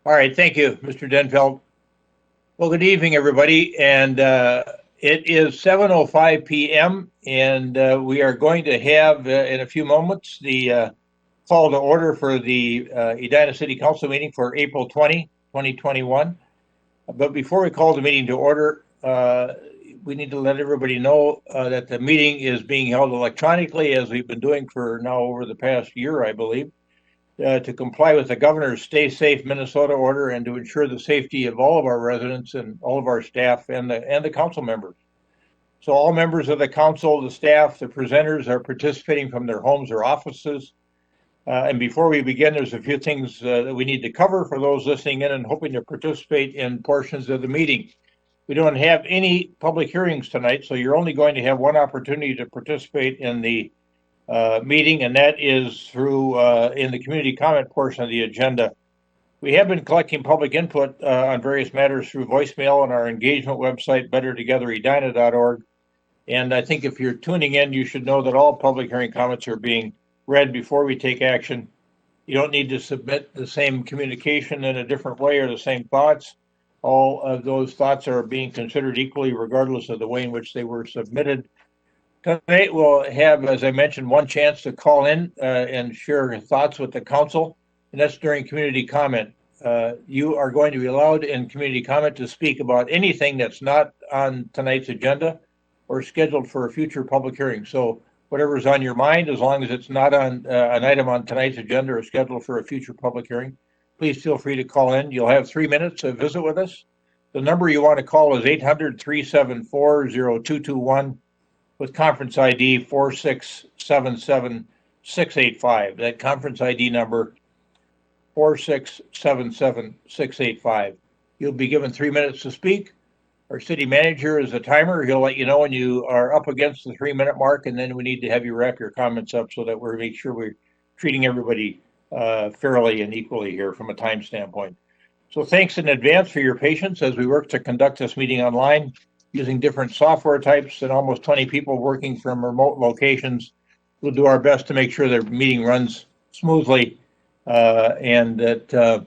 All right, thank you, Mr. Denfeld. Well, good evening, everybody, and it is 7:05 p.m., and we are going to have, in a few moments, the call to order for the Edina City Council meeting for April 2021. But before we call the meeting to order, we need to let everybody know that the meeting is being held electronically, as we've been doing for now over the past year, I believe. To comply with the governor's Stay Safe Minnesota order and to ensure the safety of all of our residents and all of our staff and the council members. So all members of the council, the staff, the presenters are participating from their homes or offices. And before we begin, there's a few things that we need to cover for those listening in and hoping to participate in portions of the meeting. We don't have any public hearings tonight, so you're only going to have one opportunity to participate in the meeting, and that is through in the community comment portion of the agenda. We have been collecting public input on various matters through voicemail on our engagement website, bettertogetheredina.org. And I think if you're tuning in, you should know that all public hearing comments are being read before we take action. You don't need to submit the same communication in a different way or the same thoughts. All of those thoughts are being considered equally, regardless of the way in which they were submitted. Tonight we'll have, as I mentioned, one chance to call in and share your thoughts with the council, and that's during community comment. You are going to be allowed in community comment to speak about anything that's not on tonight's agenda or scheduled for a future public hearing. So whatever's on your mind, as long as it's not on an item on tonight's agenda or scheduled for a future public hearing, please feel free to call in. You'll have 3 minutes to visit with us. The number you want to call is 800-374-0221. With conference ID 4677685. That conference ID number 4677685. You'll be given 3 minutes to speak. Our city manager is a timer. He'll let you know when you are up against the 3 minute mark, and then we need to have you wrap your comments up so that we make sure we're treating everybody fairly and equally here from a time standpoint. So thanks in advance for your patience as we work to conduct this meeting online using different software types and almost 20 people working from remote locations. We'll do our best to make sure the meeting runs smoothly and that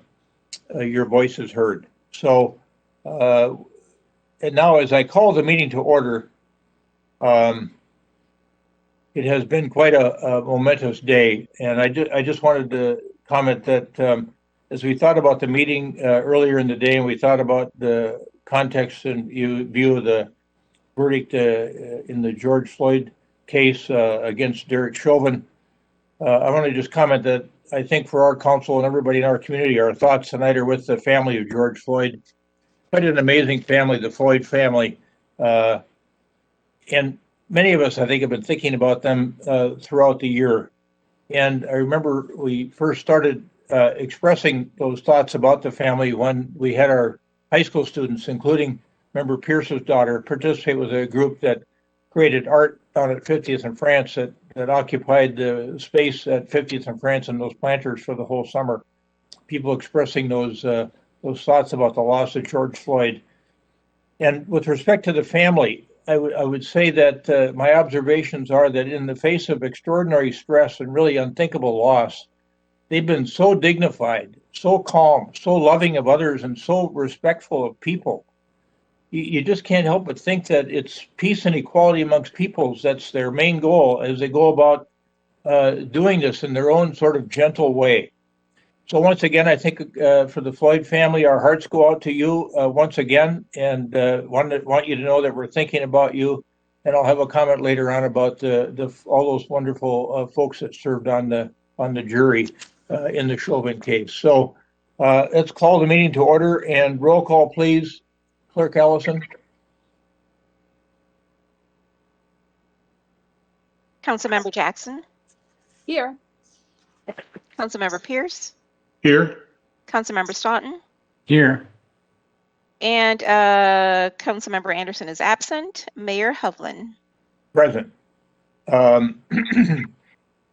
your voice is heard. So, and now as I call the meeting to order, it has been quite a momentous day, and I just wanted to comment that as we thought about the meeting earlier in the day, and we thought about the context and view of the verdict in the George Floyd case against Derek Chauvin, I want to just comment that I think for our council and everybody in our community, our thoughts tonight are with the family of George Floyd. Quite an amazing family, the Floyd family. And many of us, I think, have been thinking about them throughout the year. And I remember we first started expressing those thoughts about the family when we had our high school students, including Member Pierce's daughter, participate with a group that created art down at 50th and France that occupied the space at 50th and France and those planters for the whole summer. People expressing those thoughts about the loss of George Floyd. And with respect to the family, I would say that my observations are that in the face of extraordinary stress and really unthinkable loss, they've been so dignified, so calm, so loving of others, and so respectful of people. You just can't help but think that it's peace and equality amongst peoples. That's their main goal as they go about doing this in their own sort of gentle way. So once again, I think for the Floyd family, our hearts go out to you once again, and want you to know that we're thinking about you. And I'll have a comment later on about all those wonderful folks that served on the jury in the Chauvin case. So let's call the meeting to order and roll call, please. Clerk Allison. Councilmember Jackson. Here. Councilmember Pierce. Here. Councilmember Staunton. Here. And Councilmember Anderson is absent. Mayor Hovland. Present. The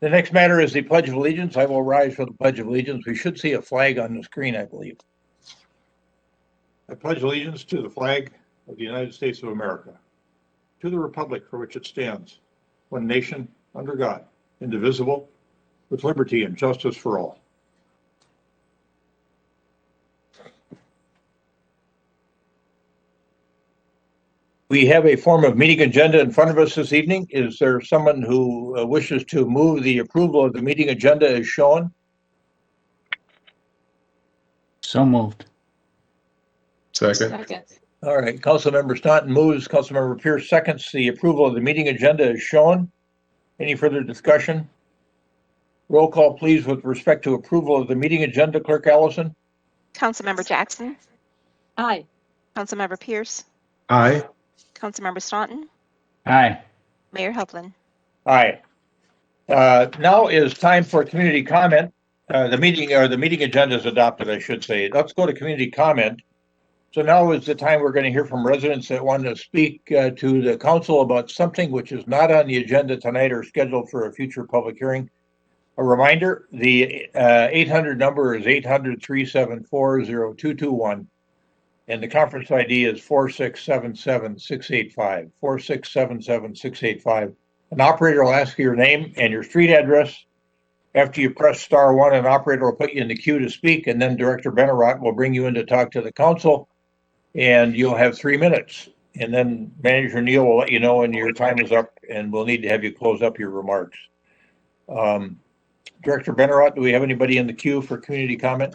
next matter is the Pledge of Allegiance. I will rise for the Pledge of Allegiance. We should see a flag on the screen, I believe. I pledge allegiance to the flag of the United States of America, to the republic for which it stands, one nation, under God, indivisible, with liberty and justice for all. We have a form of meeting agenda in front of us this evening. Is there someone who wishes to move the approval of the meeting agenda as shown? So moved. Second. All right, Councilmember Staunton moves, Councilmember Pierce seconds the approval of the meeting agenda as shown. Any further discussion? Roll call, please, with respect to approval of the meeting agenda, Clerk Allison. Councilmember Jackson, Aye. Councilmember Pierce, Aye. Councilmember Staunton, Aye. Mayor Hovland. Aye. Now is time for community comment. The meeting agenda is adopted, I should say. Let's go to community comment. So now is the time we're going to hear from residents that want to speak to the council about something which is not on the agenda tonight or scheduled for a future public hearing. A reminder, the 800 number is 800-374-0221, and the conference ID is 4677-685, 4677-685. An operator will ask you your name and your street address. After you press *1, an operator will put you in the queue to speak, and then Director Benarott will bring you in to talk to the council, and you'll have 3 minutes. And then Manager Neal will let you know when your time is up, and we'll need to have you close up your remarks. Director Benarott, do we have anybody in the queue for community comment?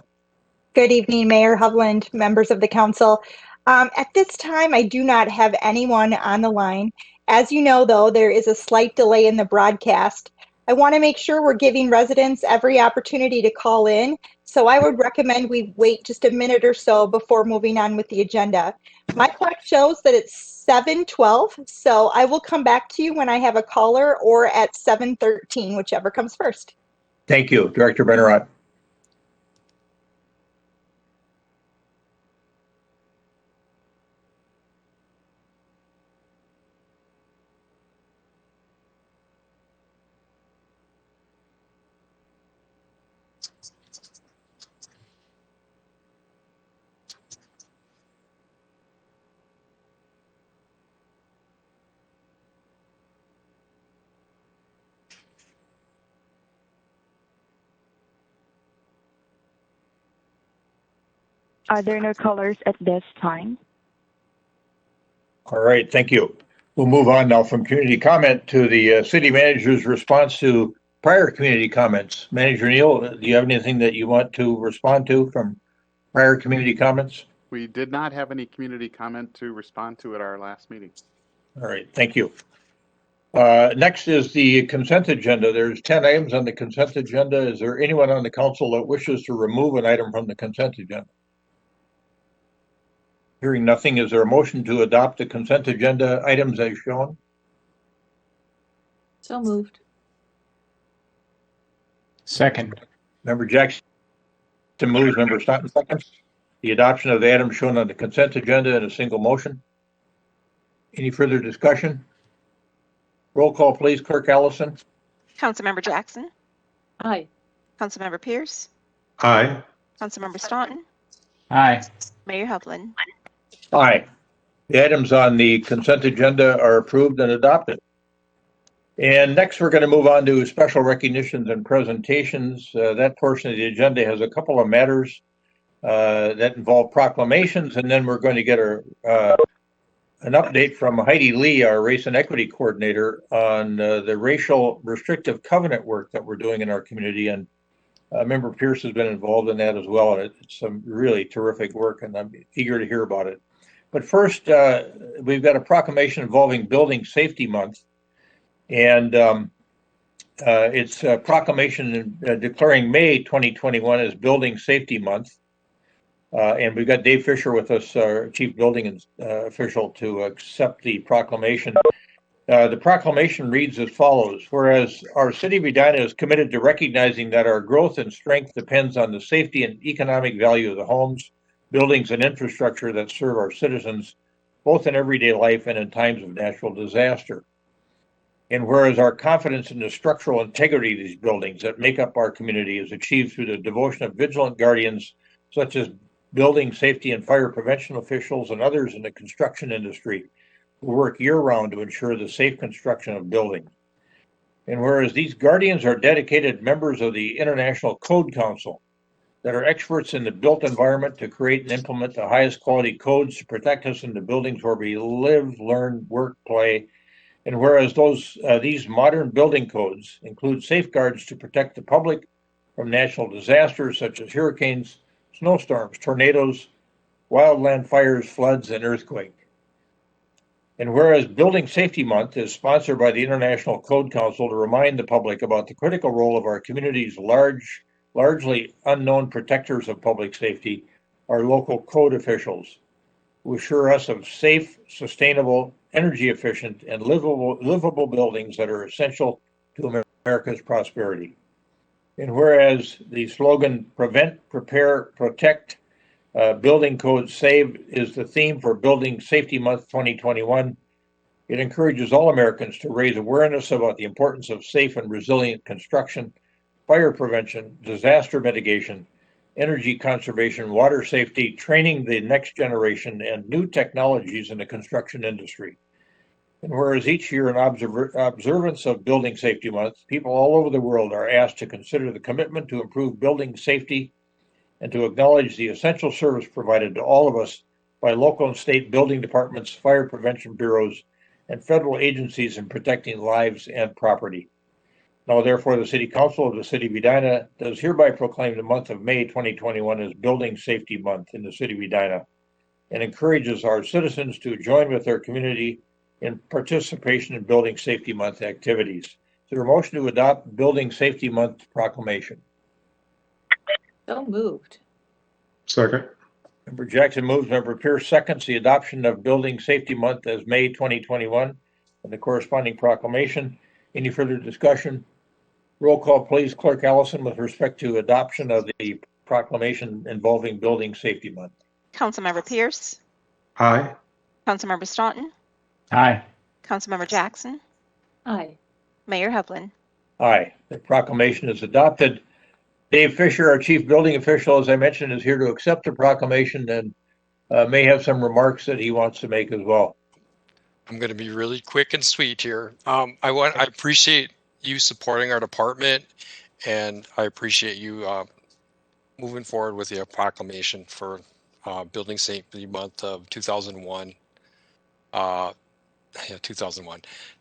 Good evening, Mayor Hovland, members of the council. At this time, I do not have anyone on the line. As you know, though, there is a slight delay in the broadcast. I want to make sure we're giving residents every opportunity to call in, so I would recommend we wait just a minute or so before moving on with the agenda. My clock shows that it's 7:12, so I will come back to you when I have a caller or at 7:13, whichever comes first. Thank you, Director Benarott. Are there no callers at this time? All right, thank you. We'll move on now from community comment to the city manager's response to prior community comments. Manager Neal, do you have anything that you want to respond to from prior community comments? We did not have any community comment to respond to at our last meeting. All right, thank you. Next is the consent agenda. There's 10 items on the consent agenda. Is there anyone on the council that wishes to remove an item from the consent agenda? Hearing nothing, is there a motion to adopt the consent agenda items as shown? So moved. Second. Member Jackson moves, Member Staunton seconds. The adoption of the items shown on the consent agenda in a single motion. Any further discussion? Roll call, please, Clerk Allison. Councilmember Jackson, Aye. Councilmember Pierce, Aye. Councilmember Staunton, Aye. Mayor Hovland. Aye. The items on the consent agenda are approved and adopted. And next, we're going to move on to special recognitions and presentations. That portion of the agenda has a couple of matters that involve proclamations, and then we're going to get an update from Heidi Lee, our Race and Equity Coordinator, on the racial restrictive covenant work that we're doing in our community. And Member Pierce has been involved in that as well, and it's some really terrific work, and I'm eager to hear about it. But first, we've got a proclamation involving Building Safety Month, and it's a proclamation declaring May 2021 as Building Safety Month. And we've got Dave Fisher with us, our Chief Building Official, to accept the proclamation. The proclamation reads as follows: whereas our city of Edina is committed to recognizing that our growth and strength depends on the safety and economic value of the homes, buildings, and infrastructure that serve our citizens, both in everyday life and in times of natural disaster. And whereas our confidence in the structural integrity of these buildings that make up our community is achieved through the devotion of vigilant guardians, such as building safety and fire prevention officials and others in the construction industry who work year-round to ensure the safe construction of buildings. And whereas these guardians are dedicated members of the International Code Council, that are experts in the built environment to create and implement the highest quality codes to protect us in the buildings where we live, learn, work, play. And whereas these modern building codes include safeguards to protect the public from natural disasters such as hurricanes, snowstorms, tornadoes, wildland fires, floods, and earthquakes. And whereas Building Safety Month is sponsored by the International Code Council to remind the public about the critical role of our community's largely unknown protectors of public safety, our local code officials, who assure us of safe, sustainable, energy efficient, and livable buildings that are essential to America's prosperity. And whereas the slogan Prevent, Prepare, Protect, Building Code Save is the theme for Building Safety Month 2021, it encourages all Americans to raise awareness about the importance of safe and resilient construction, fire prevention, disaster mitigation, energy conservation, water safety, training the next generation, and new technologies in the construction industry. And whereas each year in observance of Building Safety Month, people all over the world are asked to consider the commitment to improve building safety and to acknowledge the essential service provided to all of us by local and state building departments, fire prevention bureaus, and federal agencies in protecting lives and property. Now, therefore, the City Council of the City of Edina does hereby proclaim the month of May 2021 as Building Safety Month in the City of Edina and encourages our citizens to join with their community in participation in Building Safety Month activities. Is there a motion to adopt Building Safety Month proclamation? So moved. Second. Member Jackson moves, Member Pierce seconds the adoption of Building Safety Month as May 2021 and the corresponding proclamation. Any further discussion? Roll call, please, Clerk Allison, with respect to adoption of the proclamation involving Building Safety Month. Councilmember Pierce, Aye. Councilmember Staunton, Aye. Councilmember Jackson, Aye. Mayor Hovland. Aye, the proclamation is adopted. Dave Fisher, our chief building official, as I mentioned, is here to accept the proclamation and may have some remarks that he wants to make as well. I'm going to be really quick and sweet here. I appreciate you supporting our department, and I appreciate you moving forward with the proclamation for Building Safety Month of 2001.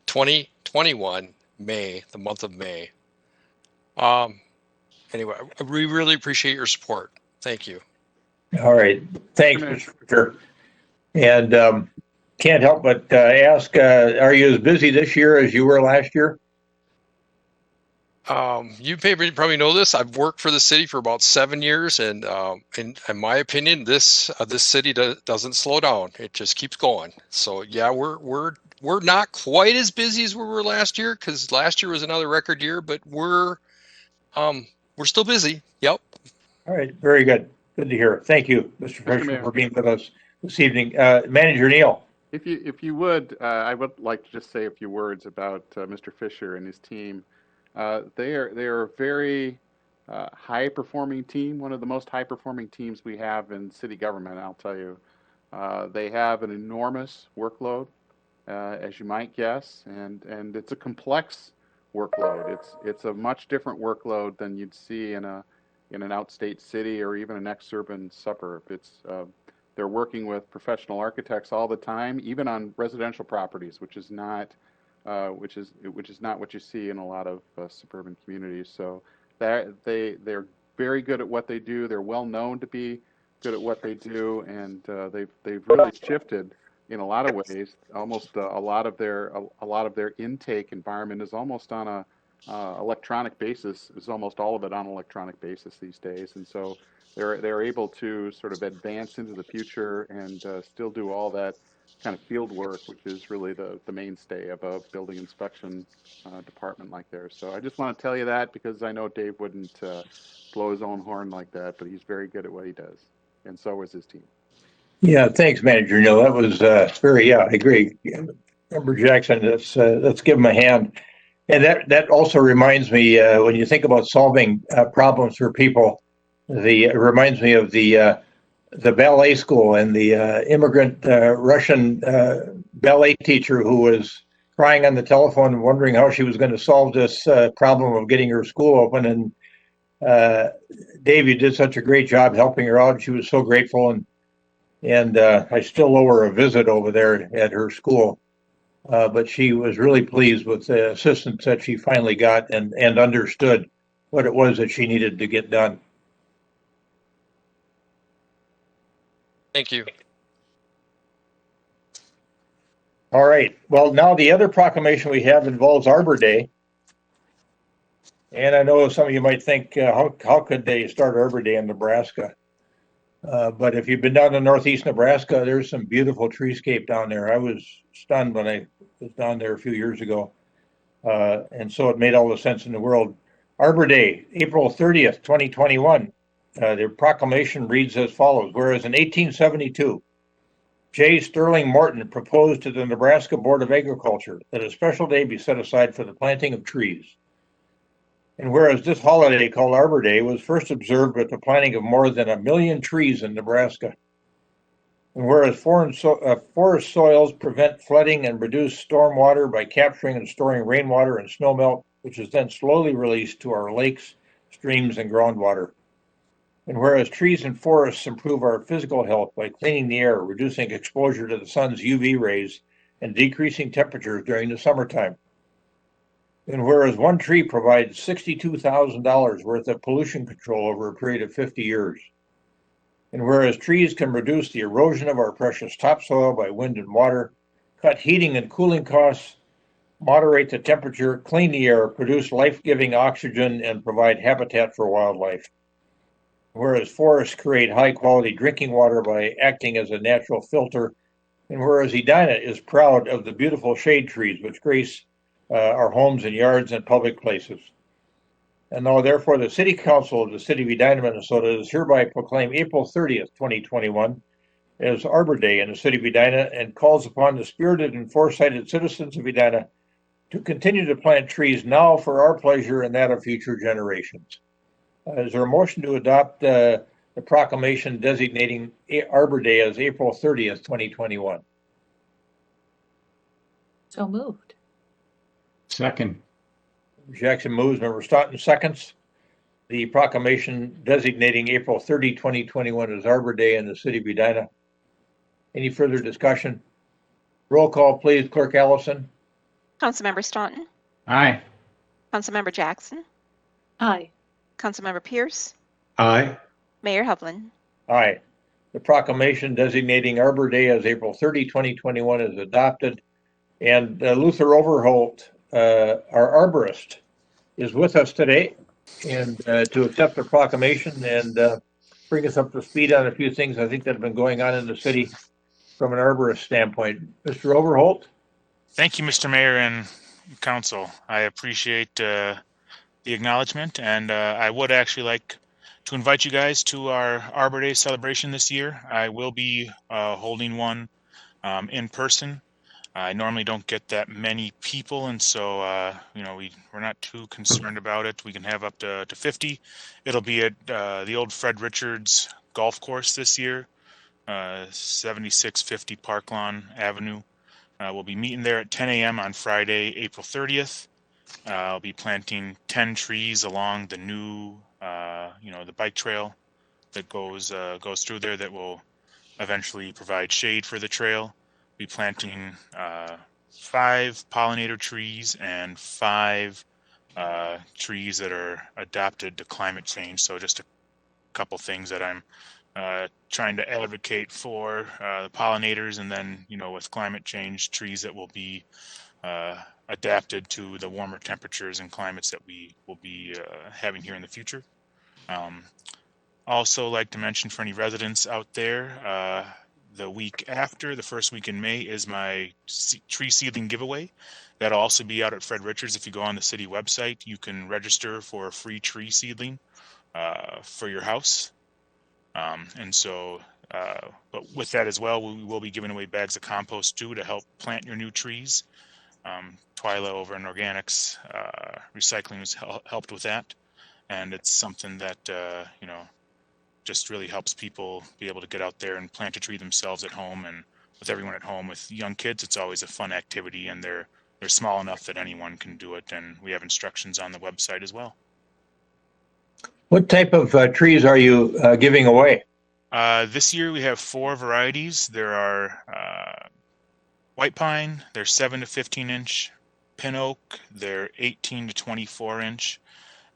2021, May, the month of May. Anyway, we really appreciate your support. Thank you. All right, thanks, Mr. Fisher. And can't help but ask, are you as busy this year as you were last year? You probably know this. I've worked for the city for about 7 years, and in my opinion, this city doesn't slow down. It just keeps going. So yeah, we're not quite as busy as we were last year, because last year was another record year, but we're still busy. Yep. All right, very good. Good to hear. Thank you, Mr. Fisher, Mayor. for being with us this evening. Manager Neal. If you would, I would like to just say a few words about Mr. Fisher and his team. They are a very high performing team, one of the most high performing teams we have in city government, I'll tell you. They have an enormous workload, as you might guess, and it's a complex workload. It's a much different workload than you'd see in an outstate city or even an ex-urban suburb. They're working with professional architects all the time, even on residential properties, which is not what you see in a lot of suburban communities. So they're very good at what they do. They're well known to be good at what they do, and they've really shifted in a lot of ways. Almost a lot of their intake environment is almost on a electronic basis. Is almost all of it on an electronic basis these days, and so they're able to sort of advance into the future and still do all that kind of field work, which is really the mainstay of a building inspection department like theirs. So I just want to tell you that, because I know Dave wouldn't blow his own horn like that, but he's very good at what he does, and so is his team. Yeah, thanks, Manager Neal. That was I agree. Member Jackson, let's give him a hand. And that also reminds me, when you think about solving problems for people, it reminds me of the ballet school and the immigrant Russian ballet teacher who was crying on the telephone, wondering how she was going to solve this problem of getting her school open. And Dave, you did such a great job helping her out. She was so grateful, and I still owe her a visit over there at her school. But she was really pleased with the assistance that she finally got and understood what it was that she needed to get done. Thank you. All right. Well, now the other proclamation we have involves Arbor Day. And I know some of you might think, how could they start Arbor Day in Nebraska? But if you've been down to northeast Nebraska, there's some beautiful treescape down there. I was stunned when I was down there a few years ago. And so it made all the sense in the world. Arbor Day, April 30th, 2021. The proclamation reads as follows. Whereas in 1872, J. Sterling Morton proposed to the Nebraska Board of Agriculture that a special day be set aside for the planting of trees. And whereas this holiday called Arbor Day was first observed with the planting of more than 1 million trees in Nebraska. And whereas forest soils prevent flooding and reduce stormwater by capturing and storing rainwater and snowmelt, which is then slowly released to our lakes, streams, and groundwater. And whereas trees and forests improve our physical health by cleaning the air, reducing exposure to the sun's UV rays, and decreasing temperatures during the summertime. And whereas one tree provides $62,000 worth of pollution control over a period of 50 years. And whereas trees can reduce the erosion of our precious topsoil by wind and water, cut heating and cooling costs, moderate the temperature, clean the air, produce life-giving oxygen, and provide habitat for wildlife. Whereas forests create high-quality drinking water by acting as a natural filter, and whereas Edina is proud of the beautiful shade trees which grace our homes and yards and public places. And now, therefore, the City Council of the City of Edina, Minnesota does hereby proclaim April 30th, 2021 as Arbor Day in the City of Edina and calls upon the spirited and foresighted citizens of Edina to continue to plant trees now for our pleasure and that of future generations. Is there a motion to adopt the proclamation designating Arbor Day as April 30th, 2021? So moved. Second. Jackson moves, Member Staunton seconds. The proclamation designating April 30, 2021 as Arbor Day in the City of Edina. Any further discussion? Roll call, please, Clerk Allison. Councilmember Staunton, Aye. Councilmember Jackson, Aye. Councilmember Pierce, Aye. Mayor Hovland. Aye. The proclamation designating Arbor Day as April 30, 2021 is adopted. And Luther Overholt, our arborist, is with us today and to accept the proclamation and bring us up to speed on a few things I think that have been going on in the city from an arborist standpoint. Mr. Overholt? Thank you, Mr. Mayor and Council. I appreciate the acknowledgement, and I would actually like to invite you guys to our Arbor Day celebration this year. I will be holding one in person. I normally don't get that many people, and so we're not too concerned about it. We can have up to 50. It'll be at the old Fred Richards golf course this year, 7650 Park Lawn Avenue. We'll be meeting there at 10 a.m. on Friday, April 30th. I'll be planting 10 trees along the new, the bike trail that goes through there that will eventually provide shade for the trail. Be planting 5 pollinator trees and 5 trees that are adapted to climate change. So just a couple things that I'm trying to advocate for the pollinators, and then with climate change, trees that will be adapted to the warmer temperatures and climates that we will be having here in the future. Also like to mention for any residents out there, the week after, the first week in May, is my tree seedling giveaway. That'll also be out at Fred Richards. If you go on the city website, you can register for a free tree seedling for your house. But with that as well, we will be giving away bags of compost too to help plant your new trees. Twyla over in Organics Recycling has helped with that, and it's something that just really helps people be able to get out there and plant a tree themselves at home. And with everyone at home with young kids, it's always a fun activity, and they're small enough that anyone can do it. And we have instructions on the website as well. What type of trees are you giving away? This year we have 4 varieties. There are white pine, they're 7 to 15 inch, pin oak, they're 18 to 24 inch,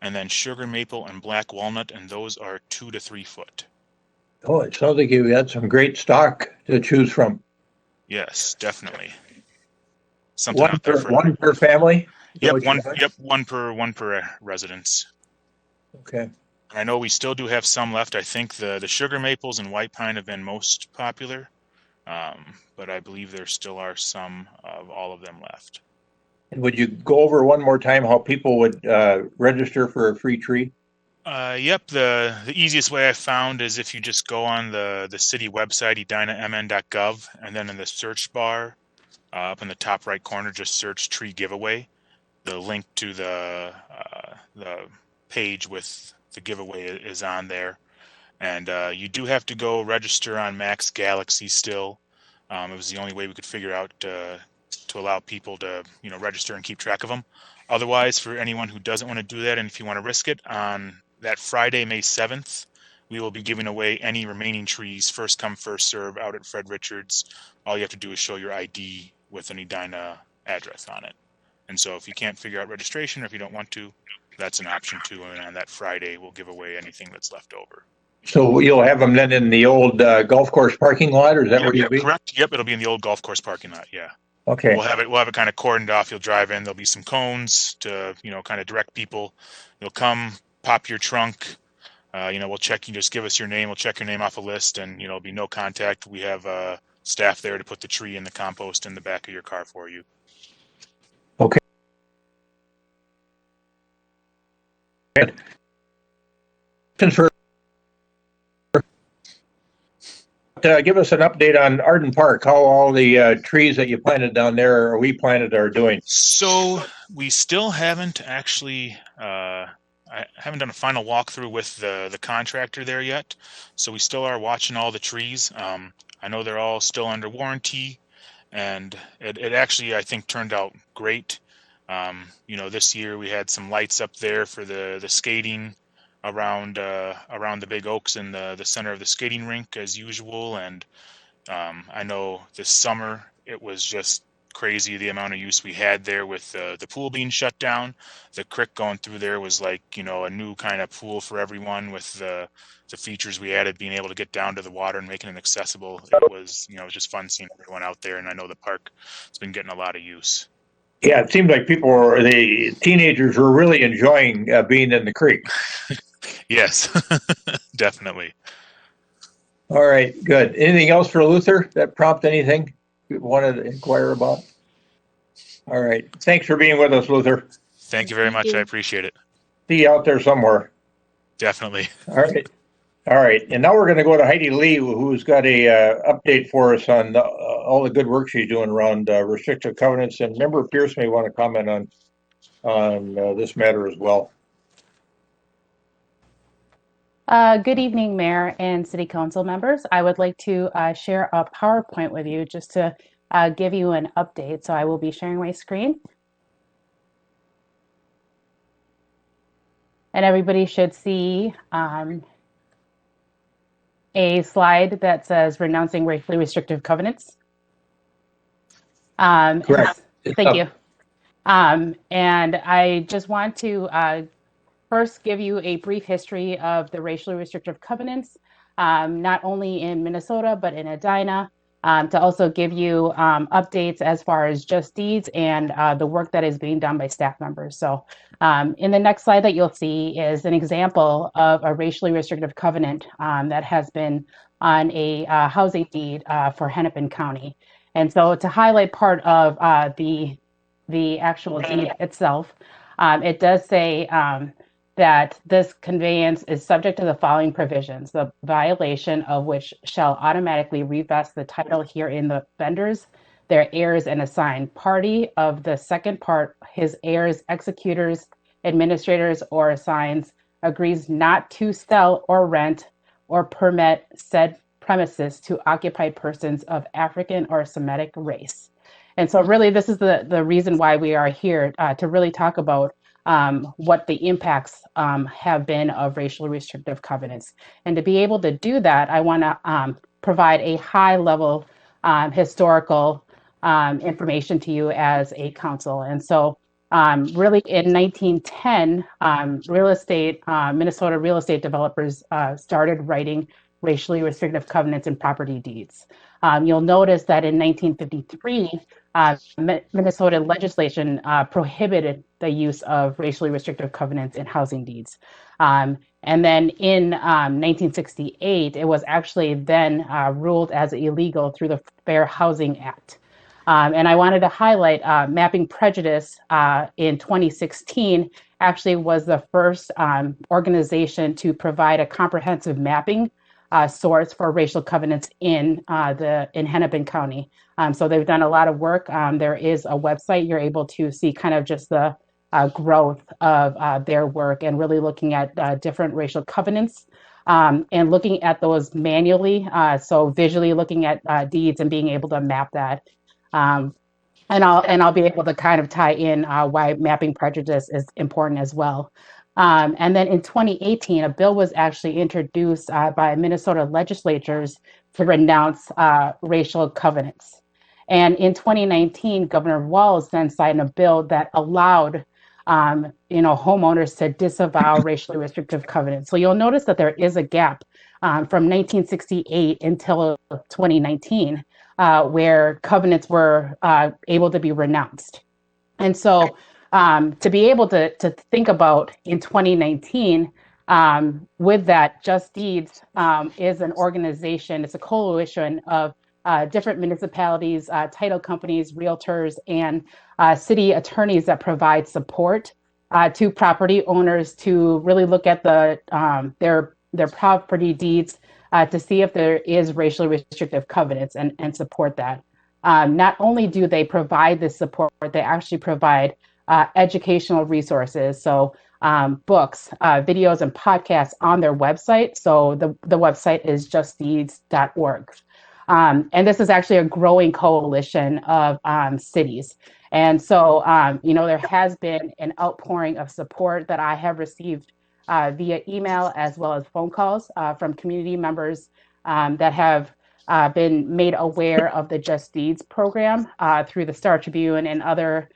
and then sugar maple and black walnut, and those are 2 to 3 foot. Oh, it sounds like you had some great stock to choose from. Yes, definitely. Something out there for One per family? Is that Yep, what you said? one per residence. Okay. I know we still do have some left. I think the sugar maples and white pine have been most popular, but I believe there still are some of all of them left. And would you go over one more time how people would register for a free tree? Yep, the easiest way I found is if you just go on the city website, edinamn.gov, and then in the search bar, up in the top right corner, just search tree giveaway. The link to the page with the giveaway is on there. And you do have to go register on Max Galaxy still. It was the only way we could figure out to allow people to register and keep track of them. Otherwise, for anyone who doesn't want to do that, and if you want to risk it, on that Friday, May 7th, we will be giving away any remaining trees, first come, first serve, out at Fred Richards. All you have to do is show your ID with an Edina address on it. And so if you can't figure out registration, or if you don't want to, that's an option too. And on that Friday, we'll give away anything that's left over. So you'll have them then in the old golf course parking lot, or is that where you'll be? Correct. Yep, it'll be in the old golf course parking lot. Yeah. Okay. We'll have it kind of cordoned off. You'll drive in. There'll be some cones to kind of direct people. You'll come, pop your trunk. We'll check. You just give us your name. We'll check your name off a list, and it'll be no contact. We have staff there to put the tree in the compost in the back of your car for you. Okay. Give us an update on Arden Park, how all the trees that you planted down there, or we planted, are doing. So we still haven't actually, I haven't done a final walkthrough with the contractor there yet. So we still are watching all the trees. I know they're all still under warranty, and it actually, I think, turned out great. This year we had some lights up there for the skating around the big oaks in the center of the skating rink as usual. And I know this summer it was just crazy the amount of use we had there with the pool being shut down. The creek going through there was like a new kind of pool for everyone with the features we added, being able to get down to the water and making it accessible. It was it was just fun seeing everyone out there, and I know the park has been getting a lot of use. Yeah, it seemed like the teenagers were really enjoying being in the creek. Yes, definitely. All right, good. Anything else for Luther that prompt anything you wanted to inquire about? All right. Thanks for being with us, Luther. Thank you very much. I appreciate it. See you out there somewhere. Definitely. All right. All right. And now we're going to go to Heidi Lee, who's got a update for us on all the good work she's doing around restrictive covenants. And Member Pierce may want to comment on this matter as well. Good evening, Mayor and City Council members. I would like to share a PowerPoint with you just to give you an update. So I will be sharing my screen. And everybody should see a slide that says renouncing racially restrictive covenants. Correct. Thank you. And I just want to first give you a brief history of the racially restrictive covenants, not only in Minnesota, but in Edina, to also give you updates as far as just deeds and the work that is being done by staff members. So in the next slide that you'll see is an example of a racially restrictive covenant that has been on a housing deed for Hennepin County. And so to highlight part of the actual deed itself, it does say that this conveyance is subject to the following provisions, the violation of which shall automatically revest the title herein the vendors, their heirs, and assigned party of the second part, his heirs, executors, administrators, or assigns, agrees not to sell or rent or permit said premises to occupied persons of African or Semitic race. And so really this is the reason why we are here to really talk about what the impacts have been of racially restrictive covenants. And to be able to do that, I want to provide a high level historical information to you as a council. And so really in 1910, Minnesota real estate developers started writing racially restrictive covenants in property deeds. You'll notice that in 1953, Minnesota legislation prohibited the use of racially restrictive covenants in housing deeds. And then in 1968, it was actually then ruled as illegal through the Fair Housing Act. And I wanted to highlight Mapping Prejudice in 2016 actually was the first organization to provide a comprehensive mapping source for racial covenants in Hennepin County. So they've done a lot of work. There is a website you're able to see kind of just the growth of their work and really looking at different racial covenants and looking at those manually. So visually looking at deeds and being able to map that. And I'll be able to kind of tie in why mapping prejudice is important as well. And then in 2018, a bill was actually introduced by Minnesota legislatures to renounce racial covenants. And in 2019, Governor Walz then signed a bill that allowed homeowners to disavow racially restrictive covenants. So you'll notice that there is a gap from 1968 until 2019 where covenants were able to be renounced. And so to be able to think about in 2019, with that, Just Deeds is an organization, it's a coalition of different municipalities, title companies, realtors, and city attorneys that provide support to property owners to really look at their property deeds to see if there is racially restrictive covenants and support that. Not only do they provide this support, they actually provide educational resources. So books, videos, and podcasts on their website. So the website is justdeeds.org. And this is actually a growing coalition of cities. And so, there has been an outpouring of support that I have received via email as well as phone calls from community members that have been made aware of the Just Deeds program through the Star Tribune and other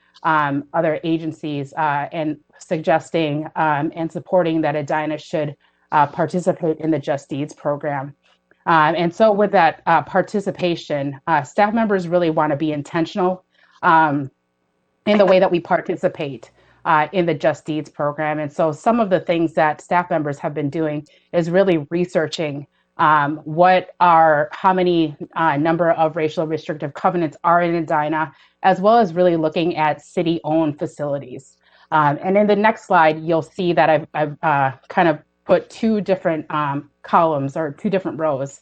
agencies and suggesting and supporting that Edina should participate in the Just Deeds program. And so with that participation, staff members really want to be intentional in the way that we participate in the Just Deeds program. And so some of the things that staff members have been doing is really researching how many number of racial restrictive covenants are in Edina, as well as really looking at city-owned facilities. And in the next slide, you'll see that I've kind of put two different columns or two different rows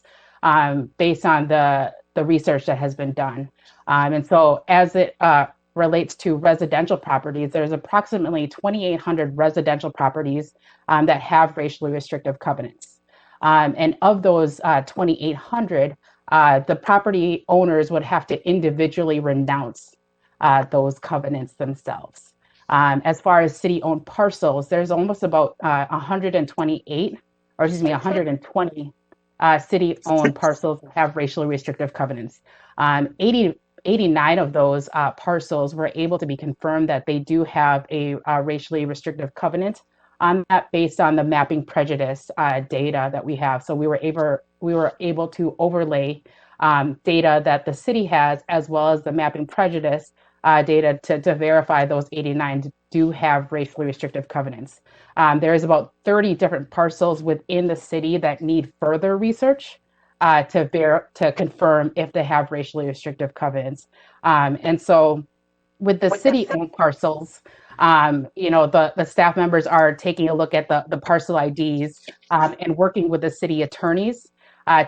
based on the research that has been done. And so as it relates to residential properties, there's approximately 2,800 residential properties that have racially restrictive covenants. And of those 2,800, the property owners would have to individually renounce those covenants themselves. As far as city-owned parcels, there's almost about 120 city-owned parcels that have racially restrictive covenants. 89 of those parcels were able to be confirmed that they do have a racially restrictive covenant on that based on the mapping prejudice data that we have. So we were able to overlay data that the city has as well as the mapping prejudice data to verify those 89 do have racially restrictive covenants. There is about 30 different parcels within the city that need further research to confirm if they have racially restrictive covenants. And so with the city-owned parcels, the staff members are taking a look at the parcel IDs and working with the city attorneys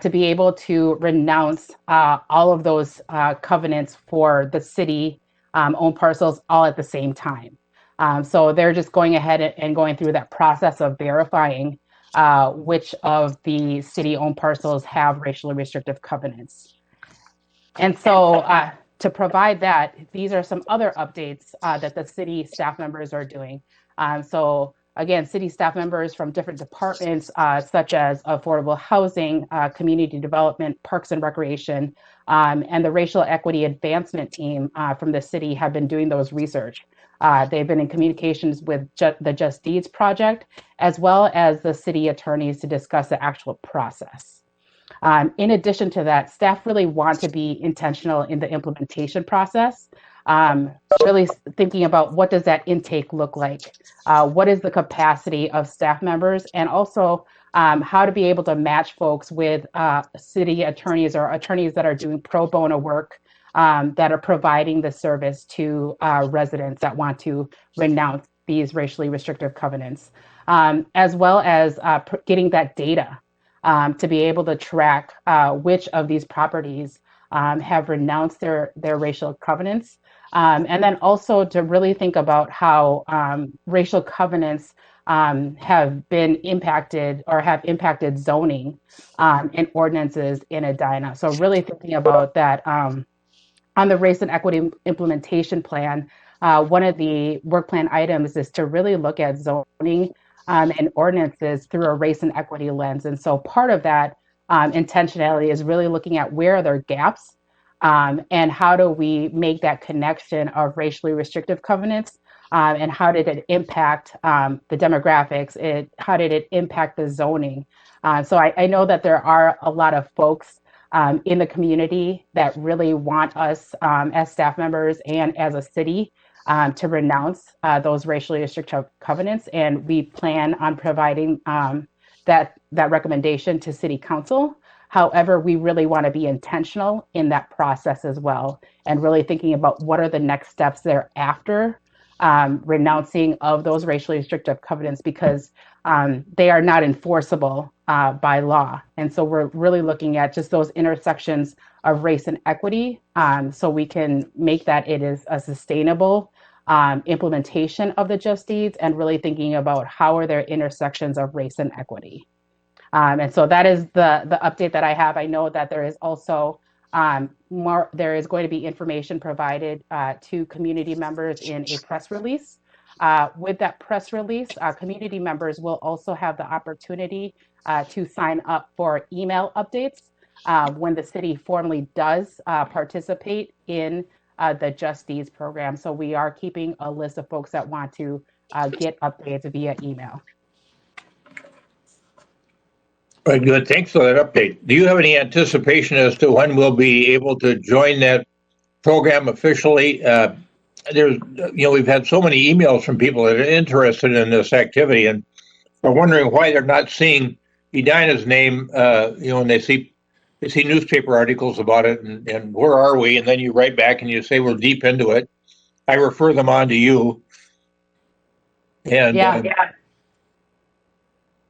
to be able to renounce all of those covenants for the city-owned parcels all at the same time. So they're just going ahead and going through that process of verifying which of the city-owned parcels have racially restrictive covenants. And so to provide that, these are some other updates that the city staff members are doing. So again, city staff members from different departments, such as affordable housing, community development, parks and recreation, and the racial equity advancement team from the city have been doing those research. They've been in communications with the Just Deeds project, as well as the city attorneys to discuss the actual process. In addition to that, staff really want to be intentional in the implementation process, really thinking about what does that intake look like? What is the capacity of staff members? And also how to be able to match folks with city attorneys or attorneys that are doing pro bono work that are providing the service to residents that want to renounce these racially restrictive covenants, as well as getting that data to be able to track which of these properties have renounced their racial covenants. And then also to really think about how racial covenants have been impacted or have impacted zoning and ordinances in Edina. So really thinking about that on the race and equity implementation plan, one of the work plan items is to really look at zoning and ordinances through a race and equity lens. And so part of that intentionality is really looking at where are there gaps and how do we make that connection of racially restrictive covenants and how did it impact the demographics? How did it impact the zoning? So I know that there are a lot of folks in the community that really want us as staff members and as a city to renounce those racially restrictive covenants, and we plan on providing that recommendation to City Council. However, we really want to be intentional in that process as well, and really thinking about what are the next steps thereafter renouncing of those racially restrictive covenants, because they are not enforceable by law. And so we're really looking at just those intersections of race and equity so we can make that it is a sustainable implementation of the Just Deeds, and really thinking about how are there intersections of race and equity. And so that is the update that I have. I know that there is also there is going to be information provided to community members in a press release. With that press release, community members will also have the opportunity to sign up for email updates when the city formally does participate in the Just Deeds program. So we are keeping a list of folks that want to get updates via email. Very good. Thanks for that update. Do you have any anticipation as to when we'll be able to join that program officially? We've had so many emails from people that are interested in this activity, and are wondering why they're not seeing Edina's name. When they see newspaper articles about it, and where are we? And then you write back and you say we're deep into it. I refer them on to you. And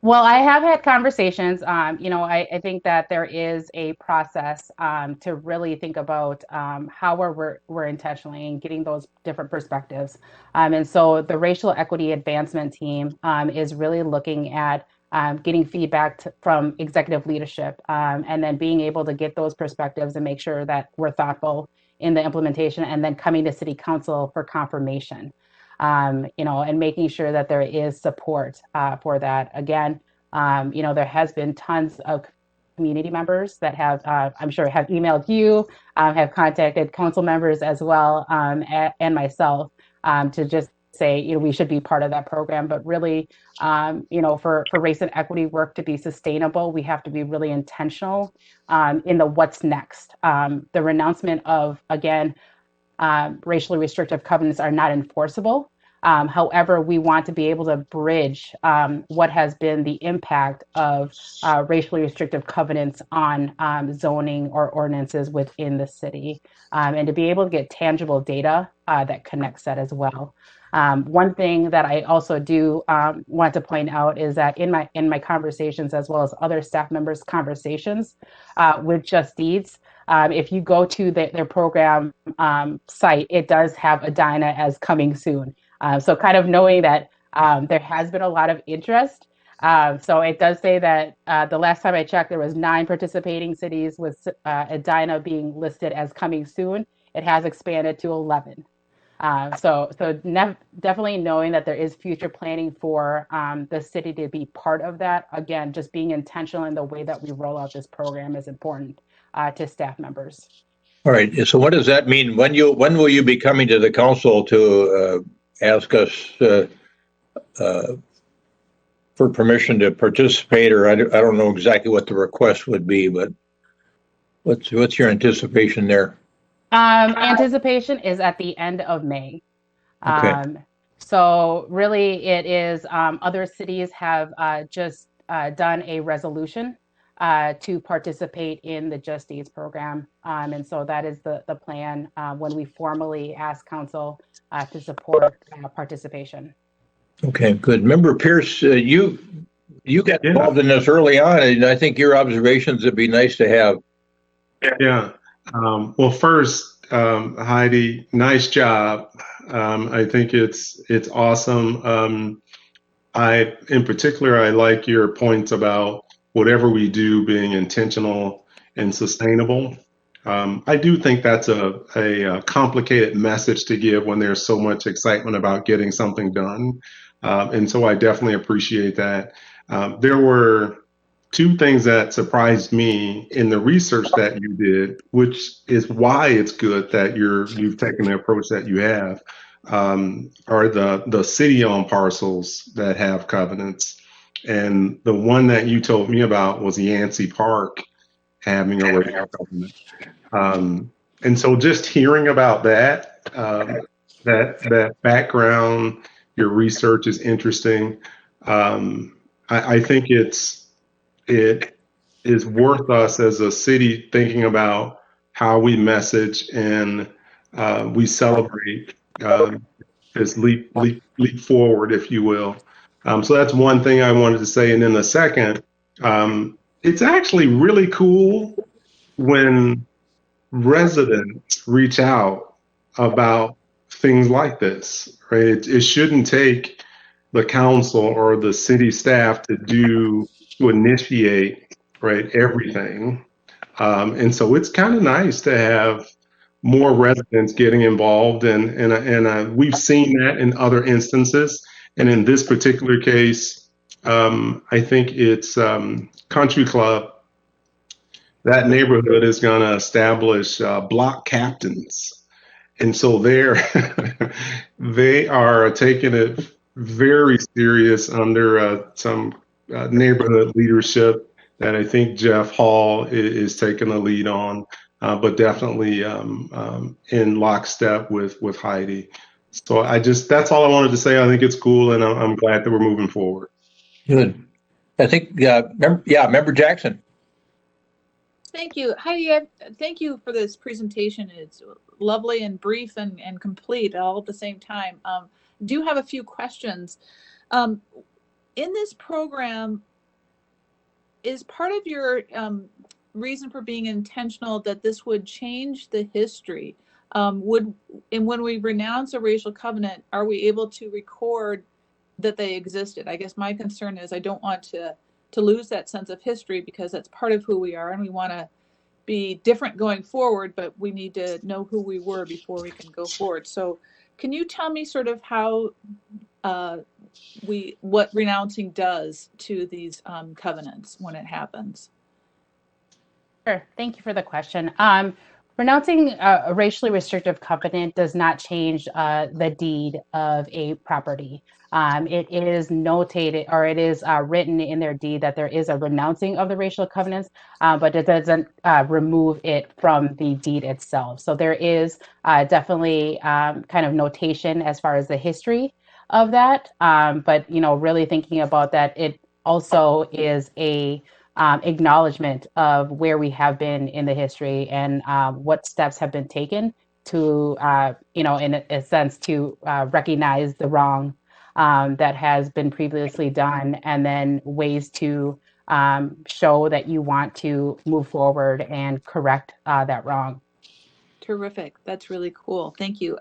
Well, I have had conversations. I think that there is a process to really think about how we're intentionally and getting those different perspectives. And so the racial equity advancement team is really looking at getting feedback from executive leadership and then being able to get those perspectives and make sure that we're thoughtful in the implementation, and then coming to City Council for confirmation. And making sure that there is support for that. Again, there has been tons of community members that have, I'm sure, have emailed you, have contacted council members as well, and myself to just say, we should be part of that program. But really, for race and equity work to be sustainable, we have to be really intentional in the what's next. The renouncement of, again, racially restrictive covenants are not enforceable. However, we want to be able to bridge what has been the impact of racially restrictive covenants on zoning or ordinances within the city, and to be able to get tangible data that connects that as well. One thing that I also do want to point out is that in my conversations, as well as other staff members' conversations with Just Deeds, if you go to their program site, it does have Edina as coming soon. So kind of knowing that there has been a lot of interest. So it does say that the last time I checked, there was 9 participating cities with Edina being listed as coming soon. It has expanded to 11. Definitely knowing that there is future planning for the city to be part of that. Again, just being intentional in the way that we roll out this program is important to staff members. All right. So what does that mean? When will you be coming to the council to ask us for permission to participate? Or I don't know exactly what the request would be, but what's your anticipation there? Anticipation is at the end of May. Okay. So really it is, other cities have just done a resolution to participate in the Just Eats program. And so that is the plan when we formally ask council to support participation. Okay, good. Member Pierce, you got Yeah. involved in this early on, and I think your observations would be nice to have. Yeah. Well, first, Heidi, nice job. I think it's awesome. In particular, I like your points about whatever we do being intentional and sustainable. I do think that's a complicated message to give when there's so much excitement about getting something done. And so I definitely appreciate that. There were two things that surprised me in the research that you did, which is why it's good that you've taken the approach that you have, are the city-owned parcels that have covenants. And the one that you told me about was Yancey Park having a racial covenant. And so just hearing about that, that background, your research is interesting. I think it is worth us as a city thinking about how we message and we celebrate this leap forward, if you will. So that's one thing I wanted to say. And then the second, it's actually really cool when residents reach out about things like this, right? It shouldn't take the council or the city staff to initiate, right, everything. And so it's kind of nice to have more residents getting involved, and we've seen that in other instances. And in this particular case, I think it's Country Club. That neighborhood is going to establish block captains, and so they are taking it very serious under some neighborhood leadership that I think Jeff Hall is taking the lead on, but definitely in lockstep with Heidi. So that's all I wanted to say. I think it's cool, and I'm glad that we're moving forward. Good. I think, Member Jackson. Thank you. Heidi, thank you for this presentation. It's lovely and brief and complete all at the same time. Do have a few questions. In this program, is part of your reason for being intentional that this would change the history? And when we renounce a racial covenant, are we able to record that they existed? I guess my concern is I don't want to lose that sense of history, because that's part of who we are, and we want to be different going forward, but we need to know who we were before we can go forward. So can you tell me sort of how what renouncing does to these covenants when it happens? Sure. Thank you for the question. Renouncing a racially restrictive covenant does not change the deed of a property. It is notated, or it is written in their deed that there is a renouncing of the racial covenants, but it doesn't remove it from the deed itself. So there is definitely kind of notation as far as the history of that. But really thinking about that, it also is a acknowledgement of where we have been in the history and what steps have been taken to, in a sense, to recognize the wrong that has been previously done, and then ways to show that you want to move forward and correct that wrong. Terrific. That's really cool. Thank you.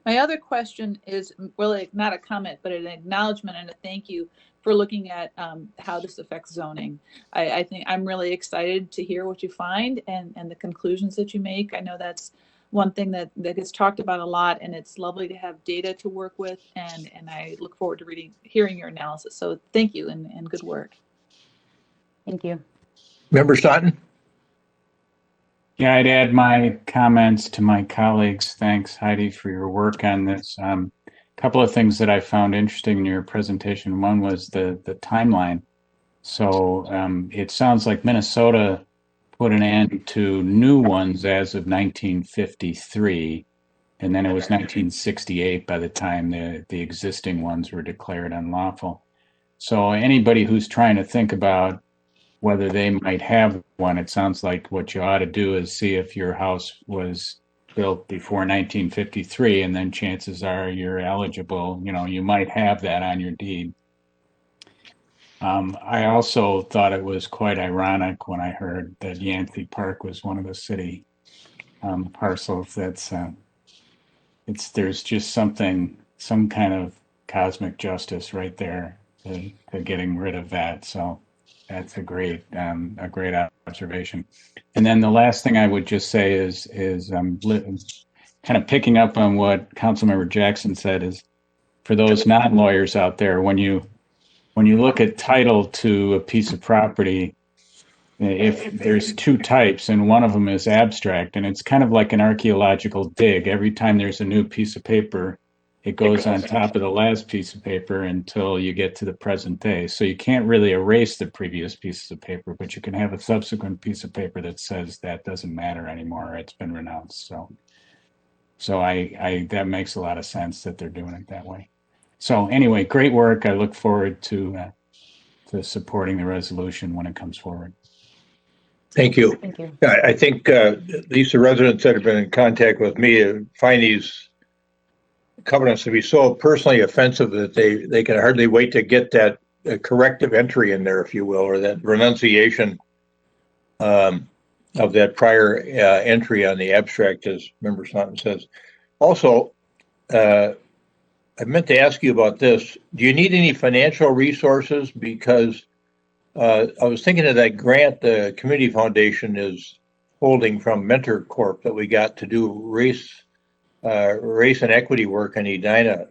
My other question is really not a comment, but an acknowledgement and a thank you for looking at how this affects zoning. I think I'm really excited to hear what you find and the conclusions that you make. I know that's one thing that gets talked about a lot, and it's lovely to have data to work with, and I look forward to hearing your analysis. So thank you and good work. Thank you. Member Staunton? Yeah, I'd add my comments to my colleagues. Thanks, Heidi, for your work on this. A couple of things that I found interesting in your presentation. One was the timeline. So it sounds like Minnesota put an end to new ones as of 1953, and then it was 1968 by the time the existing ones were declared unlawful. So anybody who's trying to think about whether they might have one, it sounds like what you ought to do is see if your house was built before 1953, and then chances are you're eligible. You know, you might have that on your deed. I also thought it was quite ironic when I heard that Yancey Park was one of the city parcels. There's just some kind of cosmic justice right there to getting rid of that. So that's a great observation. And then the last thing I would just say is kind of picking up on what Councilmember Jackson said, is for those non-lawyers out there, when you look at title to a piece of property, if there's two types, and one of them is abstract, and it's kind of like an archaeological dig. Every time there's a new piece of paper, it goes on top of the last piece of paper until you get to the present day. So you can't really erase the previous pieces of paper, but you can have a subsequent piece of paper that says that doesn't matter anymore. It's been renounced. So I that makes a lot of sense that they're doing it that way. So anyway, great work. I look forward to supporting the resolution when it comes forward. Thank you. Thank you. I think these are residents that have been in contact with me find these covenants to be so personally offensive that they can hardly wait to get that corrective entry in there, if you will, or that renunciation of that prior entry on the abstract, as Member Staunton says. Also, I meant to ask you about this. Do you need any financial resources? Because I was thinking of that grant the Community Foundation is holding from Mentor Corp that we got to do race and equity work in Edina.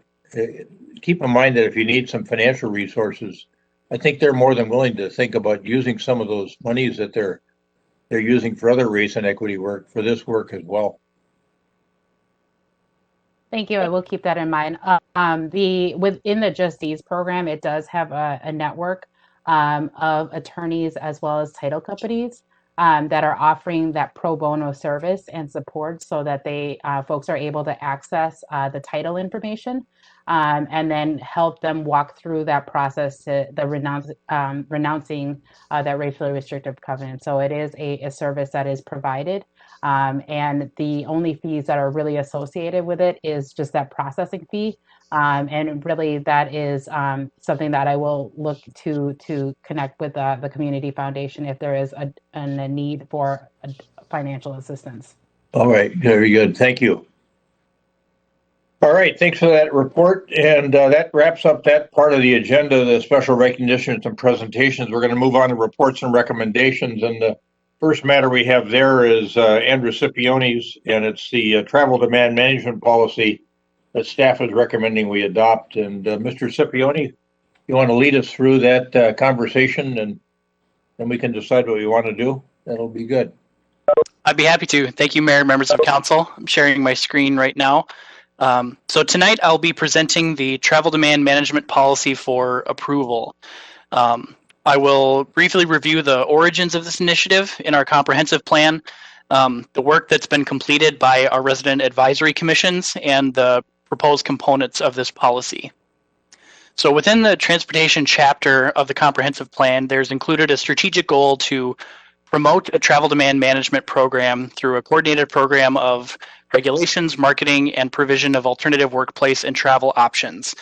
Keep in mind that if you need some financial resources, I think they're more than willing to think about using some of those monies that they're using for other race and equity work for this work as well. Thank you. I will keep that in mind. Within the Just Deeds program, it does have a network of attorneys as well as title companies that are offering that pro bono service and support, so that folks are able to access the title information and then help them walk through that process to the renouncing that racially restrictive covenant. So it is a service that is provided. And the only fees that are really associated with it is just that processing fee. And really that is something that I will look to connect with the Community Foundation if there is a need for financial assistance. All right, very good. Thank you. All right, thanks for that report. And that wraps up that part of the agenda, the special recognitions and presentations. We're going to move on to reports and recommendations. And the first matter we have there is Andrew Scipione's, and it's the travel demand management policy that staff is recommending we adopt. And Mr. Scipione, you want to lead us through that conversation, and then we can decide what we want to do? That'll be good. I'd be happy to. Thank you, Mayor, members of council. I'm sharing my screen right now. So tonight I'll be presenting the travel demand management policy for approval. I will briefly review the origins of this initiative in our comprehensive plan, the work that's been completed by our resident advisory commissions, and the proposed components of this policy. So within the transportation chapter of the comprehensive plan, there's included a strategic goal to promote a travel demand management program through a coordinated program of regulations, marketing, and provision of alternative workplace and travel options.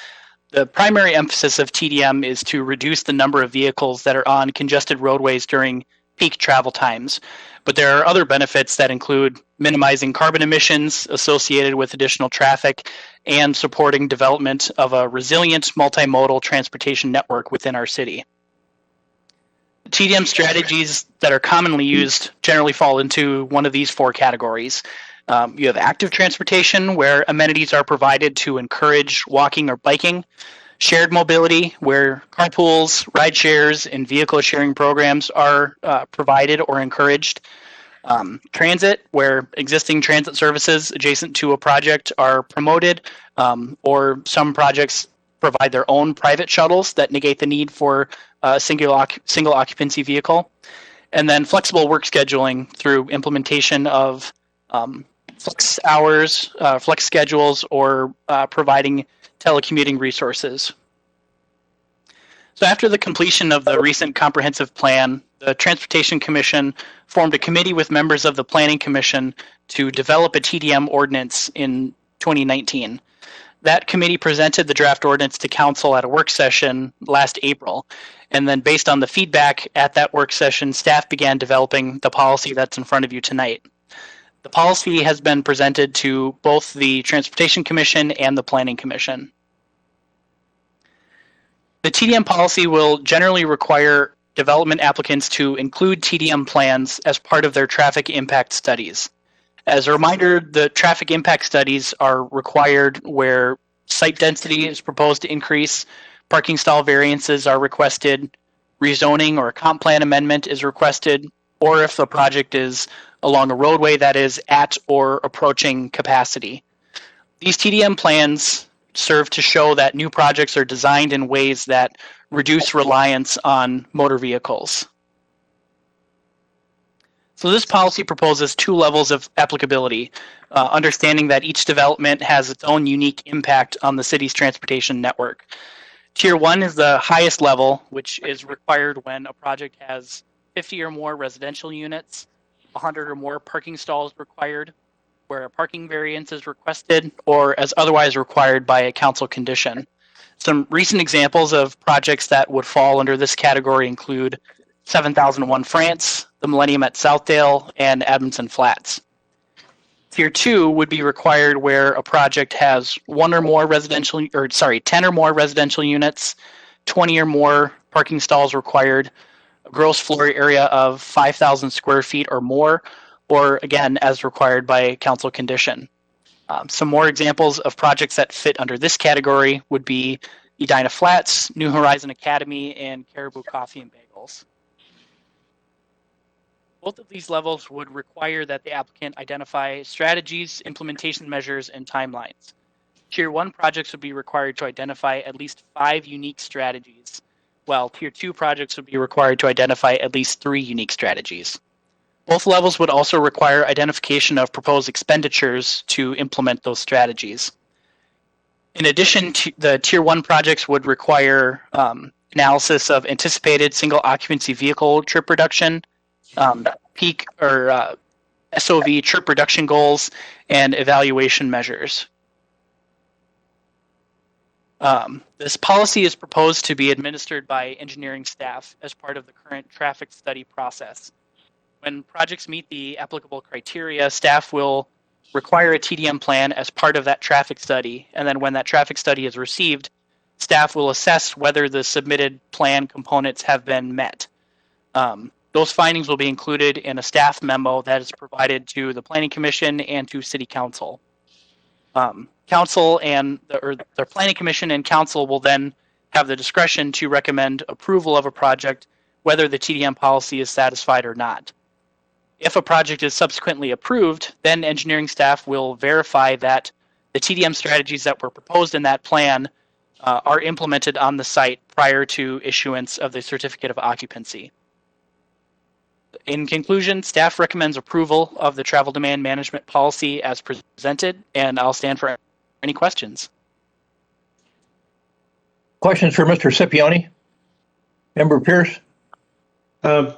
The primary emphasis of TDM is to reduce the number of vehicles that are on congested roadways during peak travel times. But there are other benefits that include minimizing carbon emissions associated with additional traffic and supporting development of a resilient multimodal transportation network within our city. TDM strategies that are commonly used generally fall into one of these four categories. You have active transportation, where amenities are provided to encourage walking or biking. Shared mobility, where carpools, ride shares, and vehicle sharing programs are provided or encouraged. Transit, where existing transit services adjacent to a project are promoted, or some projects provide their own private shuttles that negate the need for a single occupancy vehicle. And then flexible work scheduling through implementation of flex hours, flex schedules, or providing telecommuting resources. So after the completion of the recent comprehensive plan, the Transportation Commission formed a committee with members of the Planning Commission to develop a TDM ordinance in 2019. That committee presented the draft ordinance to council at a work session last April. And then based on the feedback at that work session, staff began developing the policy that's in front of you tonight. The policy has been presented to both the Transportation Commission and the Planning Commission. The TDM policy will generally require development applicants to include TDM plans as part of their traffic impact studies. As a reminder, the traffic impact studies are required where site density is proposed to increase, parking stall variances are requested, rezoning or a comp plan amendment is requested, or if the project is along a roadway that is at or approaching capacity. These TDM plans serve to show that new projects are designed in ways that reduce reliance on motor vehicles. So this policy proposes two levels of applicability, understanding that each development has its own unique impact on the city's transportation network. Tier 1 is the highest level, which is required when a project has 50 or more residential units, 100 or more parking stalls required, where a parking variance is requested, or as otherwise required by a council condition. Some recent examples of projects that would fall under this category include 7001 France, the Millennium at Southdale, and Edmondson Flats. Tier 2 would be required where a project has 10 or more residential units, 20 or more parking stalls required, a gross floor area of 5,000 square feet or more, or again, as required by council condition. Some more examples of projects that fit under this category would be Edina Flats, New Horizon Academy, and Caribou Coffee and Bagels. Both of these levels would require that the applicant identify strategies, implementation measures, and timelines. Tier 1 projects would be required to identify at least 5 unique strategies, while Tier 2 projects would be required to identify at least 3 unique strategies. Both levels would also require identification of proposed expenditures to implement those strategies. In addition, the Tier 1 projects would require analysis of anticipated single occupancy vehicle trip reduction, peak or SOV trip reduction goals, and evaluation measures. This policy is proposed to be administered by engineering staff as part of the current traffic study process. When projects meet the applicable criteria, staff will require a TDM plan as part of that traffic study, and then when that traffic study is received, staff will assess whether the submitted plan components have been met. Those findings will be included in a staff memo that is provided to the Planning Commission and to City Council. Council and the Planning Commission and Council will then have the discretion to recommend approval of a project, whether the TDM policy is satisfied or not. If a project is subsequently approved, then engineering staff will verify that the TDM strategies that were proposed in that plan are implemented on the site prior to issuance of the certificate of occupancy. In conclusion, staff recommends approval of the travel demand management policy as presented, and I'll stand for any questions. Questions for Mr. Scipione? Member Pierce?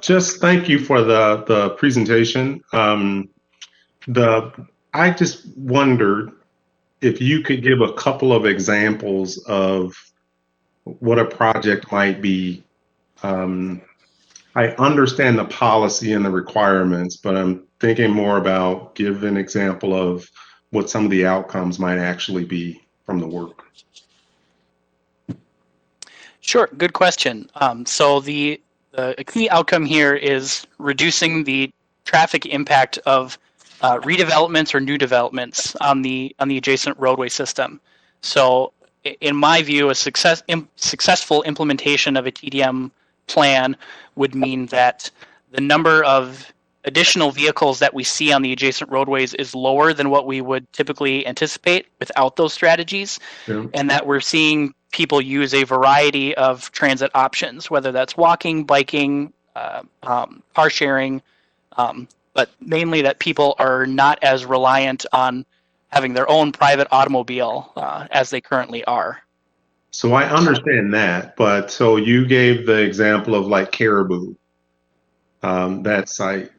Just thank you for the presentation. I just wondered if you could give a couple of examples of what a project might be. I understand the policy and the requirements, but I'm thinking more about give an example of what some of the outcomes might actually be from the work. Sure, good question. So a key outcome here is reducing the traffic impact of redevelopments or new developments on the adjacent roadway system. So, in my view, a successful implementation of a TDM plan would mean that the number of additional vehicles that we see on the adjacent roadways is lower than what we would typically anticipate without those strategies, and that we're seeing people use a variety of transit options, whether that's walking, biking, car sharing, but mainly that people are not as reliant on having their own private automobile as they currently are. So I understand that, but so you gave the example of like Caribou, that site.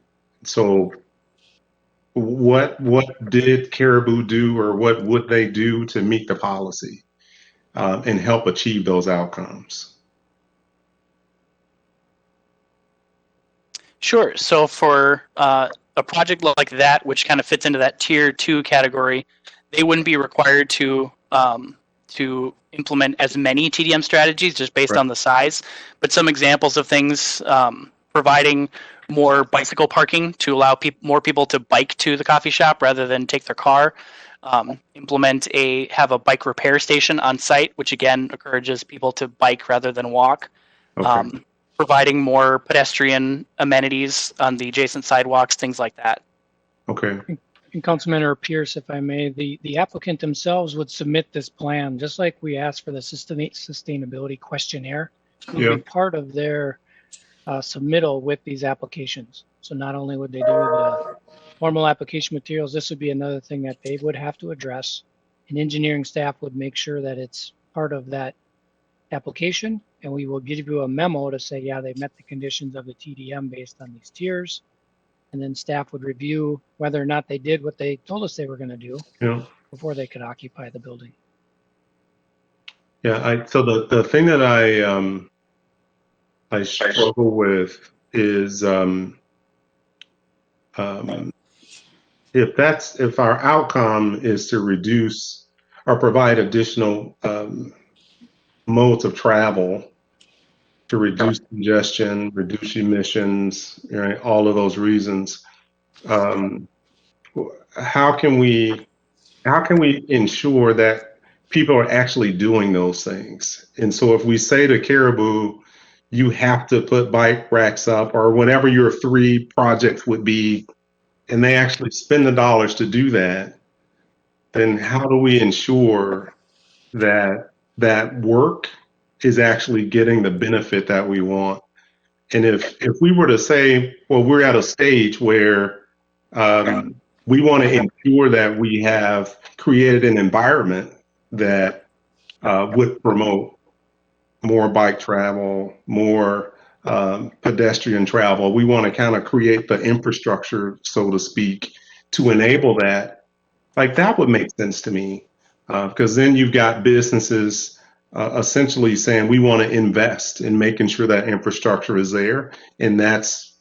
So what did Caribou do, or what would they do to meet the policy and help achieve those outcomes? Sure. So for a project like that, which kind of fits into that tier 2 category, they wouldn't be required to implement as many TDM strategies just based on the size. But some examples of things, providing more bicycle parking to allow more people to bike to the coffee shop rather than take their car. Have a bike repair station on site, which again encourages people to bike rather than walk. Okay. Providing more pedestrian amenities on the adjacent sidewalks, things like that. Okay. And Councilmember Pierce, if I may, the applicant themselves would submit this plan, just like we asked for the sustainability questionnaire. It would be part of their submittal with these applications. So not only would they do the formal application materials, this would be another thing that they would have to address. And engineering staff would make sure that it's part of that application, and we will give you a memo to say, yeah, they met the conditions of the TDM based on these tiers. And then staff would review whether or not they did what they told us they were going to do before they could occupy the building. Yeah, so the thing that I struggle with is if our outcome is to reduce or provide additional modes of travel to reduce congestion, reduce emissions, right, all of those reasons, how can we ensure that people are actually doing those things? And so if we say to Caribou, you have to put bike racks up or whatever your 3 projects would be, and they actually spend the dollars to do that, then how do we ensure that that work is actually getting the benefit that we want? And if we were to say, well, we're at a stage where we want to ensure that we have created an environment that would promote more bike travel, more pedestrian travel. We want to kind of create the infrastructure, so to speak, to enable that. Like, that would make sense to me, because then you've got businesses essentially saying we want to invest in making sure that infrastructure is there, and that's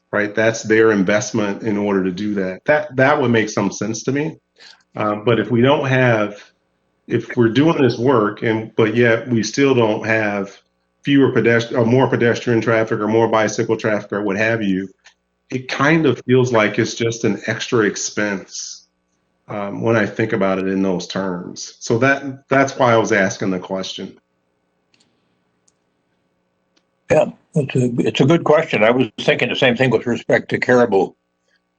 their investment in order to do that. That would make some sense to me. But if we're doing this work but yet we still don't have fewer pedestrian or more pedestrian traffic or more bicycle traffic or what have you, it kind of feels like it's just an extra expense when I think about it in those terms. So that's why I was asking the question. Yeah, it's a good question. I was thinking the same thing with respect to Caribou.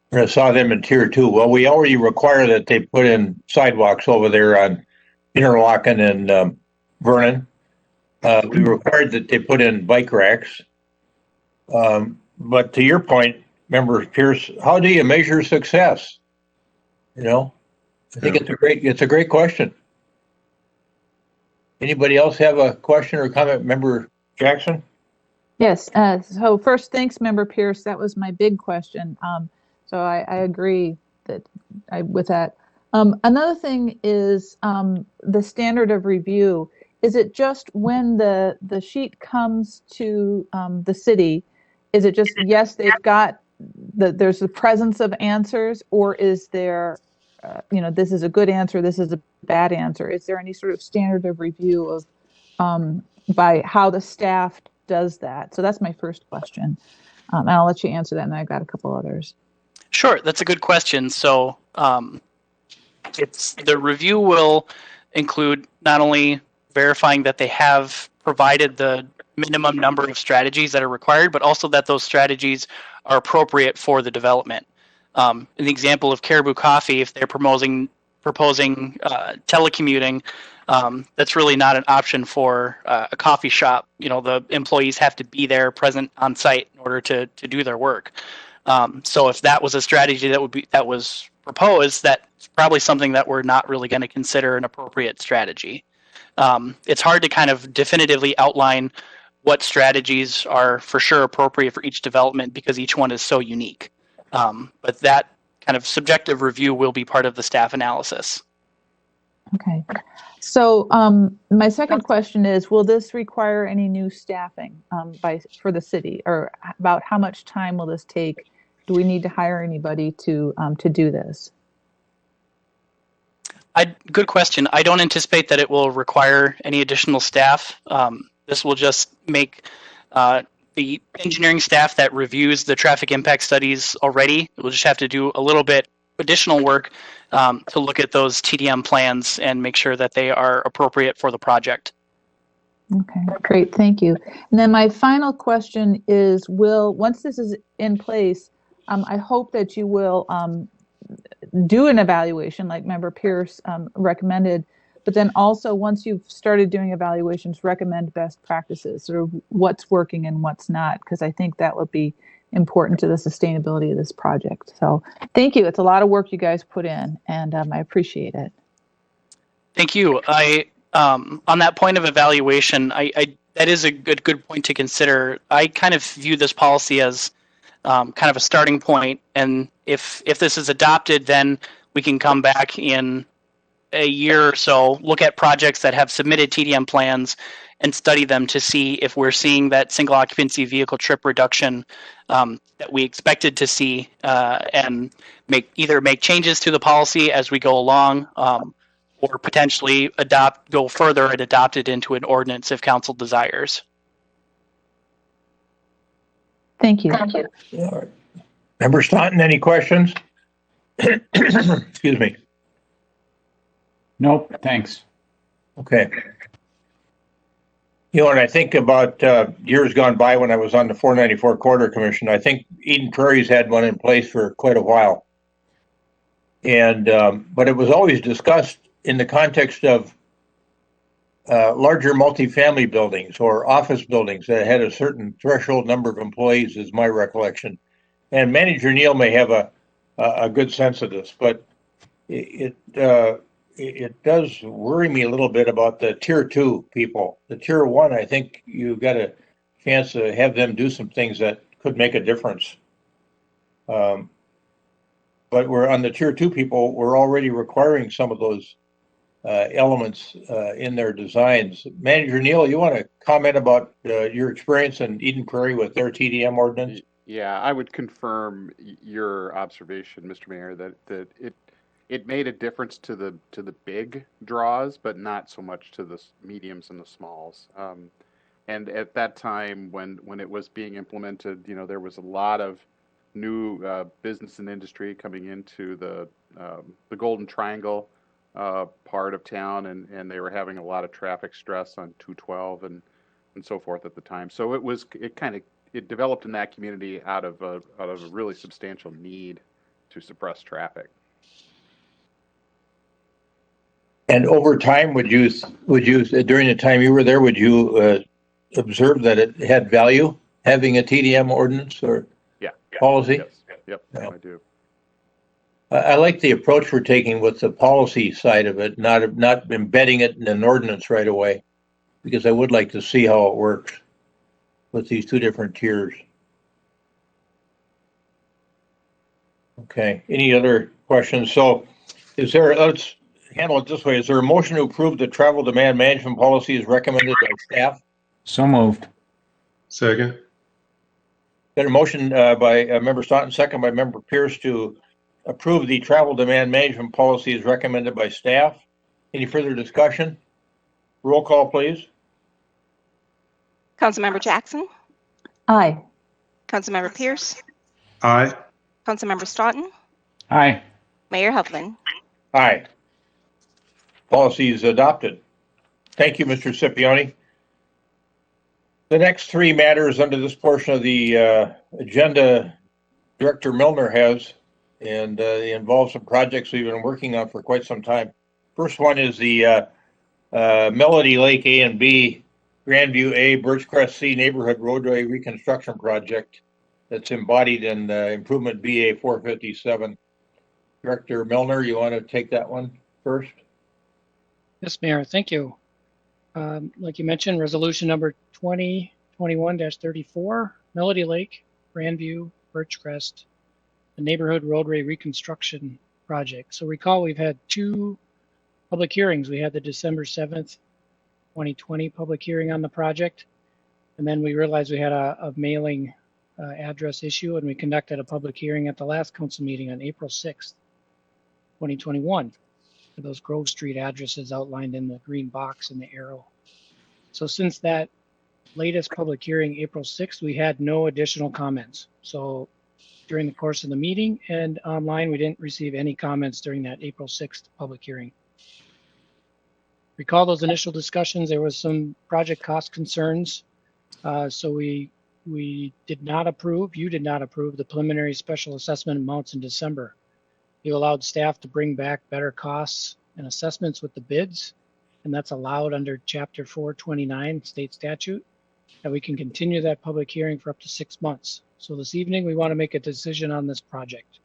When I saw them in tier 2. Well, we already require that they put in sidewalks over there on Interlochen and Vernon. We required that they put in bike racks. But to your point, Member Pierce, how do you measure success? I think it's a great question. Anybody else have a question or comment? Member Jackson? Yes. So first, thanks, Member Pierce. That was my big question. So I agree with that. Another thing is the standard of review. Is it just when the sheet comes to the city? Is it just, yes, they've got there's the presence of answers, or is there, this is a good answer, this is a bad answer? Is there any sort of standard of review of by how the staff does that? So that's my first question. And I'll let you answer that, and I've got a couple others. Sure, that's a good question. So The review will include not only verifying that they have provided the minimum number of strategies that are required, but also that those strategies are appropriate for the development. In the example of Caribou Coffee, if they're proposing telecommuting, that's really not an option for a coffee shop. The employees have to be there, present on site, in order to do their work. So if that was a strategy that was proposed, that's probably something that we're not really going to consider an appropriate strategy. It's hard to kind of definitively outline what strategies are for sure appropriate for each development because each one is so unique. But that kind of subjective review will be part of the staff analysis. Okay. So my second question is, will this require any new staffing for the city, or about how much time will this take? Do we need to hire anybody to do this? Good question. I don't anticipate that it will require any additional staff. This will just make the engineering staff that reviews the traffic impact studies already. We'll just have to do a little bit additional work to look at those TDM plans and make sure that they are appropriate for the project. Okay, great, thank you. And then my final question is, once this is in place, I hope that you will do an evaluation like Member Pierce recommended, but then also once you've started doing evaluations, recommend best practices, sort of what's working and what's not, because I think that would be important to the sustainability of this project. So thank you. It's a lot of work you guys put in, and I appreciate it. Thank you. On that point of evaluation, that is a good point to consider. I kind of view this policy as kind of a starting point, and if this is adopted, then we can come back in a year or so, look at projects that have submitted TDM plans and study them to see if we're seeing that single occupancy vehicle trip reduction that we expected to see, and either make changes to the policy as we go along, or potentially go further and adopt it into an ordinance if council desires. Thank you. All right. Member Staunton, any questions? Excuse me. Nope, thanks. Okay. When I think about years gone by when I was on the 494 Corridor Commission, I think Eden Prairie's had one in place for quite a while. And but it was always discussed in the context of larger multifamily buildings or office buildings that had a certain threshold number of employees, is my recollection. And Manager Neal may have a good sense of this, but it does worry me a little bit about the tier 2 people. The tier 1, I think you've got a chance to have them do some things that could make a difference. But we're on the tier 2 people, we're already requiring some of those elements in their designs. Manager Neal, you want to comment about your experience in Eden Prairie with their TDM ordinance? Yeah, I would confirm your observation, Mr. Mayor, that it made a difference to the big draws, but not so much to the mediums and the smalls. And at that time, when it was being implemented, there was a lot of new business and industry coming into the Golden Triangle part of town, and they were having a lot of traffic stress on 212 and so forth at the time. So it developed in that community out of a really substantial need to suppress traffic. And over time, would you during the time you were there, would you observe that it had value having a TDM ordinance or policy? Yes. Yep, yeah. I do. I like the approach we're taking with the policy side of it, not embedding it in an ordinance right away, because I would like to see how it works with these two different tiers. Okay, any other questions? So let's handle it this way. Is there a motion to approve the travel demand management policy as recommended by staff? So moved. Second. Got a motion by Member Staunton, second by Member Pierce to approve the travel demand management policy as recommended by staff. Any further discussion? Roll call, please. Councilmember Jackson. Aye. Councilmember Pierce. Aye. Councilmember Staunton. Aye. Mayor Hovland. Aye. Policy is adopted. Thank you, Mr. Scipione. The next three matters under this portion of the agenda, Director Milner has, and they involve some projects we've been working on for quite some time. First one is the Melody Lake A and B, Grandview A, Birchcrest C neighborhood roadway reconstruction project that's embodied in improvement BA 457. Director Milner, you want to take that one first? Yes, Mayor, thank you. Like you mentioned, resolution number 2021-34, Melody Lake, Grandview, Birchcrest, the neighborhood roadway reconstruction project. So recall we've had two public hearings. We had the December 7th, 2020 public hearing on the project. And then we realized we had a mailing address issue, and we conducted a public hearing at the last council meeting on April 6th, 2021. For those Grove Street addresses outlined in the green box and the arrow. So since that latest public hearing, April 6th, we had no additional comments. So during the course of the meeting and online, we didn't receive any comments during that April 6th public hearing. Recall those initial discussions, there was some project cost concerns. So we did not approve, you did not approve the preliminary special assessment amounts in December. You allowed staff to bring back better costs and assessments with the bids, and that's allowed under Chapter 429 state statute, and we can continue that public hearing for up to 6 months. So this evening, we want to make a decision on this project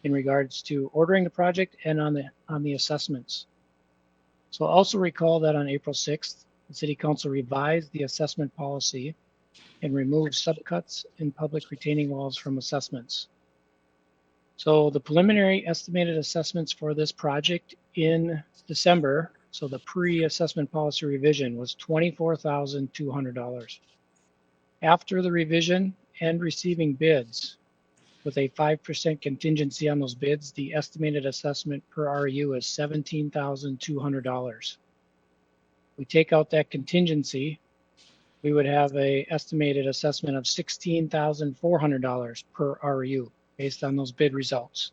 in regards to ordering the project and on the assessments. So also recall that on April 6th, the City Council revised the assessment policy and removed subcuts in public retaining walls from assessments. So the preliminary estimated assessments for this project in December, so the pre-assessment policy revision, was $24,200. After the revision and receiving bids with a 5% contingency on those bids, the estimated assessment per RU is $17,200. We take out that contingency, we would have an estimated assessment of $16,400 per RU. Based on those bid results.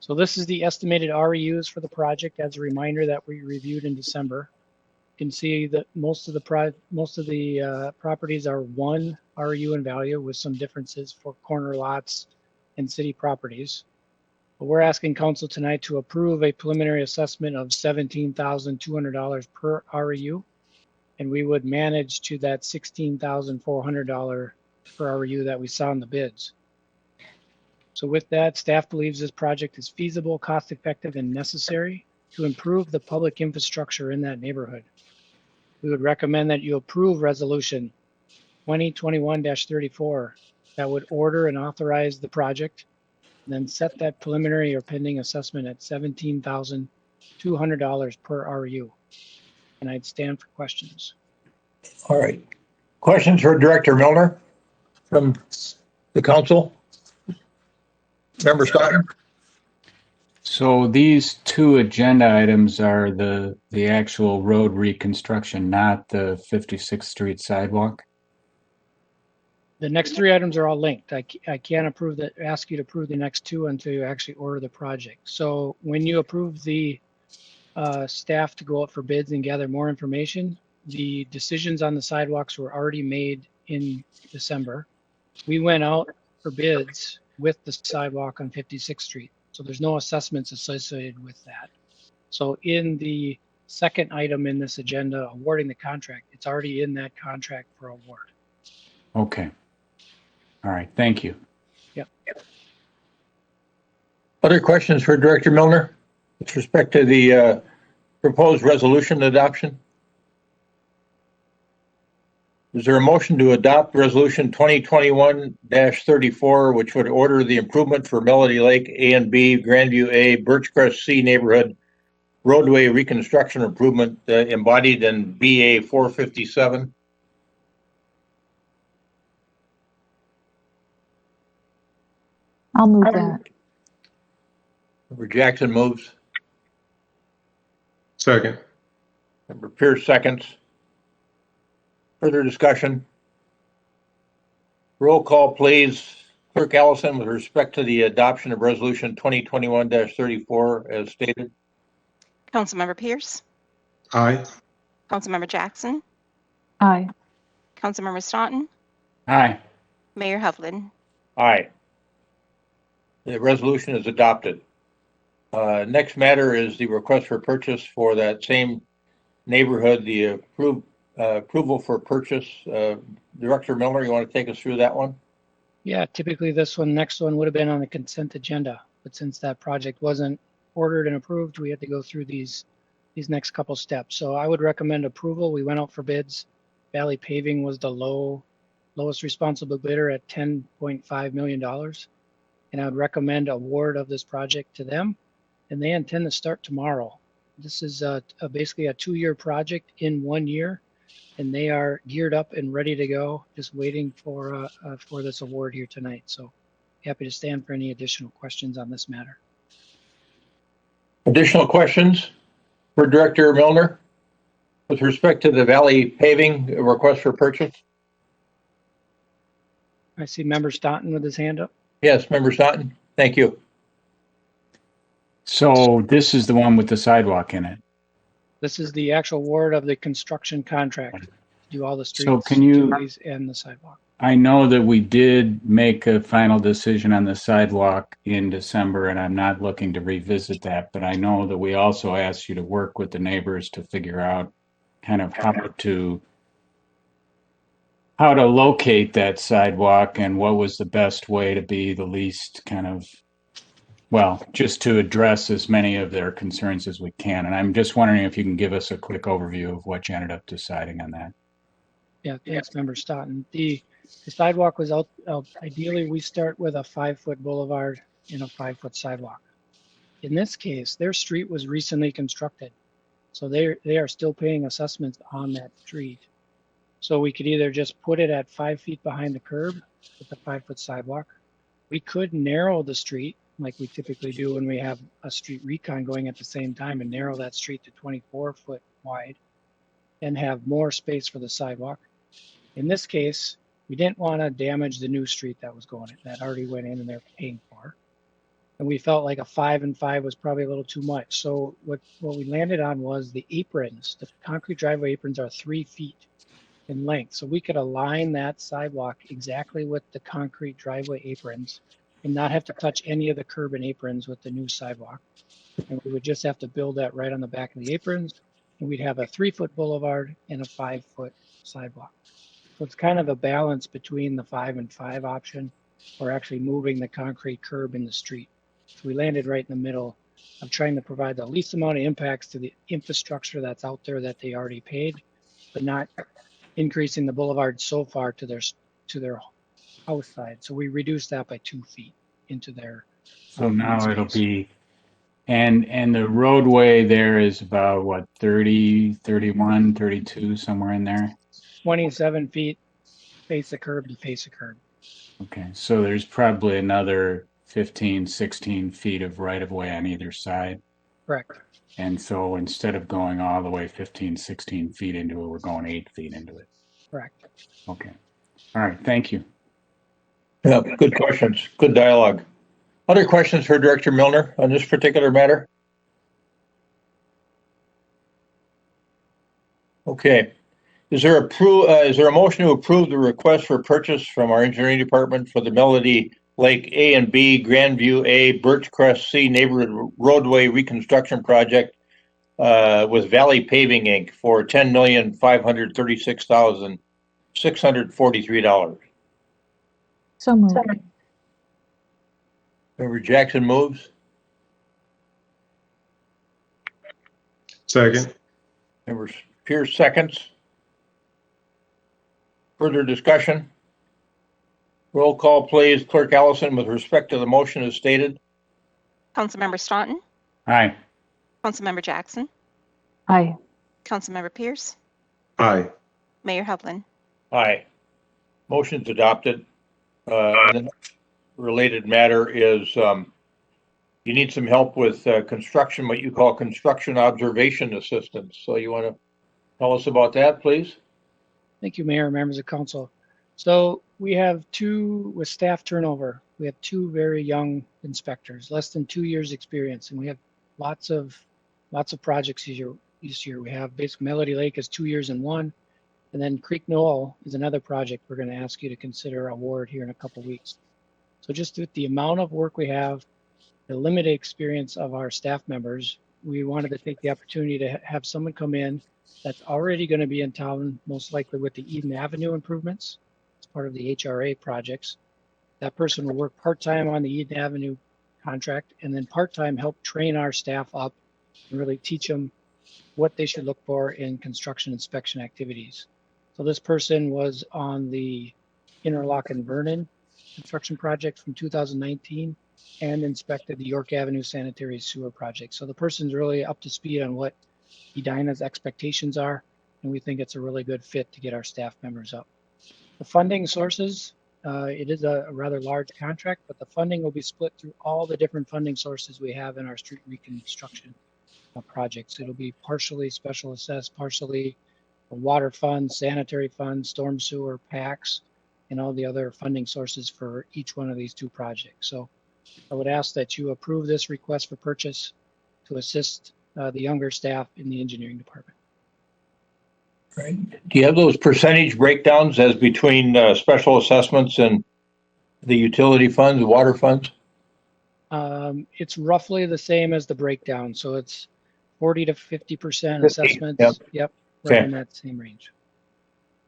So this is the estimated REUs for the project as a reminder that we reviewed in December. You can see that most of the properties are 1 REU in value with some differences for corner lots and city properties. But we're asking council tonight to approve a preliminary assessment of $17,200 per REU, and we would manage to that $16,400 per REU that we saw in the bids. So with that, staff believes this project is feasible, cost effective, and necessary to improve the public infrastructure in that neighborhood. We would recommend that you approve resolution 2021-34 that would order and authorize the project, and then set that preliminary or pending assessment at $17,200 per REU. And I'd stand for questions. All right. Questions for Director Milner from the council? Member Stoughton? So these two agenda items are the actual road reconstruction, not the 56th Street sidewalk? The next three items are all linked. I can't ask you to approve the next two until you actually order the project. So when you approve the staff to go out for bids and gather more information, the decisions on the sidewalks were already made in December. We went out for bids with the sidewalk on 56th Street. So there's no assessments associated with that. So in the second item in this agenda, awarding the contract, it's already in that contract for award. Okay. All right, thank you. Yep. Other questions for Director Milner with respect to the proposed resolution adoption? Is there a motion to adopt resolution 2021-34, which would order the improvement for Melody Lake A and B, Grandview A, Birchcrest C neighborhood roadway reconstruction improvement embodied in BA 457? I'll move that. Member Jackson moves. Second. Member Pierce seconds. Further discussion? Roll call, please, Clerk Allison with respect to the adoption of Resolution 2021-34 as stated. Councilmember Pierce, Aye. Councilmember Jackson, Aye. Councilmember Staunton, Aye. Mayor Hovland. Aye. The resolution is adopted. Next matter is the request for purchase for that same neighborhood, the approval for purchase. Director Miller, you want to take us through that one? Yeah, typically next one would have been on the consent agenda, but since that project wasn't ordered and approved, we had to go through these next couple steps. So I would recommend approval. We went out for bids. Valley Paving was the lowest responsible bidder at $10.5 million. And I would recommend award of this project to them. And they intend to start tomorrow. This is basically a 2-year project in 1 year. And they are geared up and ready to go, just waiting for this award here tonight. So happy to stand for any additional questions on this matter. Additional questions for Director Milner with respect to the Valley Paving request for purchase? I see Member Staunton with his hand up. Yes, Member Staunton. Thank you. So this is the one with the sidewalk in it. This is the actual award of the construction contract to do all the streets, So can you, utilities, and the sidewalk. I know that we did make a final decision on the sidewalk in December, and I'm not looking to revisit that, but I know that we also asked you to work with the neighbors to figure out kind of how to locate that sidewalk and what was the best way to be the least kind of, well, just to address as many of their concerns as we can. And I'm just wondering if you can give us a quick overview of what you ended up deciding on that. Yeah, thanks, Member Staunton. The sidewalk was out, ideally we start with a 5-foot boulevard and a 5-foot sidewalk. In this case, their street was recently constructed. So they are still paying assessments on that street. So we could either just put it at 5 feet behind the curb with a 5-foot sidewalk. We could narrow the street like we typically do when we have a street recon going at the same time and narrow that street to 24 foot wide and have more space for the sidewalk. In this case, we didn't want to damage the new street that was going in, that already went in and they're paying for. And we felt like a 5 and 5 was probably a little too much. So what we landed on was the aprons. The concrete driveway aprons are 3 feet in length. So we could align that sidewalk exactly with the concrete driveway aprons and not have to touch any of the curb and aprons with the new sidewalk. And we would just have to build that right on the back of the aprons. And we'd have a 3-foot boulevard and a 5-foot sidewalk. So it's kind of a balance between the 5 and 5 option or actually moving the concrete curb in the street. So we landed right in the middle of trying to provide the least amount of impacts to the infrastructure that's out there that they already paid, but not increasing the boulevard so far to their house side. So we reduced that by 2 feet into their. So now it'll be, and the roadway there is about what, 30, 31, 32, somewhere in there? 27 feet face the curb to face the curb. Okay, so there's probably another 15, 16 feet of right of way on either side. Correct. And so instead of going all the way 15, 16 feet into it, we're going 8 feet into it. Correct. Okay. All right, thank you. Yeah, good questions. Good dialogue. Other questions for Director Milner on this particular matter? Okay. Is there a motion to approve the request for purchase from our engineering department for the Melody Lake A and B, Grandview A, Birch Crest C neighborhood roadway reconstruction project with Valley Paving Inc. for $10,536,643? So moved. Member Jackson moves. Second. Member Pierce seconds. Further discussion? Roll call, please. Clerk Allison, with respect to the motion as stated. Councilmember Staunton, Aye. Councilmember Jackson, Aye. Councilmember Pierce, Aye. Mayor Hovland. Aye. Motion's adopted. And the related matter is you need some help with construction, what you call construction observation assistance. So you want to tell us about that, please? Thank you, Mayor, members of council. So we have with staff turnover, we have two very young inspectors, less than 2 years experience, and we have lots of projects this year. We have basically Melody Lake is 2 years in one, and then Creek Knoll is another project we're going to ask you to consider award here in a couple weeks. So just with the amount of work we have, the limited experience of our staff members, we wanted to take the opportunity to have someone come in that's already going to be in town, most likely with the Eden Avenue improvements. It's part of the HRA projects. That person will work part-time on the Eden Avenue contract and then part-time help train our staff up and really teach them what they should look for in construction inspection activities. So this person was on the Interlock and Vernon construction project from 2019 and inspected the York Avenue sanitary sewer project. So the person's really up to speed on what Edina's expectations are, and we think it's a really good fit to get our staff members up. The funding sources, it is a rather large contract, but the funding will be split through all the different funding sources we have in our street reconstruction projects. It'll be partially special assessed, partially a water fund, sanitary fund, storm sewer, PACs, and all the other funding sources for each one of these two projects. So I would ask that you approve this request for purchase to assist the younger staff in the engineering department. Right. Do you have those percentage breakdowns as between special assessments and the utility funds, water funds? It's roughly the same as the breakdown. So it's 40 to 50% assessments. Yep, right in that same range.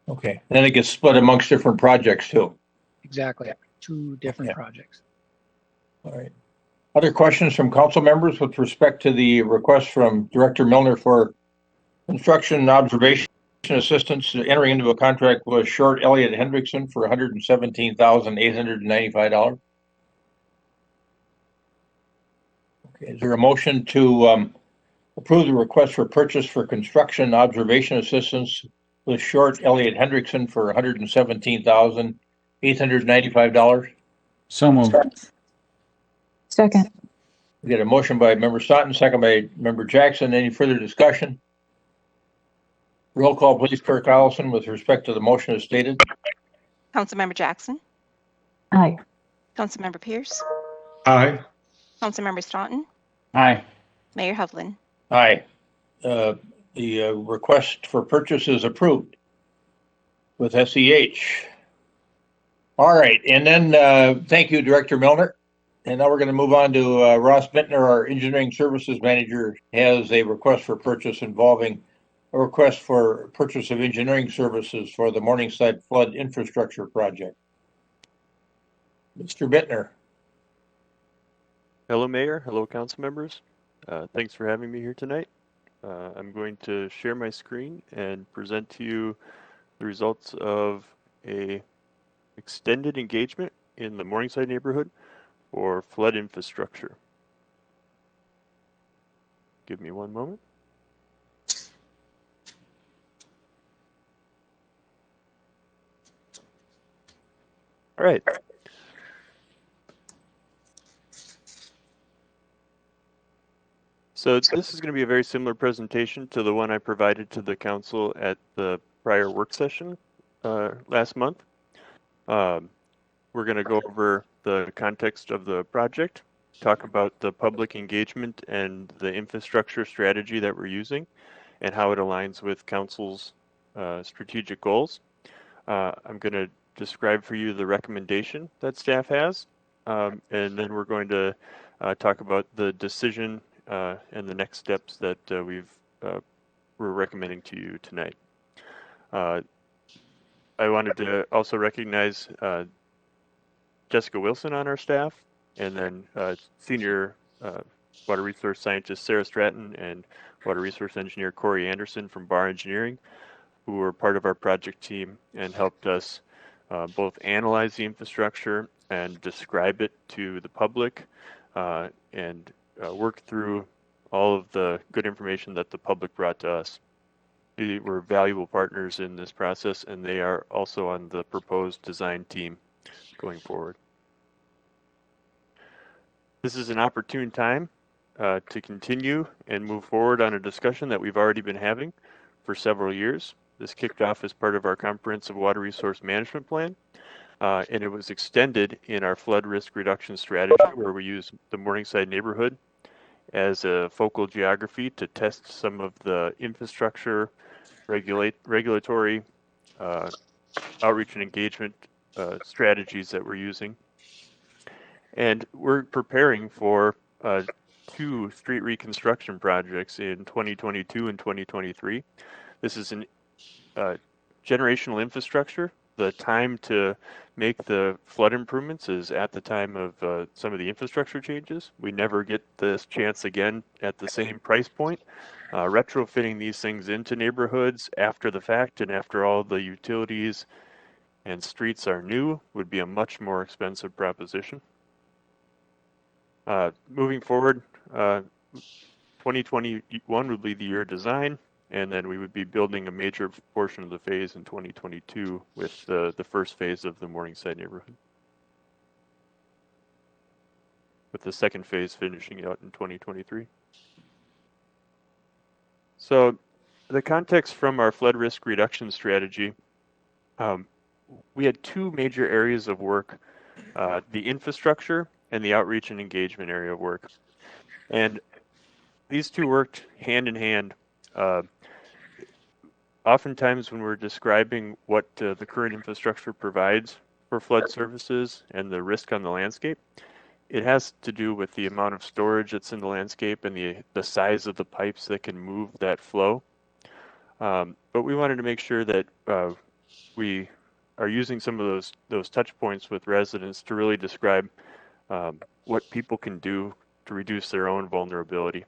Okay. Then it gets split amongst different projects too. Exactly. Two different projects. All right. Other questions from council members with respect to the request from Director Milner for construction and observation assistance entering into a contract with Short Elliott Hendrickson for $117,895? Okay. Is there a motion to approve the request for purchase for construction and observation assistance with Short Elliott Hendrickson for $117,895? So moved. Second. We got a motion by Member Staunton, second by Member Jackson. Any further discussion? Roll call, please, Clerk Allison, with respect to the motion as stated. Councilmember Jackson, Aye. Councilmember Pierce, Aye. Councilmember Staunton, Aye. Mayor Hovland. Aye. The request for purchase is approved with SEH. All right, and then thank you, Director Milner. And now we're going to move on to Ross Bittner, our Engineering Services Manager, has a request for purchase involving a request for purchase of engineering services for the Morningside Flood Infrastructure Project. Mr. Bittner. Hello, Mayor. Hello, council members. Thanks for having me here tonight. I'm going to share my screen and present to you the results of a extended engagement in the Morningside neighborhood for flood infrastructure. Give me one moment. All right. So this is going to be a very similar presentation to the one I provided to the council at the prior work session last month. We're going to go over the context of the project, talk about the public engagement and the infrastructure strategy that we're using and how it aligns with council's strategic goals. I'm going to describe for you the recommendation that staff has, and then we're going to talk about the decision and the next steps that we're recommending to you tonight. I wanted to also recognize Jessica Wilson on our staff, and then Senior Water Resource Scientist Sarah Stratton and Water Resource Engineer Corey Anderson from Bar Engineering, who were part of our project team and helped us both analyze the infrastructure and describe it to the public and work through all of the good information that the public brought to us. We were valuable partners in this process, and they are also on the proposed design team going forward. This is an opportune time to continue and move forward on a discussion that we've already been having for several years. This kicked off as part of our comprehensive water resource management plan, and it was extended in our flood risk reduction strategy, where we use the Morningside neighborhood as a focal geography to test some of the infrastructure, regulatory, outreach and engagement strategies that we're using. And we're preparing for 2 street reconstruction projects in 2022 and 2023. This is an generational infrastructure. The time to make the flood improvements is at the time of some of the infrastructure changes. We never get this chance again at the same price point. Retrofitting these things into neighborhoods after the fact and after all the utilities and streets are new would be a much more expensive proposition. Moving forward, 2021 would be the year of design, and then we would be building a major portion of the phase in 2022 with the first phase of the Morningside neighborhood, with the second phase finishing out in 2023. So the context from our flood risk reduction strategy, we had 2 major areas of work, the infrastructure and the outreach and engagement area of work. And these 2 worked hand in hand. Oftentimes when we're describing what the current infrastructure provides for flood services and the risk on the landscape, it has to do with the amount of storage that's in the landscape and the size of the pipes that can move that flow. But we wanted to make sure that we are using some of those touch points with residents to really describe what people can do to reduce their own vulnerability,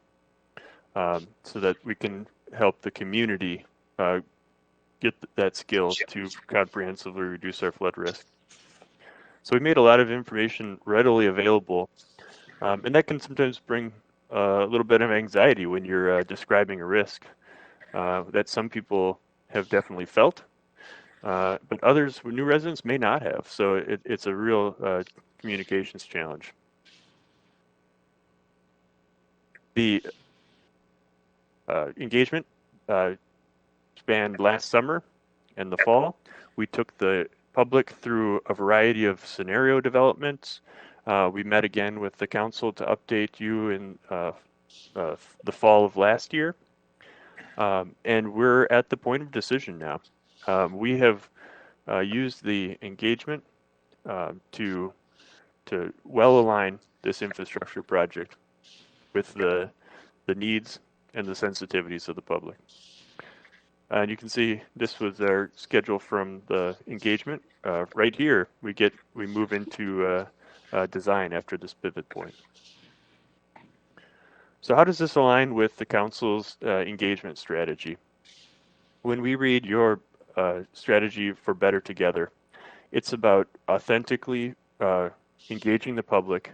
so that we can help the community get that skill to comprehensively reduce our flood risk. So we made a lot of information readily available, and that can sometimes bring a little bit of anxiety when you're describing a risk that some people have definitely felt, but others, new residents, may not have. So it's a real communications challenge. The engagement spanned last summer and the fall. We took the public through a variety of scenario developments. We met again with the council to update you in the fall of last year. And we're at the point of decision now. We have used the engagement to well align this infrastructure project with the needs and the sensitivities of the public. And you can see this was our schedule from the engagement. Right here, we move into design after this pivot point. So how does this align with the council's engagement strategy? When we read your strategy for Better Together, it's about authentically engaging the public,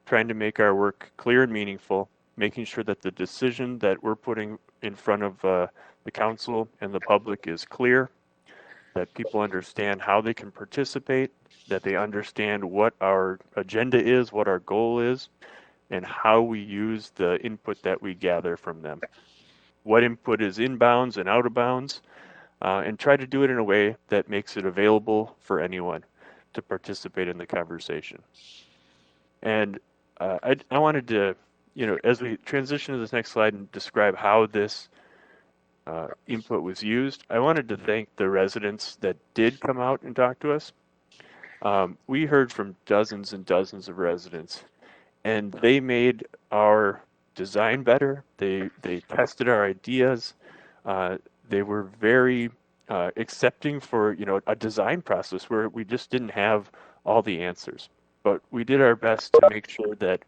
trying to make our work clear and meaningful, making sure that the decision that we're putting in front of the council and the public is clear, that people understand how they can participate, that they understand what our agenda is, what our goal is, and how we use the input that we gather from them. What input is inbounds and out of bounds, and try to do it in a way that makes it available for anyone to participate in the conversation. And I wanted to, as we transition to this next slide and describe how this input was used, I wanted to thank the residents that did come out and talk to us. We heard from dozens and dozens of residents, and they made our design better. They tested our ideas. They were very accepting for a design process where we just didn't have all the answers, but we did our best to make sure that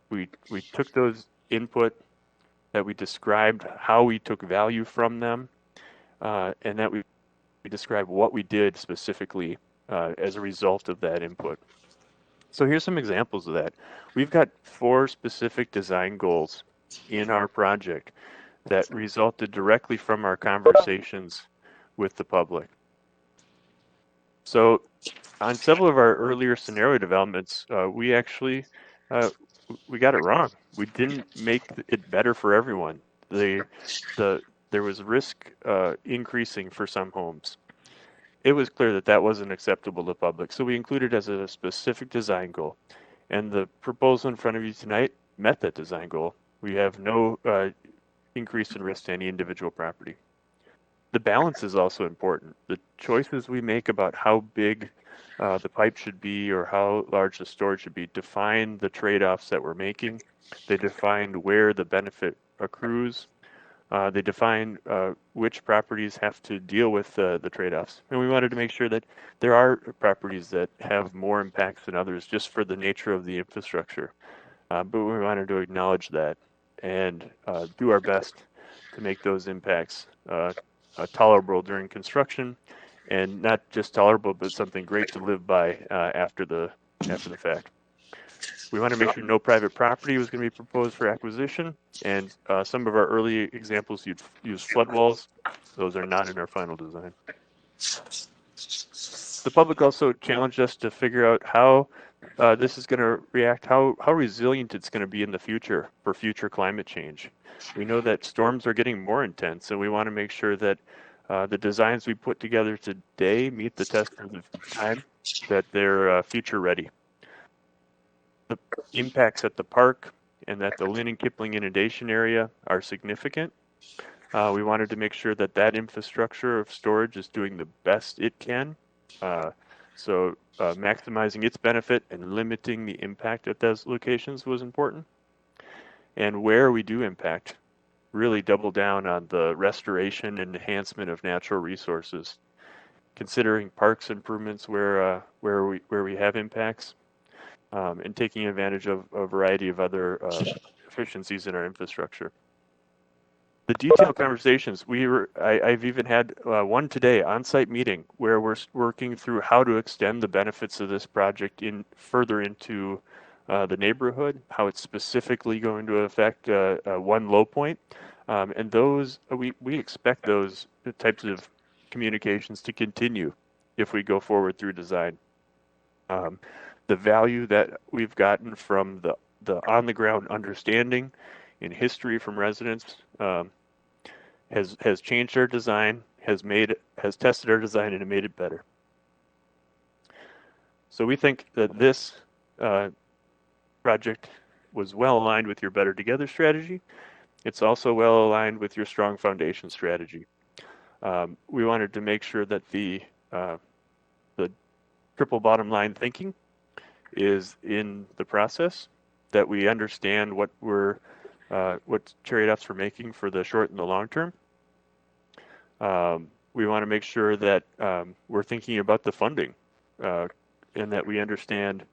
we took those input, that we described how we took value from them, and that we described what we did specifically as a result of that input. So here's some examples of that. We've got 4 specific design goals in our project that resulted directly from our conversations with the public. So on several of our earlier scenario developments, we actually we got it wrong. We didn't make it better for everyone. There was risk increasing for some homes. it was clear that that wasn't acceptable to the public. So we included as a specific design goal. And the proposal in front of you tonight met that design goal. We have no increase in risk to any individual property. The balance is also important. The choices we make about how big the pipe should be or how large the storage should be define the trade-offs that we're making. They define where the benefit accrues. They define which properties have to deal with the trade-offs. And we wanted to make sure that there are properties that have more impacts than others just for the nature of the infrastructure. But we wanted to acknowledge that and do our best to make those impacts tolerable during construction, and not just tolerable, but something great to live by after the fact. We want to make sure no private property was going to be proposed for acquisition, and some of our early examples use flood walls. Those are not in our final design. The public also challenged us to figure out how this is going to react, how resilient it's going to be in the future for future climate change. We know that storms are getting more intense, and we want to make sure that the designs we put together today meet the test of time, that they're future ready. The impacts at the park and at the Lynn and Kipling inundation area are significant. We wanted to make sure that that infrastructure of storage is doing the best it can. So maximizing its benefit and limiting the impact at those locations was important. And where we do impact, really double down on the restoration and enhancement of natural resources, considering parks improvements where we have impacts, and taking advantage of a variety of other efficiencies in our infrastructure. The detailed conversations, I've even had one today, on-site meeting, where we're working through how to extend the benefits of this project further into the neighborhood, how it's specifically going to affect one low point. And those, we expect those types of communications to continue if we go forward through design. The value that we've gotten from the on-the-ground understanding in history from residents has changed our design, has tested our design, and it made it better. So we think that this project was well aligned with your Better Together strategy. It's also well aligned with your Strong Foundation strategy. We wanted to make sure that the triple bottom line thinking is in the process, that we understand what trade-offs we're making for the short and the long term. We want to make sure that we're thinking about the funding, and that we understand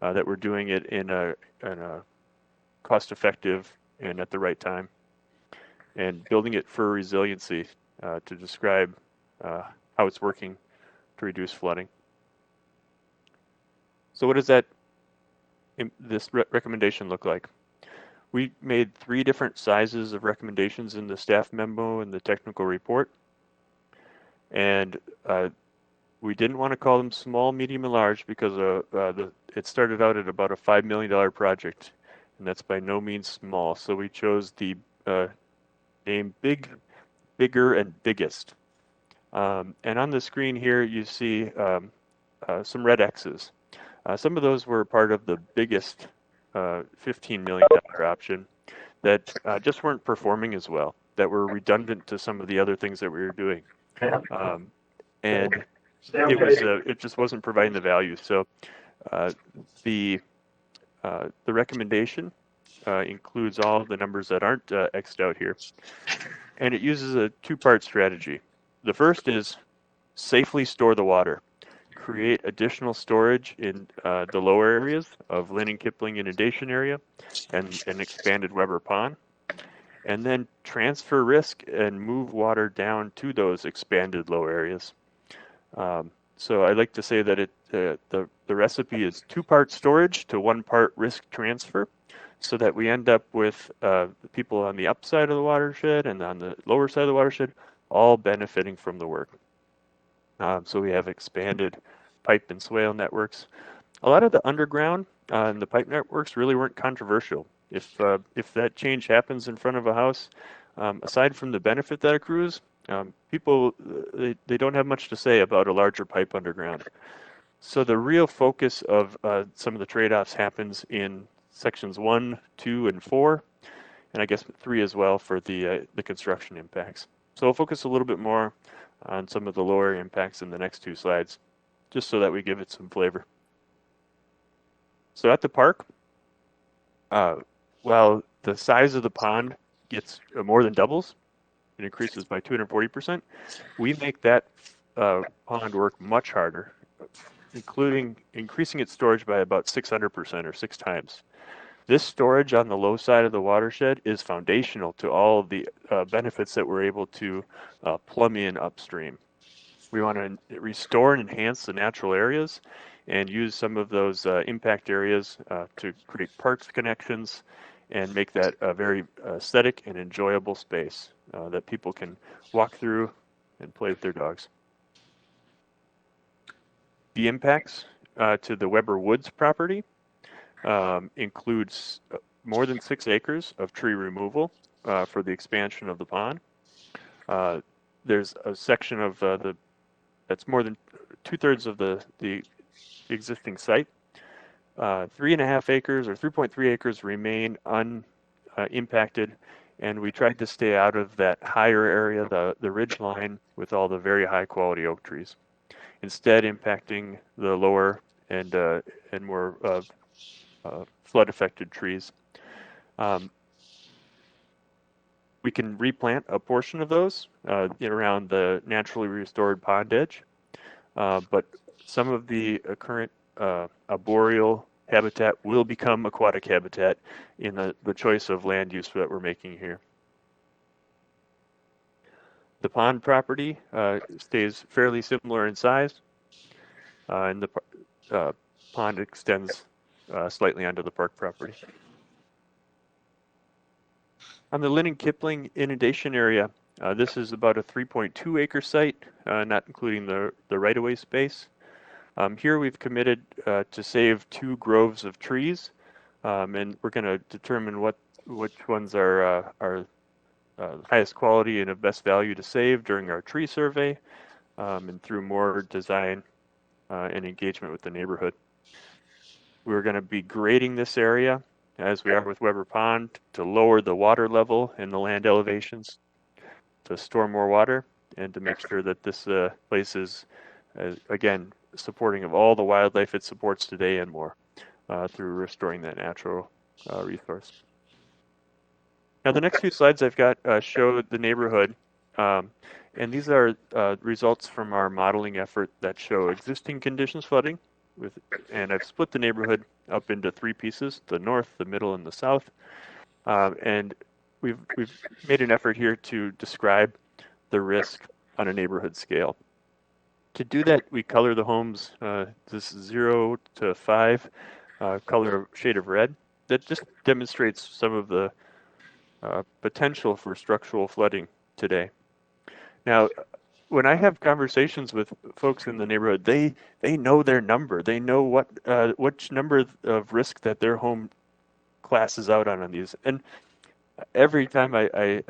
that we're doing it in a cost-effective and at the right time, and building it for resiliency to describe how it's working to reduce flooding. So what does this recommendation look like? We made 3 different sizes of recommendations in the staff memo and the technical report. And we didn't want to call them small, medium, and large because it started out at about a $5 million project, and that's by no means small. So we chose the name big, bigger, and biggest. And on the screen here, you see some red X's. Some of those were part of the biggest $15 million option that just weren't performing as well, that were redundant to some of the other things that we were doing. And it just wasn't providing the value. So the recommendation includes all of the numbers that aren't X'd out here. And it uses a 2-part strategy. The first is safely store the water. Create additional storage in the lower areas of Lynn and Kipling inundation area and an expanded Weber Pond. And then transfer risk and move water down to those expanded low areas. So I like to say that the recipe is 2-part storage to 1-part risk transfer, so that we end up with the people on the upside of the watershed and on the lower side of the watershed all benefiting from the work. So we have expanded pipe and swale networks. A lot of the underground and the pipe networks really weren't controversial. If that change happens in front of a house, aside from the benefit that accrues, People, they don't have much to say about a larger pipe underground. So the real focus of some of the trade-offs happens in sections 1, 2, and 4, and I guess 3 as well for the construction impacts. So I'll focus a little bit more on some of the lower impacts in the next 2 slides, just so that we give it some flavor. So at the park, while the size of the pond gets more than doubles, it increases by 240%, we make that pond work much harder, including increasing its storage by about 600% or 6 times. This storage on the low side of the watershed is foundational to all of the benefits that we're able to plumb in upstream. We want to restore and enhance the natural areas and use some of those impact areas to create parks connections and make that a very aesthetic and enjoyable space that people can walk through and play with their dogs. The impacts to the Weber Woods property includes more than 6 acres of tree removal for the expansion of the pond. There's a section of that's more than 2/3 of the existing site. 3.5 acres or 3.3 acres remain unimpacted, and we tried to stay out of that higher area, the ridge line, with all the very high quality oak trees, instead impacting the lower and more flood affected trees. We can replant a portion of those around the naturally restored pond edge, but some of the current arboreal habitat will become aquatic habitat in the choice of land use that we're making here. The pond property stays fairly similar in size, and the pond extends slightly onto the park property. On the Lynn and Kipling inundation area, this is about a 3.2 acre site, not including the right-of-way space. Here we've committed to save 2 groves of trees, and we're going to determine which ones are highest quality and of best value to save during our tree survey, and through more design and engagement with the neighborhood. We're going to be grading this area, as we are with Weber Pond, to lower the water level and the land elevations, to store more water, and to make sure that this place is, again, supporting of all the wildlife it supports today and more through restoring that natural resource. Now the next few slides I've got show the neighborhood, and these are results from our modeling effort that show existing conditions flooding, and I've split the neighborhood up into 3 pieces: the north, the middle, and the south. And we've made an effort here to describe the risk on a neighborhood scale. To do that, we color the homes this 0 to 5 color shade of red. That just demonstrates some of the potential for structural flooding today. Now, when I have conversations with folks in the neighborhood, they know their number. They know which number of risk that their home classes out on these. And every time I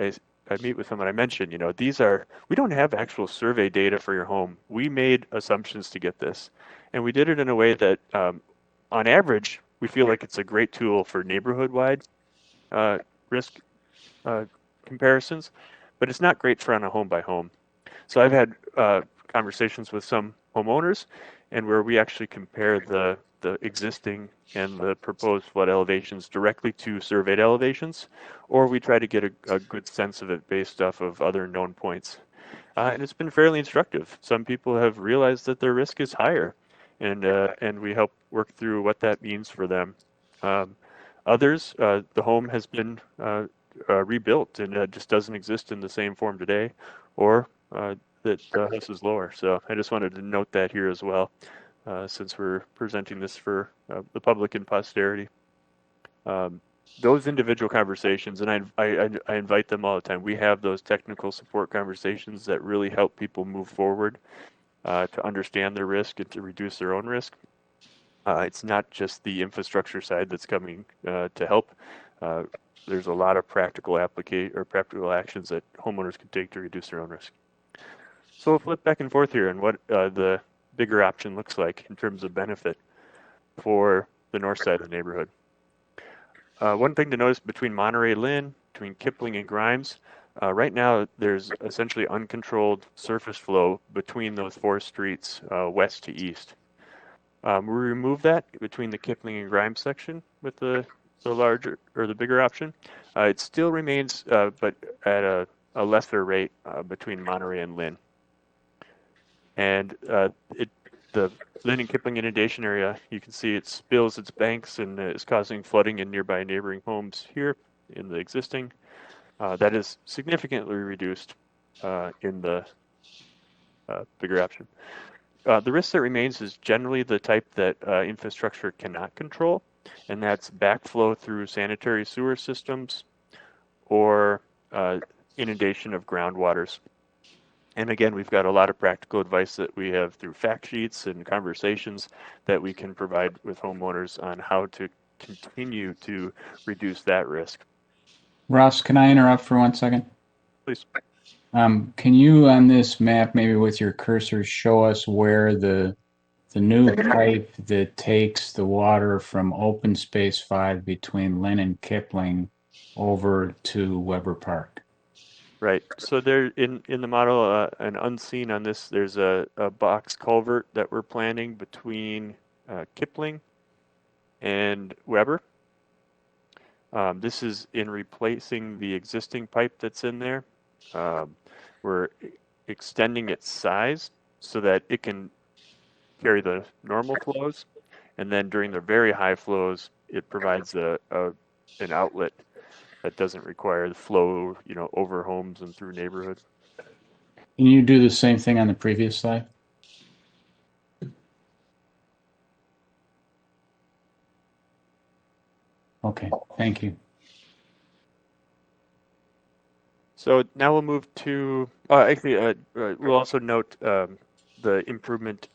meet with someone, I mention, we don't have actual survey data for your home. We made assumptions to get this. And we did it in a way that, on average, we feel like it's a great tool for neighborhood-wide risk comparisons, but it's not great for on a home-by-home. So I've had conversations with some homeowners, and where we actually compare the existing and the proposed flood elevations directly to surveyed elevations, or we try to get a good sense of it based off of other known points. And it's been fairly instructive. Some people have realized that their risk is higher, and we help work through what that means for them. Others, the home has been rebuilt and just doesn't exist in the same form today, or that the house is lower. So I just wanted to note that here as well, since we're presenting this for the public and posterity. Those individual conversations, and I invite them all the time. We have those technical support conversations that really help people move forward to understand their risk and to reduce their own risk. It's not just the infrastructure side that's coming to help. There's a lot of practical actions that homeowners can take to reduce their own risk. So we'll flip back and forth here on what the bigger option looks like in terms of benefit for the north side of the neighborhood. One thing to notice between Monterey Lynn, between Kipling and Grimes, right now there's essentially uncontrolled surface flow between those four streets, west to east. We remove that between the Kipling and Grimes section with the larger or the bigger option. It still remains, but at a lesser rate between Monterey and Lynn. And the Lynn and Kipling inundation area, you can see it spills its banks and is causing flooding in nearby neighboring homes here in the existing. That is significantly reduced in the bigger option. The risk that remains is generally the type that infrastructure cannot control, and that's backflow through sanitary sewer systems or inundation of groundwaters. And again, we've got a lot of practical advice that we have through fact sheets and conversations that we can provide with homeowners on how to continue to reduce that risk. Ross, can I interrupt for 1 second? Please. Can you on this map, maybe with your cursor, show us where the new pipe that takes the water from Open Space 5 between Lynn and Kipling over to Weber Park? Right. So there in the model, and unseen on this, there's a box culvert that we're planning between Kipling and Weber. This is in replacing the existing pipe that's in there. We're extending its size so that it can carry the normal flows, and then during the very high flows, it provides an outlet that doesn't require the flow, over homes and through neighborhoods. Can you do the same thing on the previous slide? Okay, thank you. So now we'll move to, we'll also note the improvement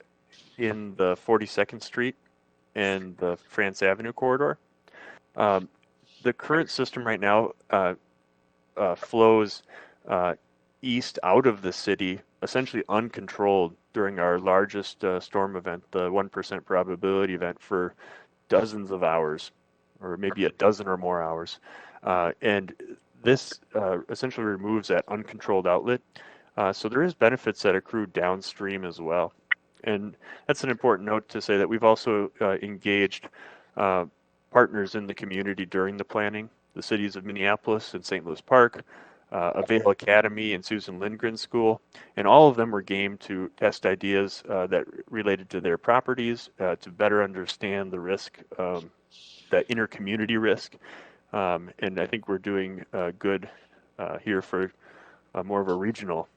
in the 42nd Street and the France Avenue corridor. The current system right now flows east out of the city, essentially uncontrolled during our largest storm event, the 1% probability event, for dozens of hours, or maybe a dozen or more hours. And this essentially removes that uncontrolled outlet. So there is benefits that accrue downstream as well. And that's an important note to say that we've also engaged partners in the community during the planning, the cities of Minneapolis and St. Louis Park, Avail Academy and Susan Lindgren School, and all of them were game to test ideas that related to their properties to better understand the risk, the inter-community risk. And I think we're doing good here for more of a regional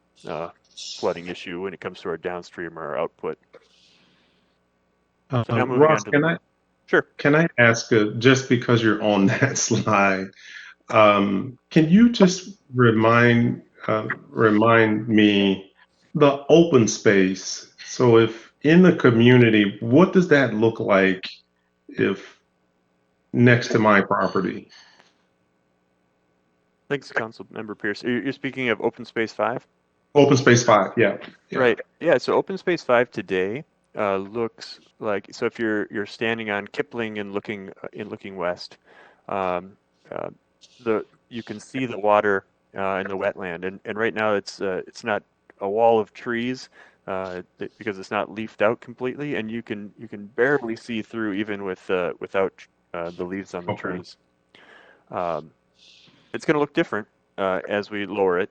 flooding issue when it comes to our downstream or our output. So now moving Ross, on to Sure. Can I ask, just because you're on that slide, can you just remind me the open space? So if in the community, what does that look like if next to my property? Thanks, Councilmember Pierce. You're speaking of Open Space 5? Open Space 5, yeah. Right. Yeah. So Open Space 5 today looks like, so if you're standing on Kipling and looking west, you can see the water in the wetland, and right now it's not a wall of trees because it's not leafed out completely, and you can barely see through even without the leaves on the trees. It's going to look different as we lower it,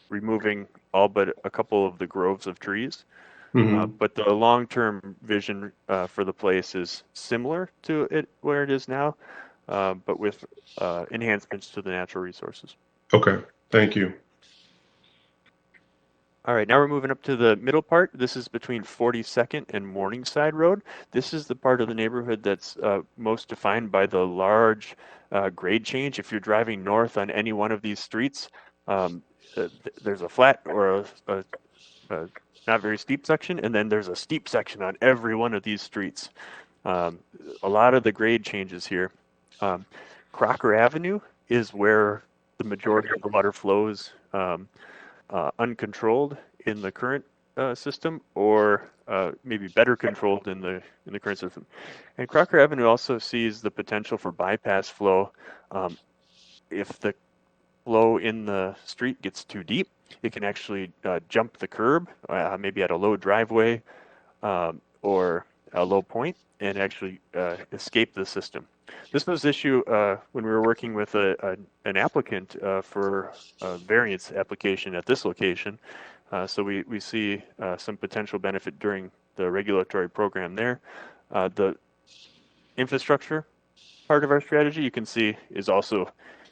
removing all but a couple of the groves of trees. But the long-term vision for the place is similar to it where it is now, but with enhancements to the natural resources. Okay, thank you. All right, now we're moving up to the middle part. This is between 42nd and Morningside Road. This is the part of the neighborhood that's most defined by the large grade change. If you're driving north on any one of these streets, there's a flat or a not very steep section, and then there's a steep section on every one of these streets. A lot of the grade changes here. Crocker Avenue is where the majority of the water flows uncontrolled, in the current system, or maybe better controlled in the current system. And Crocker Avenue also sees the potential for bypass flow. If the flow in the street gets too deep, it can actually jump the curb, maybe at a low driveway or a low point, and actually escape the system. This was issue when we were working with an applicant for a variance application at this location. So we see some potential benefit during the regulatory program there. The infrastructure part of our strategy, you can see, is also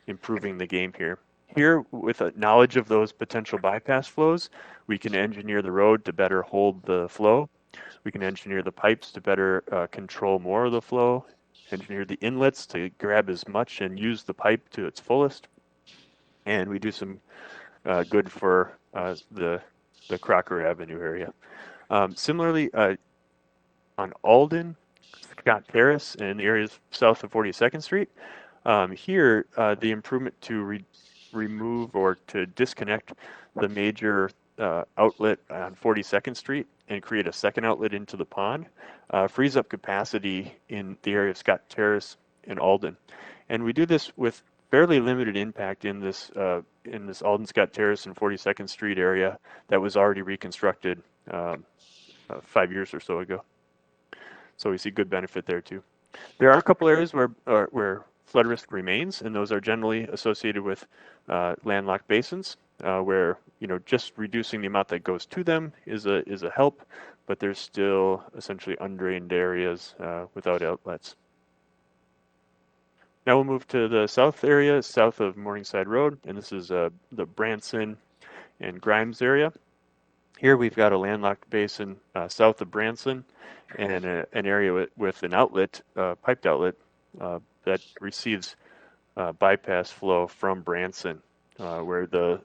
improving the game here. Here, with a knowledge of those potential bypass flows, we can engineer the road to better hold the flow. We can engineer the pipes to better control more of the flow, engineer the inlets to grab as much and use the pipe to its fullest. And we do some good for the Crocker Avenue area. Similarly, on Alden, Scott Terrace, and the areas south of 42nd Street, here the improvement to remove or to disconnect the major outlet on 42nd Street and create a second outlet into the pond frees up capacity in the area of Scott Terrace and Alden. And we do this with fairly limited impact in this Alden, Scott Terrace and 42nd Street area that was already reconstructed 5 years or so ago. So we see good benefit there too. There are a couple areas where flood risk remains, and those are generally associated with landlocked basins, where just reducing the amount that goes to them is a help, but there's still essentially undrained areas without outlets. Now we'll move to the south area, south of Morningside Road, and this is the Branson and Grimes area. Here we've got a landlocked basin south of Branson and an area with an outlet, piped outlet, that receives bypass flow from Branson, where the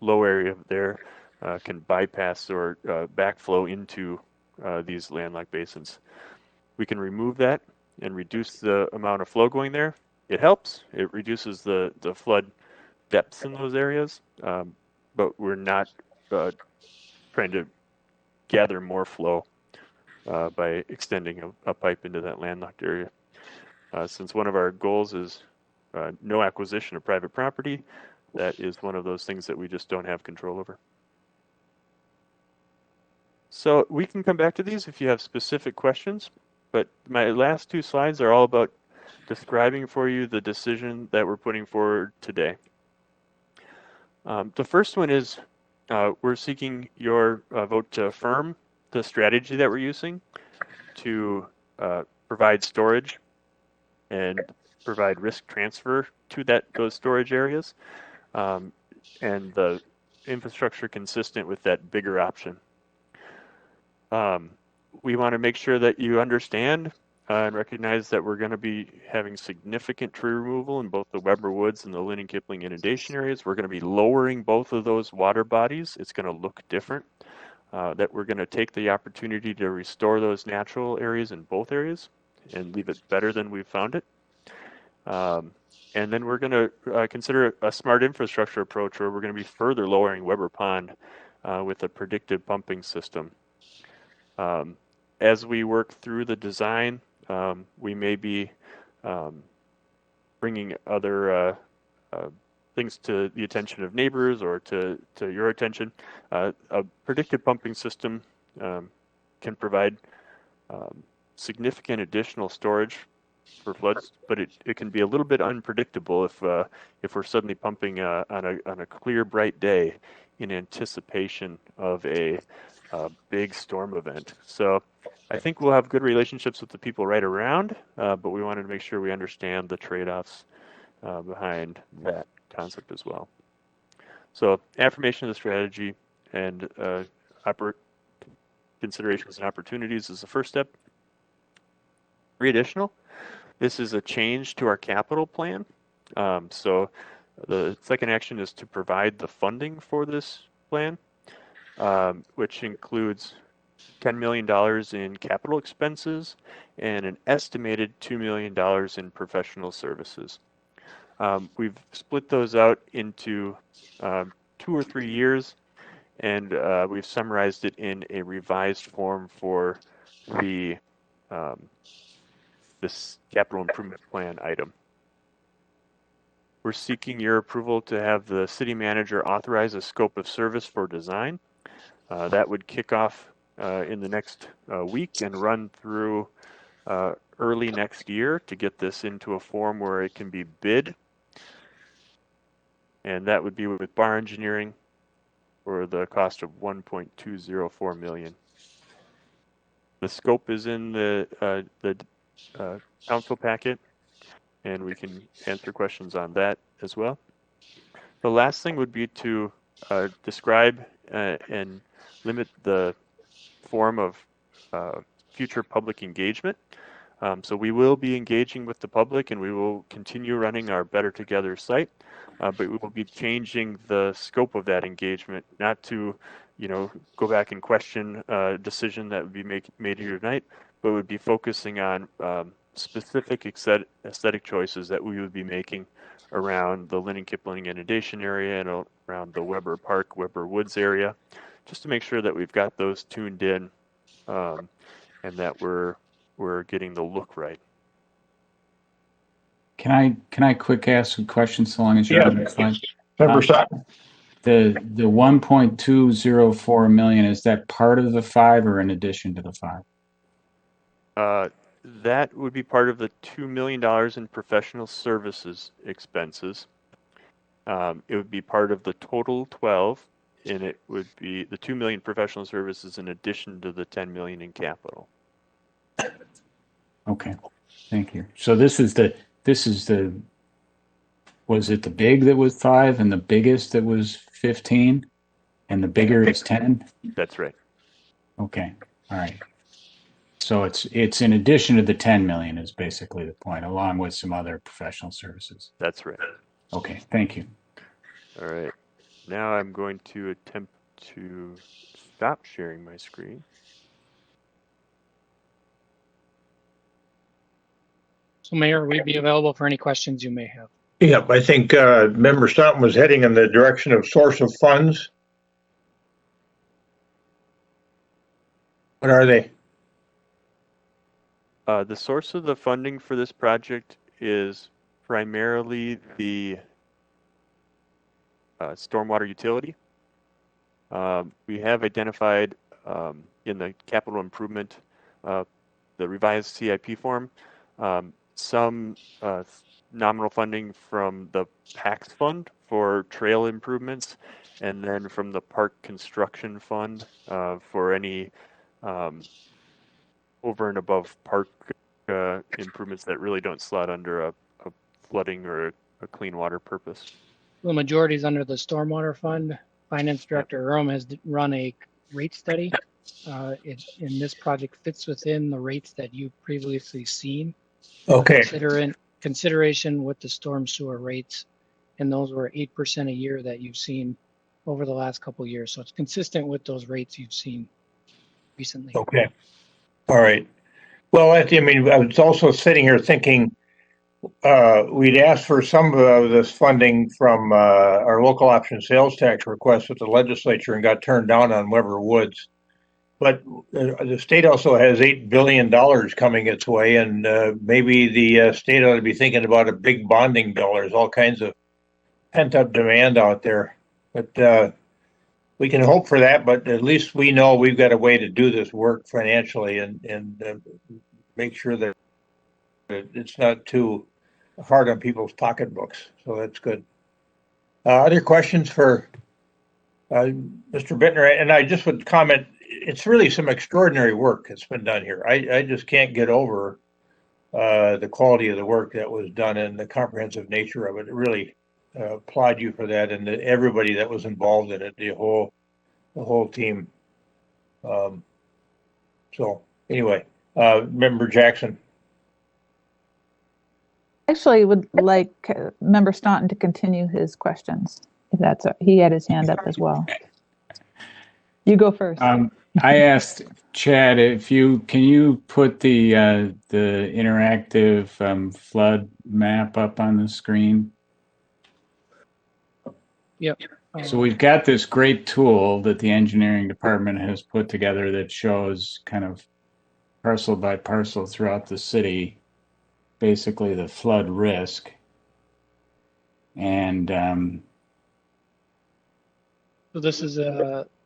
low area there can bypass or backflow into these landlocked basins. We can remove that and reduce the amount of flow going there. It helps. It reduces the flood depths in those areas, but we're not trying to gather more flow by extending a pipe into that landlocked area. Since one of our goals is no acquisition of private property, that is one of those things that we just don't have control over. So we can come back to these if you have specific questions, but my last two slides are all about describing for you the decision that we're putting forward today. The first one is we're seeking your vote to affirm the strategy that we're using to provide storage and provide risk transfer to those storage areas, and the infrastructure consistent with that bigger option. We want to make sure that you understand and recognize that we're going to be having significant tree removal in both the Weber Woods and the Lynn and Kipling inundation areas. We're going to be lowering both of those water bodies. It's going to look different. That we're going to take the opportunity to restore those natural areas in both areas and leave it better than we found it. And then we're going to consider a smart infrastructure approach where we're going to be further lowering Weber Pond with a predictive pumping system. As we work through the design, we may be bringing other things to the attention of neighbors or to your attention. A predictive pumping system can provide significant additional storage for floods, but it can be a little bit unpredictable if we're suddenly pumping on a clear, bright day in anticipation of a big storm event. So I think we'll have good relationships with the people right around, but we wanted to make sure we understand the trade-offs behind that concept as well. So affirmation of the strategy and considerations and opportunities is the first step. Three additional. This is a change to our capital plan. So the second action is to provide the funding for this plan, which includes $10 million in capital expenses and an estimated $2 million in professional services. We've split those out into 2 or 3 years, and we've summarized it in a revised form for the this capital improvement plan item. We're seeking your approval to have the city manager authorize a scope of service for design. That would kick off in the next week and run through early next year to get this into a form where it can be bid. And that would be with Bar Engineering for the cost of $1.204 million. The scope is in the council packet, and we can answer questions on that as well. The last thing would be to describe and limit the form of future public engagement. So we will be engaging with the public, and we will continue running our Better Together site, but we will be changing the scope of that engagement, not to, go back and question a decision that would be made here tonight, but would be focusing on specific aesthetic choices that we would be making around the Lynn Kipling inundation area and around the Weber Park, Weber Woods area, just to make sure that we've got those tuned in and that we're getting the look right. Can I quick ask a question so long as you're on the slide? Member Sutton. The 1.204 million, is that part of the 5 or in addition to the 5? That would be part of the $2 million in professional services expenses. It would be part of the total 12, and it would be the 2 million professional services in addition to the 10 million in capital. Okay, thank you. So this is the was it the big that was 5 and the biggest that was 15 and the bigger is 10? That's right. Okay, all right. So it's in addition to the 10 million is basically the point, along with some other professional services. That's right. Okay, thank you. All right. Now I'm going to attempt to stop sharing my screen. So Mayor, we'd be available for any questions you may have. Yeah, I think Member Staunton was heading in the direction of source of funds. What are they? The source of the funding for this project is primarily the stormwater utility. We have identified in the capital improvement, the revised CIP form, some nominal funding from the PAX fund for trail improvements, and then from the park construction fund for any over and above park improvements that really don't slot under a flooding or a clean water purpose. The majority is under the Stormwater Fund. Finance Director Urum has run a rate study. In this project fits within the rates that you've previously seen. Okay. Consideration with the storm sewer rates, and those were 8% a year that you've seen over the last couple of years. So it's consistent with those rates you've seen recently. Okay. All right. Well, I was also sitting here thinking we'd asked for some of this funding from our local option sales tax request with the legislature and got turned down on Weber Woods. But the state also has $8 billion coming its way, and maybe the state ought to be thinking about a big bonding bill. There's all kinds of pent-up demand out there. But we can hope for that, but at least we know we've got a way to do this work financially and make sure that it's not too hard on people's pocketbooks. So that's good. Other questions for Mr. Bittner? And I just would comment, it's really some extraordinary work that's been done here. I just can't get over the quality of the work that was done and the comprehensive nature of it. Really applaud you for that, and everybody that was involved in it, the whole team. So anyway, Member Jackson. Actually, would like Member Staunton to continue his questions. If that's he had his hand up as well. You go first. I asked Chad if can you put the interactive flood map up on the screen? Yep. So we've got this great tool that the engineering department has put together that shows kind of parcel by parcel throughout the city, basically the flood risk. And So this is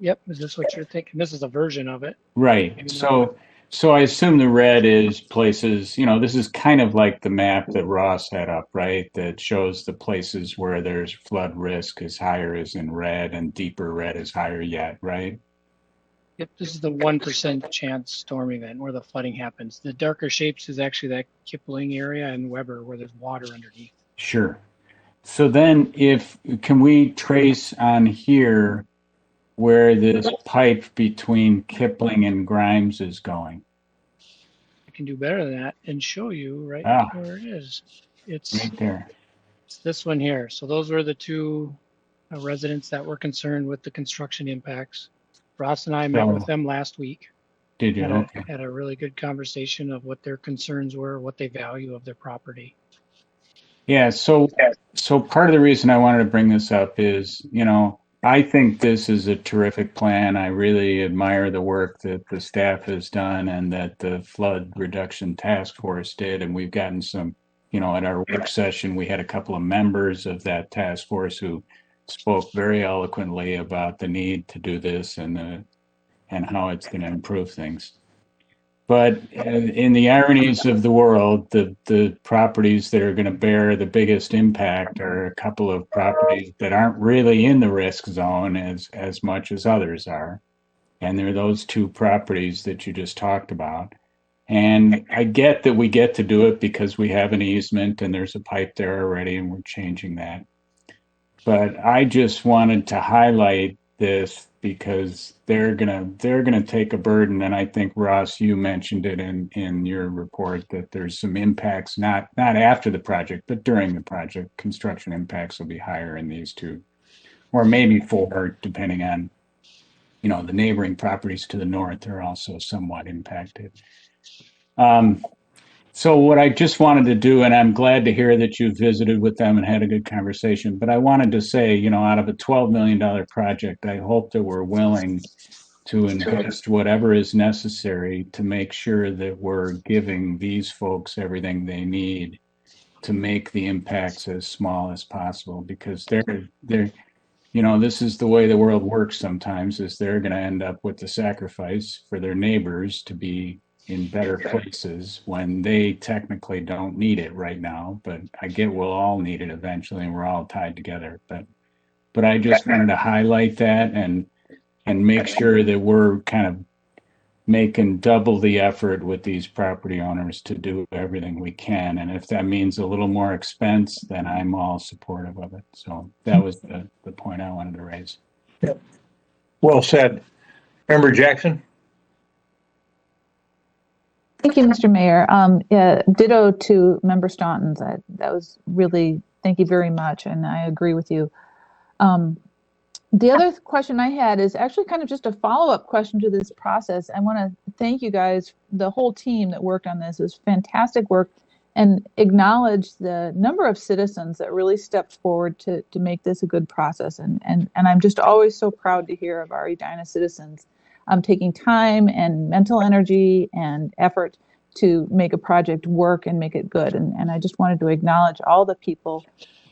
yep, is this what you're thinking? This is a version of it. right. Maybe not. So I assume the red is places, this is kind of like the map that Ross had up, right? That shows the places where there's flood risk is higher is in red and deeper red is higher yet, right? Yep, this is the 1% chance storm event where the flooding happens. The darker shapes is actually that Kipling area and Weber where there's water underneath. Sure. So then can we trace on here where this pipe between Kipling and Grimes is going? I can do better than that and show you right where it is. It's right there. It's this one here. So those were the two residents that were concerned with the construction impacts. Ross and I met with them last week. Did you? Had a really good conversation of what their concerns were, what they value of their property. Yeah, so part of the reason I wanted to bring this up is, I think this is a terrific plan. I really admire the work that the staff has done and that the flood reduction task force did. And we've gotten some, at our work session, we had a couple of members of that task force who spoke very eloquently about the need to do this and how it's going to improve things. But in the ironies of the world, the properties that are going to bear the biggest impact are a couple of properties that aren't really in the risk zone as much as others are. And they're those two properties that you just talked about. And I get that we get to do it because we have an easement and there's a pipe there already and we're changing that. But I just wanted to highlight this because they're gonna take a burden, and I think Ross, you mentioned it in your report that there's some impacts not after the project, but during the project. Construction impacts will be higher in these two, or maybe four, depending on the neighboring properties to the north are also somewhat impacted. So what I just wanted to do, and I'm glad to hear that you visited with them and had a good conversation, but I wanted to say, out of a $12 million project, I hope that we're willing to invest whatever is necessary to make sure that we're giving these folks everything they need to make the impacts as small as possible, because this is the way the world works sometimes, is they're going to end up with the sacrifice for their neighbors to be in better places when they technically don't need it right now. But I get we'll all need it eventually and we're all tied together. But I just wanted to highlight that and make sure that we're kind of making double the effort with these property owners to do everything we can. And if that means a little more expense, then I'm all supportive of it. So that was the point I wanted to raise. Yep. Well said. Member Jackson? Thank you, Mr. Mayor. Yeah, ditto to Member Staunton's. That was really, thank you very much, and I agree with you. The other question I had is actually kind of just a follow-up question to this process. I want to thank you guys, the whole team that worked on this. It was fantastic work, and acknowledge the number of citizens that really stepped forward to make this a good process. And I'm just always so proud to hear of our Edina citizens taking time and mental energy and effort to make a project work and make it good. And I just wanted to acknowledge all the people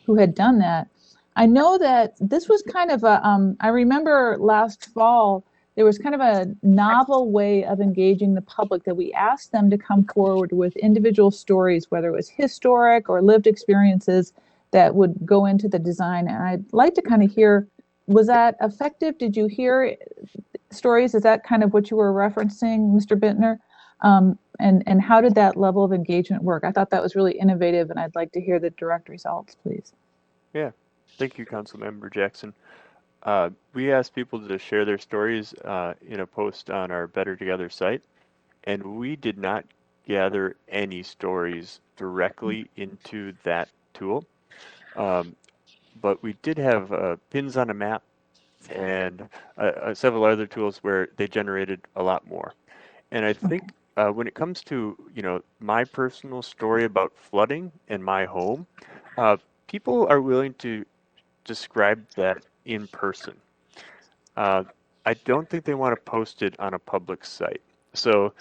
who had done that. I know that this was kind of I remember last fall, there was kind of a novel way of engaging the public that we asked them to come forward with individual stories, whether it was historic or lived experiences that would go into the design. And I'd like to kind of hear, was that effective? Did you hear stories? Is that kind of what you were referencing, Mr. Bittner? And how did that level of engagement work? I thought that was really innovative, and I'd like to hear the direct results, please. Yeah, thank you, Councilmember Jackson. We asked people to share their stories in a post on our Better Together site, and we did not gather any stories directly into that tool. But we did have pins on a map and several other tools where they generated a lot more. And I think when it comes to, my personal story about flooding in my home, people are willing to describe that in person. I don't think they want to post it on a public site. So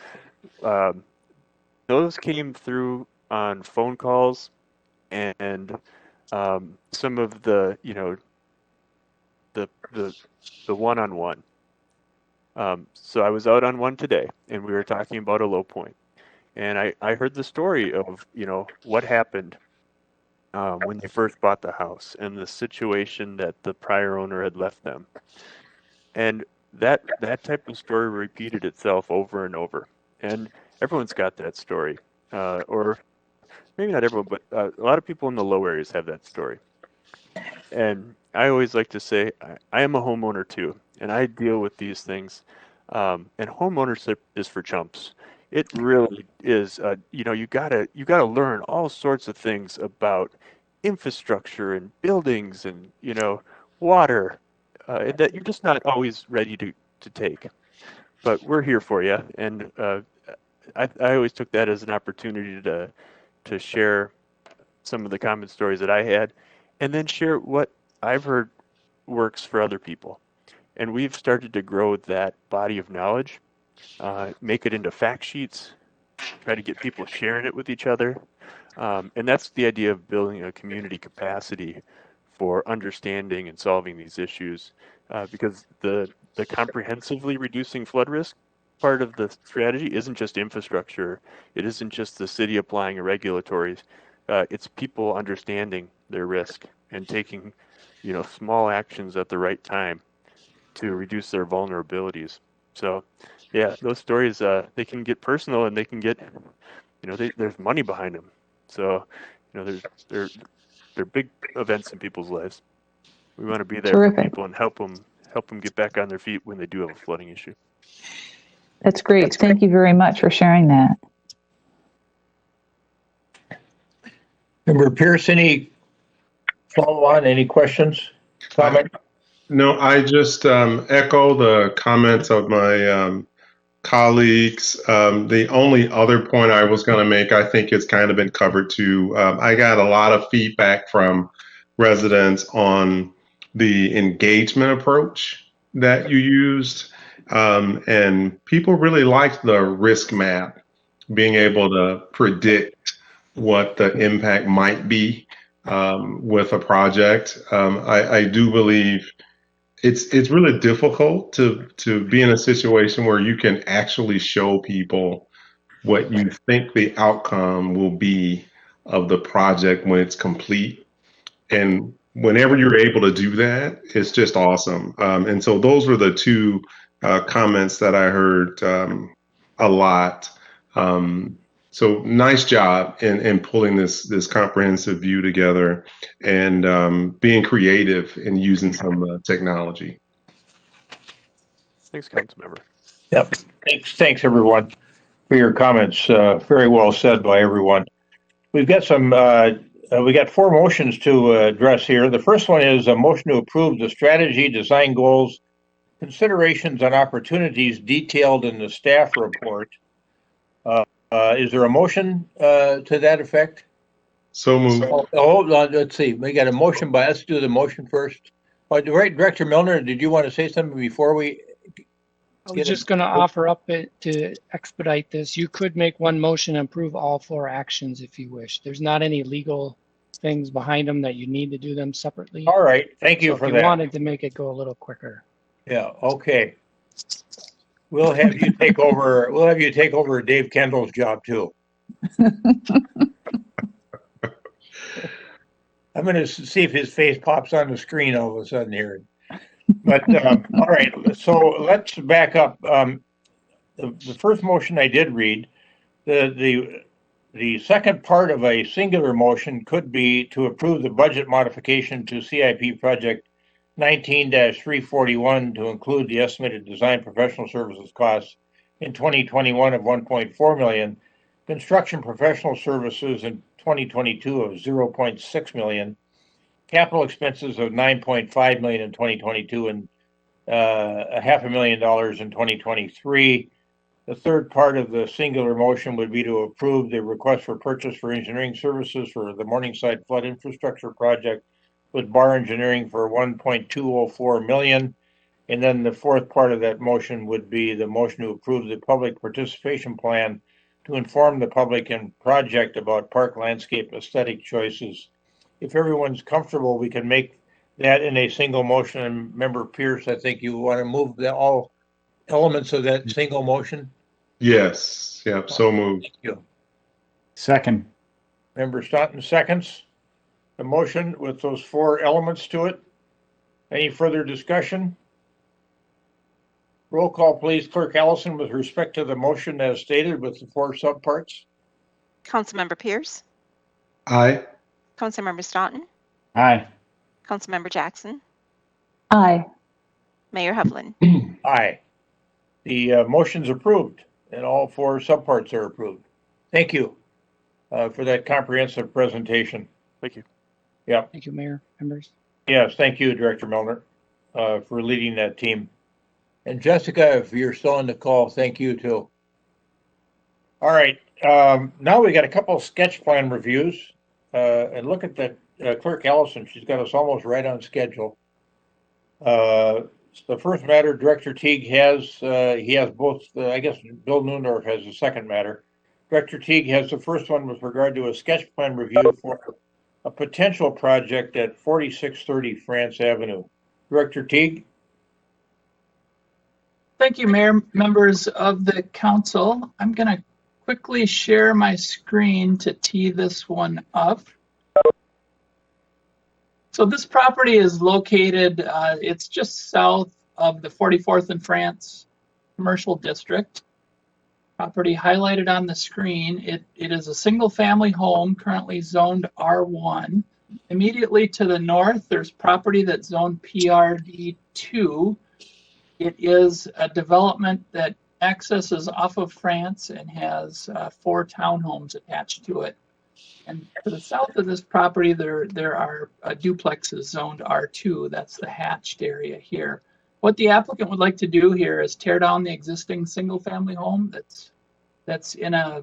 those came through on phone calls and some of the, you know, the one-on-one. So I was out on one today, and we were talking about a low point. And I heard the story of, you know, what happened when they first bought the house and the situation that the prior owner had left them. And that type of story repeated itself over and over. And everyone's got that story. Or maybe not everyone, but a lot of people in the low areas have that story. And I always like to say, I am a homeowner too, and I deal with these things. And homeownership is for chumps. It really is. You know, you gotta learn all sorts of things about infrastructure and buildings and, you know, water, and that you're just not always ready to take. But we're here for you, and I always took that as an opportunity to share some of the common stories that I had, and then share what I've heard works for other people. And we've started to grow that body of knowledge, make it into fact sheets, try to get people sharing it with each other. And that's the idea of building a community capacity for understanding and solving these issues, because the comprehensively reducing flood risk part of the strategy isn't just infrastructure. It isn't just the city applying regulatories. It's people understanding their risk and taking, you know, small actions at the right time to reduce their vulnerabilities. So, yeah, those stories, they can get personal and they can get, you know, there's money behind them. So, you know, they're big events in people's lives. We want to be there for Terrific. people and help them get back on their feet when they do have a flooding issue. That's great. Thank you very much for sharing that. Member Pierce, any follow on, any questions, comment? No, I just echo the comments of my colleagues. The only other point I was going to make, I think it's kind of been covered too. I got a lot of feedback from residents on the engagement approach that you used. And people really liked the risk map, being able to predict what the impact might be with a project. I do believe it's really difficult to be in a situation where you can actually show people what you think the outcome will be of the project when it's complete. And whenever you're able to do that, it's just awesome. And so those were the two comments that I heard a lot. So nice job in pulling this comprehensive view together and being creative in using some technology. Thanks, Councilmember. Yep. Thanks everyone for your comments. Very well said by everyone. We've got we got four motions to address here. The first one is a motion to approve the strategy, design goals, considerations, and opportunities detailed in the staff report. Is there a motion to that effect? So moved. Let's see. We got a motion let's do the motion first. Right, Director Milner, did you want to say something before we? I was just going to offer up to expedite this. You could make one motion and approve all four actions if you wish. There's not any legal things behind them that you need to do them separately. All right. Thank you So for if that. you wanted to make it go a little quicker. Yeah. Okay. We'll have you take over. We'll have you take over Dave Kendall's job too. I'm going to see if his face pops on the screen all of a sudden here. But all right, so let's back up. The first motion I did read, the second part of a singular motion could be to approve the budget modification to CIP project 19-341 to include the estimated design professional services costs in 2021 of 1.4 million, construction professional services in 2022 of 0.6 million, capital expenses of 9.5 million in 2022 and $500,000 in 2023. The third part of the singular motion would be to approve the request for purchase for engineering services for the Morningside Flood Infrastructure Project with Bar Engineering for 1.204 million. And then the fourth part of that motion would be the motion to approve the public participation plan to inform the public and project about park landscape aesthetic choices. If everyone's comfortable, we can make that in a single motion. And Member Pierce, I think you want to move all elements of that single motion? Yes. Yep. So moved. Thank you. Second. Member Staunton seconds the motion with those four elements to it. Any further discussion? Roll call, please. Clerk Allison, with respect to the motion as stated with the four subparts. Councilmember Pierce, Aye. Councilmember Staunton, Aye. Councilmember Jackson, Aye. Mayor Hovland. Aye. The motion's approved and all four subparts are approved. Thank you for that comprehensive presentation. Thank you. Yeah. Thank you, Mayor, members. Yes, thank you, Director Milner, for leading that team. And Jessica, if you're still on the call, thank you too. All right, now we got a couple of sketch plan reviews. And look at that, Clerk Allison, she's got us almost right on schedule. The first matter Director Teague has, he has both, I guess Bill Newendorf has the second matter. Director Teague has the first one with regard to a sketch plan review for a potential project at 4630 France Avenue. Director Teague? Thank you, Mayor, members of the council. I'm going to quickly share my screen to tee this one up. So this property is located, it's just south of the 44th and France Commercial District. Property highlighted on the screen. It is a single family home currently zoned R1. Immediately to the north, there's property that's zoned PRD2. It is a development that accesses off of France and has 4 townhomes attached to it. And to the south of this property, there are duplexes zoned R2. That's the hatched area here. What the applicant would like to do here is tear down the existing single-family home that's in a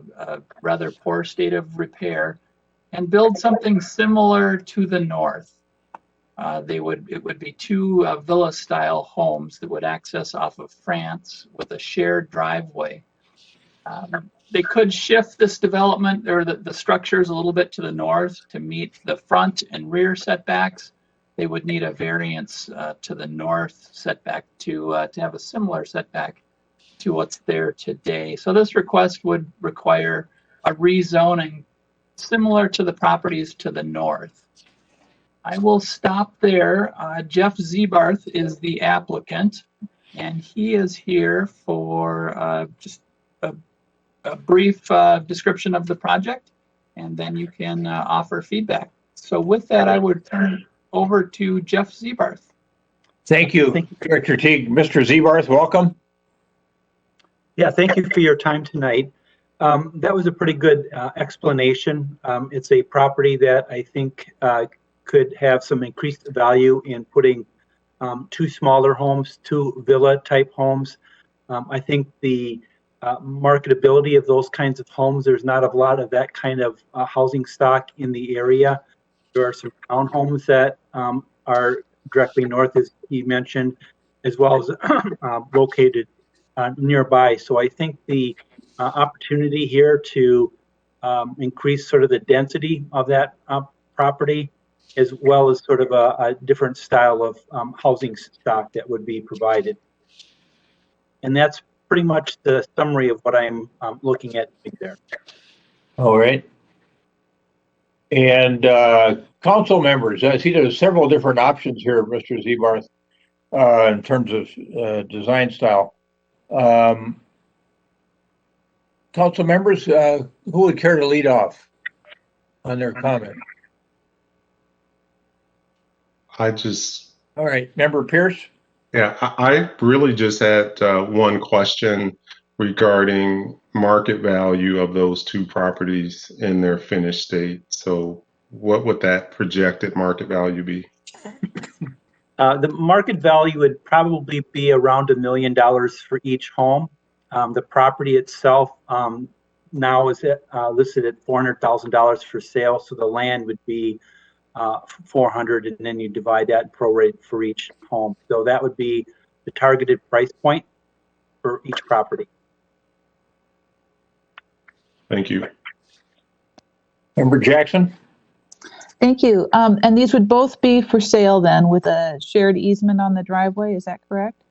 rather poor state of repair and build something similar to the north. It would be 2 villa-style homes that would access off of France with a shared driveway. They could shift this development or the structures a little bit to the north to meet the front and rear setbacks. They would need a variance to the north setback to have a similar setback to what's there today. So this request would require a rezoning similar to the properties to the north. I will stop there. Jeff Zebarth is the applicant, and he is here for just a brief description of the project, and then you can offer feedback. So with that, I would turn over to Jeff Zebarth. Thank you, Director Teague. Mr. Zebarth, welcome. Yeah, thank you for your time tonight. That was a pretty good explanation. It's a property that I think could have some increased value in putting 2 smaller homes, 2 villa-type homes. I think the marketability of those kinds of homes, there's not a lot of that kind of housing stock in the area. There are some townhomes that are directly north, as he mentioned, as well as located nearby. So I think the opportunity here to increase sort of the density of that property, as well as sort of a different style of housing stock that would be provided. And that's pretty much the summary of what I'm looking at there. All right. And council members, I see there's several different options here, Mr. Zebarth, in terms of design style. Council members, who would care to lead off on their comment? All right, Member Pierce? Yeah, I really just had one question regarding market value of those 2 properties in their finished state. So what would that projected market value be? The market value would probably be around $1 million for each home. The property itself now is listed at $400,000 for sale, so the land would be 400, and then you divide that prorate for each home. So that would be the targeted price point for each property. Thank you. Member Jackson? Thank you. And these would both be for sale then with a shared easement on the driveway, is that correct?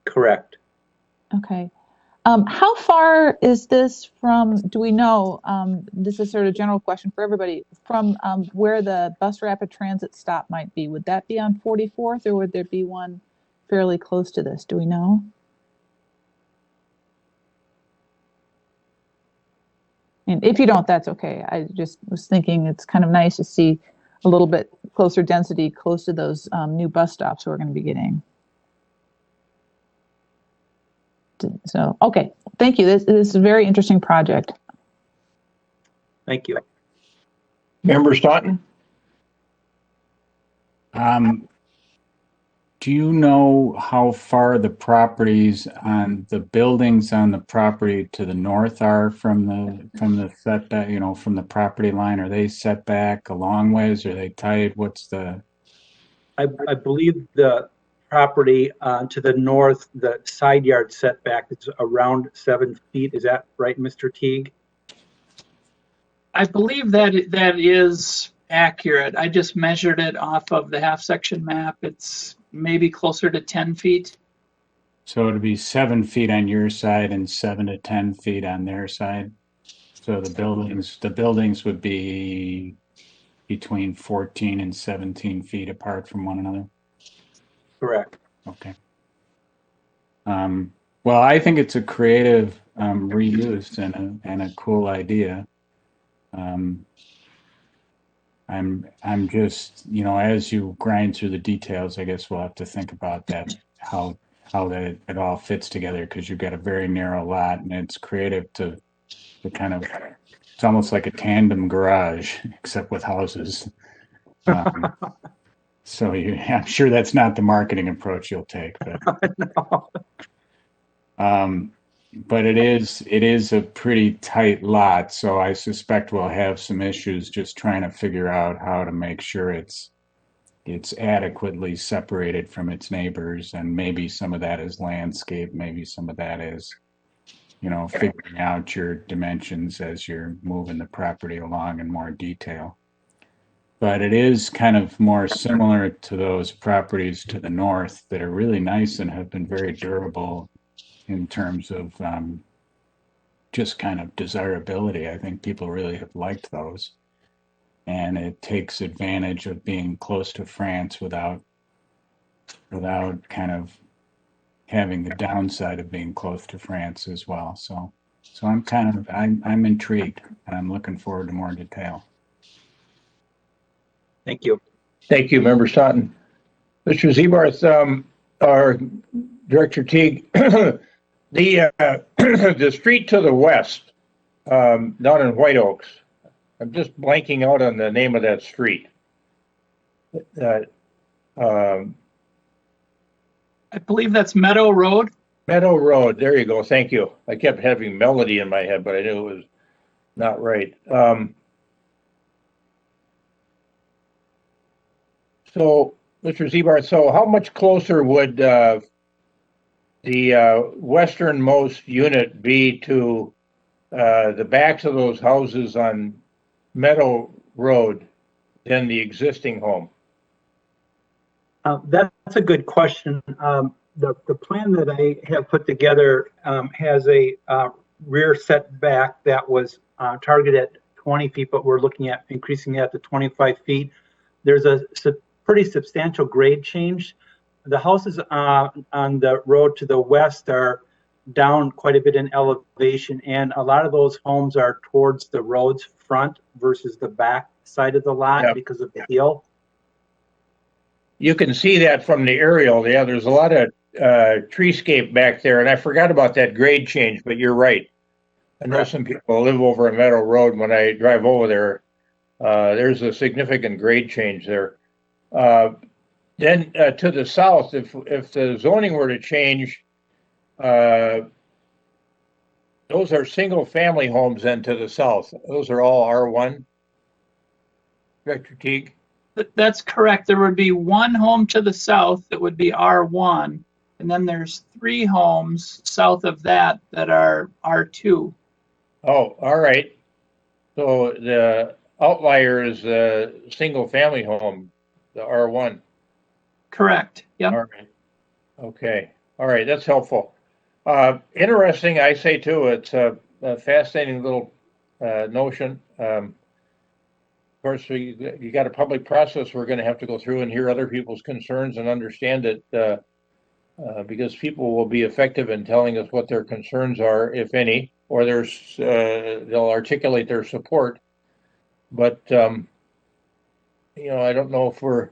Correct. Okay. How far is this from, do we know, this is sort of a general question for everybody, from where the bus rapid transit stop might be? Would that be on 44th or would there be one fairly close to this? Do we know? And if you don't, that's okay. I just was thinking it's kind of nice to see a little bit closer density close to those new bus stops we're going to be getting. So, okay, thank you. This is a very interesting project. Thank you. Member Staunton? Do you know how far the properties on the buildings on the property to the north are from the setback, you know, from the property line? Are they set back a long ways? Are they tight? What's the? I believe the property to the north, the side yard setback is around 7 feet. Is that right, Mr. Teague? I believe that that is accurate. I just measured it off of the half section map. It's maybe closer to 10 feet. So it'd be 7 feet on your side and 7 to 10 feet on their side. So the buildings would be between 14 and 17 feet apart from one another. Correct. Okay. Well, I think it's a creative reuse and a cool idea. I'm just, you know, as you grind through the details, I guess we'll have to think about that, how that it all fits together, because you've got a very narrow lot and it's creative to kind of, it's almost like a tandem garage except with houses. So I'm sure that's not the marketing approach you'll take, but but it is a pretty tight lot, so I suspect we'll have some issues just trying to figure out how to make sure it's adequately separated from its neighbors, and maybe some of that is landscape, maybe some of that is, you know, figuring out your dimensions as you're moving the property along in more detail. But it is kind of more similar to those properties to the north that are really nice and have been very durable in terms of just kind of desirability. I think people really have liked those. And it takes advantage of being close to France without kind of having the downside of being close to France as well. So I'm intrigued and I'm looking forward to more detail. Thank you. Thank you, Member Staunton. Mr. Zebarth, our Director Teague, the street to the west, down in White Oaks, I'm just blanking out on the name of that street. I believe that's Meadow Road. Meadow Road, there you go, thank you. I kept having Melody in my head, but I knew it was not right. So, Mr. Zebarth, so how much closer would the westernmost unit be to the backs of those houses on Meadow Road than the existing home? That's a good question. The plan that I have put together has a rear setback that was targeted at 20 feet, but we're looking at increasing that to 25 feet. There's a pretty substantial grade change. The houses on the road to the west are down quite a bit in elevation, and a lot of those homes are towards the road's front versus the back side of the lot because of the hill. You can see that from the aerial. Yeah, there's a lot of treescape back there, and I forgot about that grade change, but you're right. I know some people live over on Meadow Road. When I drive over there, there's a significant grade change there. Then to the south, if the zoning were to change, those are single-family homes then to the south. Those are all R1, Director Teague? That's correct. There would be one home to the south that would be R1, and then there's 3 homes south of that that are R2. Oh, all right. So the outlier is a single family home, the R1. Correct. Yep. All right. Okay. All right. That's helpful. Interesting, I say too. It's a fascinating little notion. Of course, you got a public process we're going to have to go through and hear other people's concerns and understand it because people will be effective in telling us what their concerns are, if any, or they'll articulate their support. But, I don't know if we're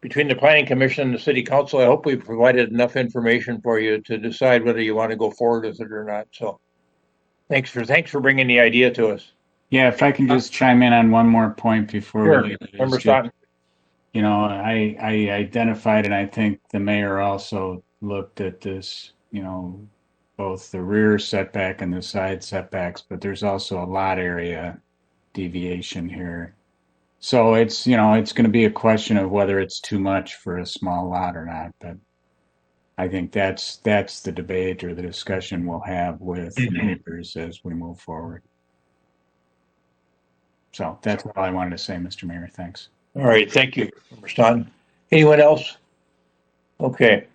between the Planning Commission and the City Council. I hope we've provided enough information for you to decide whether you want to go forward with it or not. So thanks for bringing the idea to us. Yeah, if I can just chime in on one more point before Sure. we leave. Member Stoughton. I identified, and I think the mayor also looked at this, both the rear setback and the side setbacks, but there's also a lot area deviation here. So it's going to be a question of whether it's too much for a small lot or not. But I think that's the debate or the discussion we'll have with neighbors as we move forward. So that's all I wanted to say, Mr. Mayor. Thanks. All right. Thank you, Member Stoughton. Anyone else? Okay.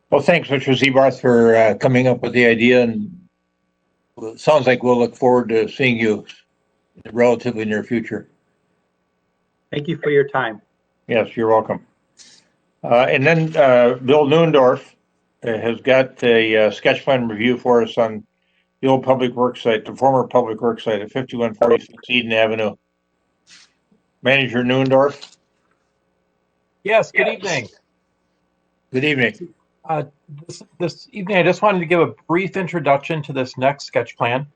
Well, thanks, Mr. Zebarth, for coming up with the idea. And it sounds like we'll look forward to seeing you in the relatively near future. Thank you for your time. Yes, you're welcome. And then Bill Neuendorf has got a sketch plan review for us on the old public works site, the former public works site at 5146 Eden Avenue. Manager Neuendorf. Yes, good evening. Good evening. This evening, I just wanted to give a brief introduction to this next sketch plan.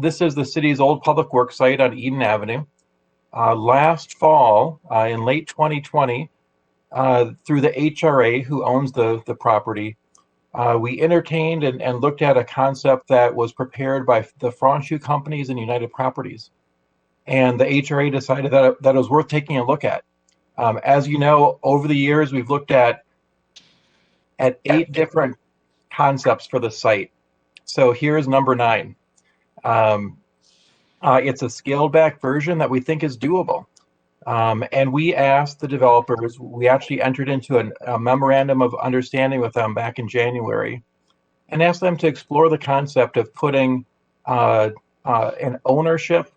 This is the city's old public works site on Eden Avenue. Last fall, in late 2020, through the HRA, who owns the property, we entertained and looked at a concept that was prepared by the Franchute companies and United Properties. And the HRA decided that it was worth taking a look at. As you know, over the years, we've looked at 8 different concepts for the site. So here's number 9. It's a scaled back version that we think is doable. And we asked the developers, we actually entered into a memorandum of understanding with them back in January and asked them to explore the concept of putting an ownership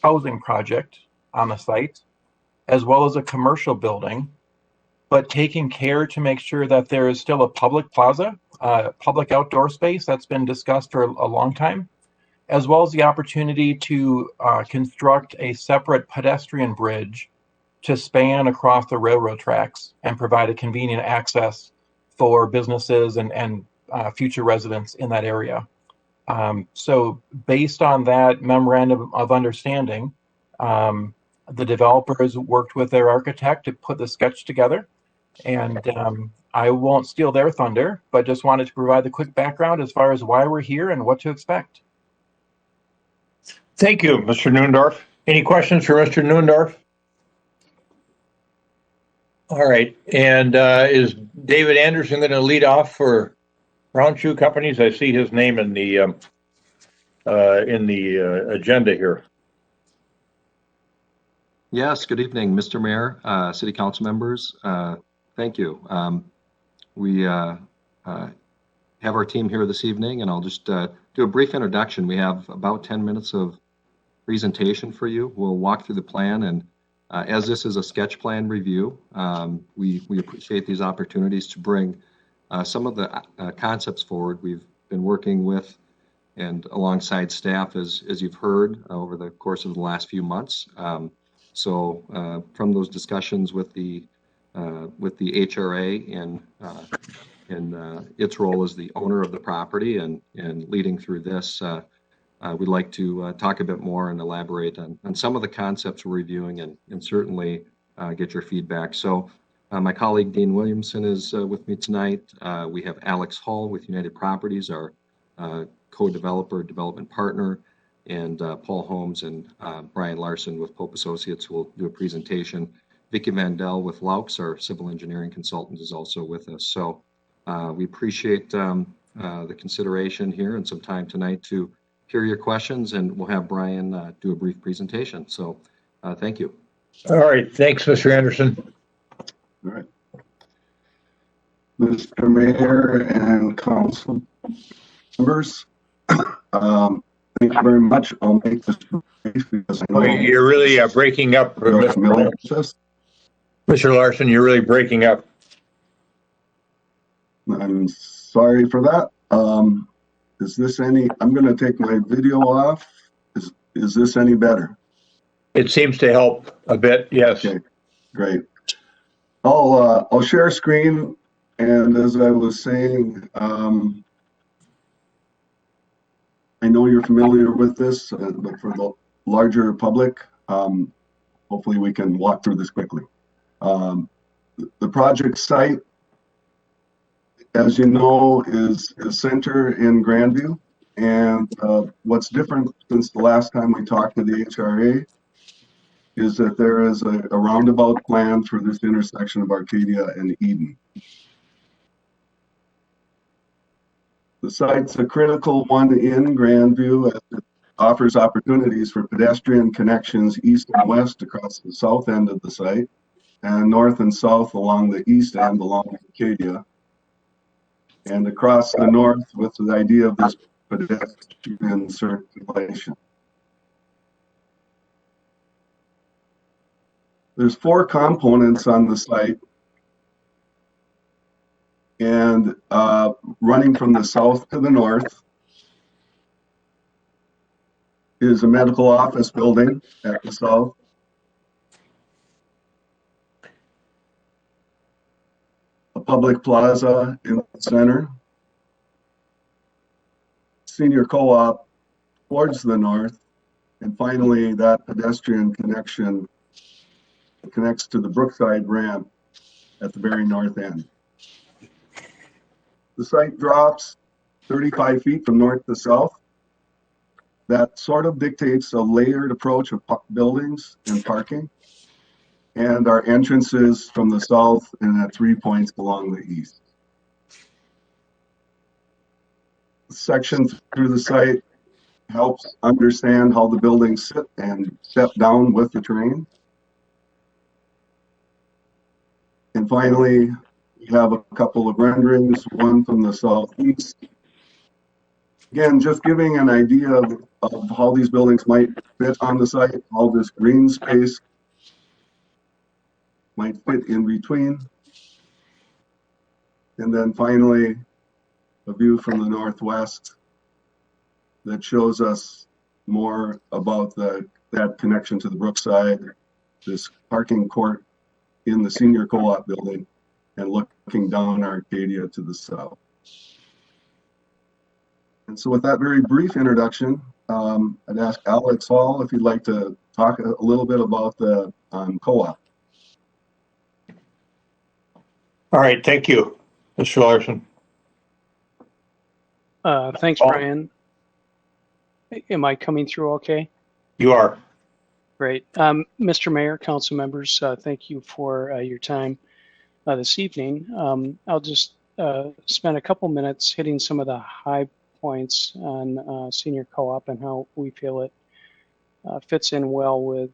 housing project on the site, as well as a commercial building, but taking care to make sure that there is still a public plaza, public outdoor space that's been discussed for a long time, as well as the opportunity to construct a separate pedestrian bridge to span across the railroad tracks and provide a convenient access for businesses and future residents in that area. So based on that memorandum of understanding, the developers worked with their architect to put the sketch together. And I won't steal their thunder, but just wanted to provide the quick background as far as why we're here and what to expect. Thank you, Mr. Neuendorf. Any questions for Mr. Neuendorf? All right. And is David Anderson going to lead off for Franchute Companies? I see his name in the agenda here. Yes, good evening, Mr. Mayor, City Council members. Thank you. We have our team here this evening, and I'll just do a brief introduction. We have about 10 minutes of presentation for you. We'll walk through the plan, and as this is a sketch plan review, we appreciate these opportunities to bring some of the concepts forward. We've been working with and alongside staff, as you've heard, over the course of the last few months. So from those discussions with the HRA and its role as the owner of the property and leading through this, we'd like to talk a bit more and elaborate on some of the concepts we're reviewing and certainly get your feedback. So my colleague Dean Williamson is with me tonight. We have Alex Hall with United Properties, our co-developer, development partner, and Paul Holmes and Brian Larson with Pope Associates will do a presentation. Vicky Vandell with Laux, our civil engineering consultant, is also with us. So we appreciate the consideration here and some time tonight to hear your questions, and we'll have Brian do a brief presentation. So thank you. All right. Thanks, Mr. Anderson. All right. Mr. Mayor and council members, thank you very much. I'll make this brief because I know You're really breaking up, Mr. Larson. You're really breaking up. I'm sorry for that. Is this any? I'm going to take my video off. Is this any better? It seems to help a bit. Yes. Okay, great. I'll share screen, and as I was saying, I know you're familiar with this, but for the larger public, hopefully we can walk through this quickly. The project site, as you know, is center in Grandview, and what's different since the last time we talked to the HRA is that there is a roundabout plan for this intersection of Arcadia and Eden. The site's a critical one in Grandview as it offers opportunities for pedestrian connections east and west across the south end of the site and north and south along the east end along Arcadia, and across the north with the idea of this pedestrian circulation. There's 4 components on the site, and running from the south to the north is a medical office building at the south. A public plaza in the center. Senior co-op towards the north. And finally, that pedestrian connection connects to the Brookside ramp at the very north end. The site drops 35 feet from north to south. That sort of dictates a layered approach of buildings and parking. And our entrances from the south and at 3 points along the east. The section through the site helps understand how the buildings sit and step down with the terrain. And finally, we have a couple of renderings, one from the southeast. Again, just giving an idea of how these buildings might fit on the site, how this green space might fit in between. And then finally, a view from the northwest that shows us more about that connection to the Brookside, this parking court in the senior co-op building, and looking down Arcadia to the south. And so with that very brief introduction, I'd ask Alex Hall if you'd like to talk a little bit about the co-op. All right. Thank you, Mr. Larson. Thanks, Brian. Am I coming through okay? You are. Great. Mr. Mayor, council members, thank you for your time this evening. I'll just spend a couple minutes hitting some of the high points on senior co-op and how we feel it fits in well with,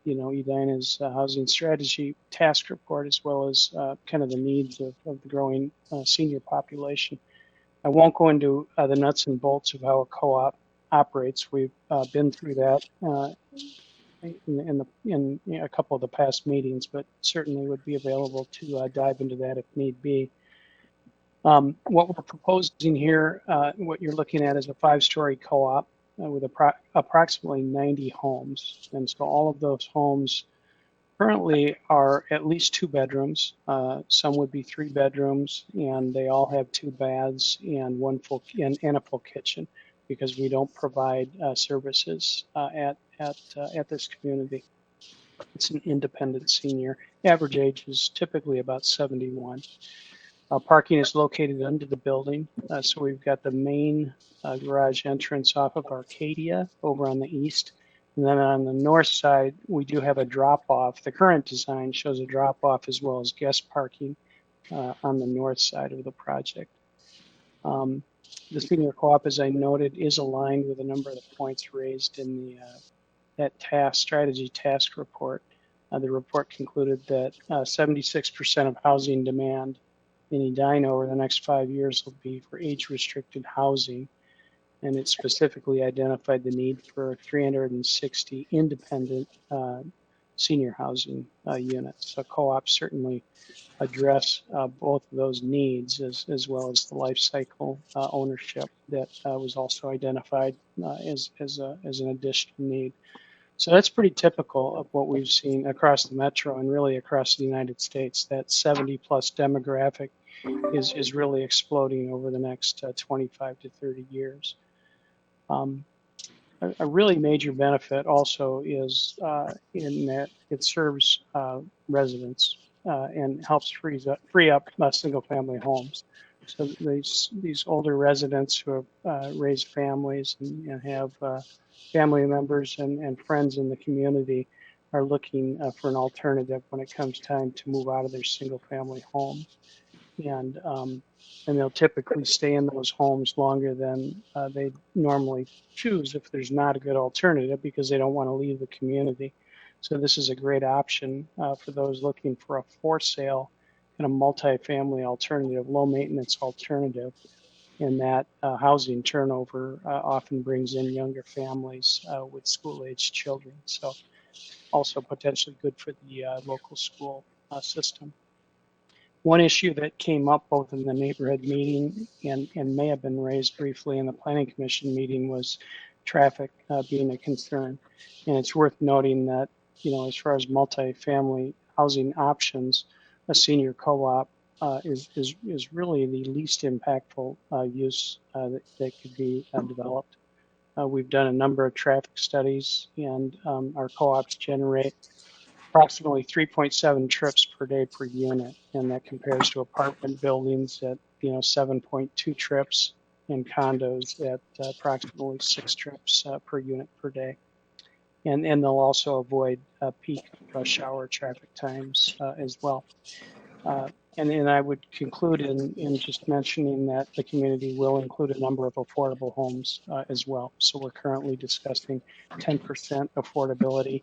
Edina's housing strategy task report, as well as kind of the needs of the growing senior population. I won't go into the nuts and bolts of how a co-op operates. We've been through that in a couple of the past meetings, but certainly would be available to dive into that if need be. What we're proposing here, what you're looking at is a 5-story co-op with approximately 90 homes. And so all of those homes currently are at least 2 bedrooms. Some would be 3 bedrooms, and they all have 2 baths and and a full kitchen, because we don't provide services at this community. It's an independent senior. Average age is typically about 71. Parking is located under the building. So we've got the main garage entrance off of Arcadia over on the east. And then on the north side, we do have a drop-off. The current design shows a drop-off as well as guest parking on the north side of the project. The senior co-op, as I noted, is aligned with a number of the points raised in that strategy task report. The report concluded that 76% of housing demand in Edina over the next 5 years will be for age-restricted housing, and it specifically identified the need for 360 independent senior housing units. So co-ops certainly address both of those needs as well as the life cycle ownership that was also identified as an additional need. So that's pretty typical of what we've seen across the metro and really across the United States. That 70 plus demographic is really exploding over the next 25 to 30 years. A really major benefit also is in that it serves residents and helps free up single family homes. So these older residents who have raised families and have family members and friends in the community are looking for an alternative when it comes time to move out of their single family home. And they'll typically stay in those homes longer than they normally choose if there's not a good alternative because they don't want to leave the community. So this is a great option for those looking for a for sale and a multifamily alternative, low maintenance alternative. And that housing turnover often brings in younger families with school-aged children. So also potentially good for the local school system. One issue that came up both in the neighborhood meeting and may have been raised briefly in the planning commission meeting was traffic being a concern. And it's worth noting that, as far as multifamily housing options, a senior co-op is really the least impactful use that could be developed. We've done a number of traffic studies, and our co-ops generate approximately 3.7 trips per day per unit, and that compares to apartment buildings at 7.2 trips and condos at approximately 6 trips per unit per day. And they'll also avoid peak rush hour traffic times as well. And I would conclude in just mentioning that the community will include a number of affordable homes as well. So we're currently discussing 10% affordability,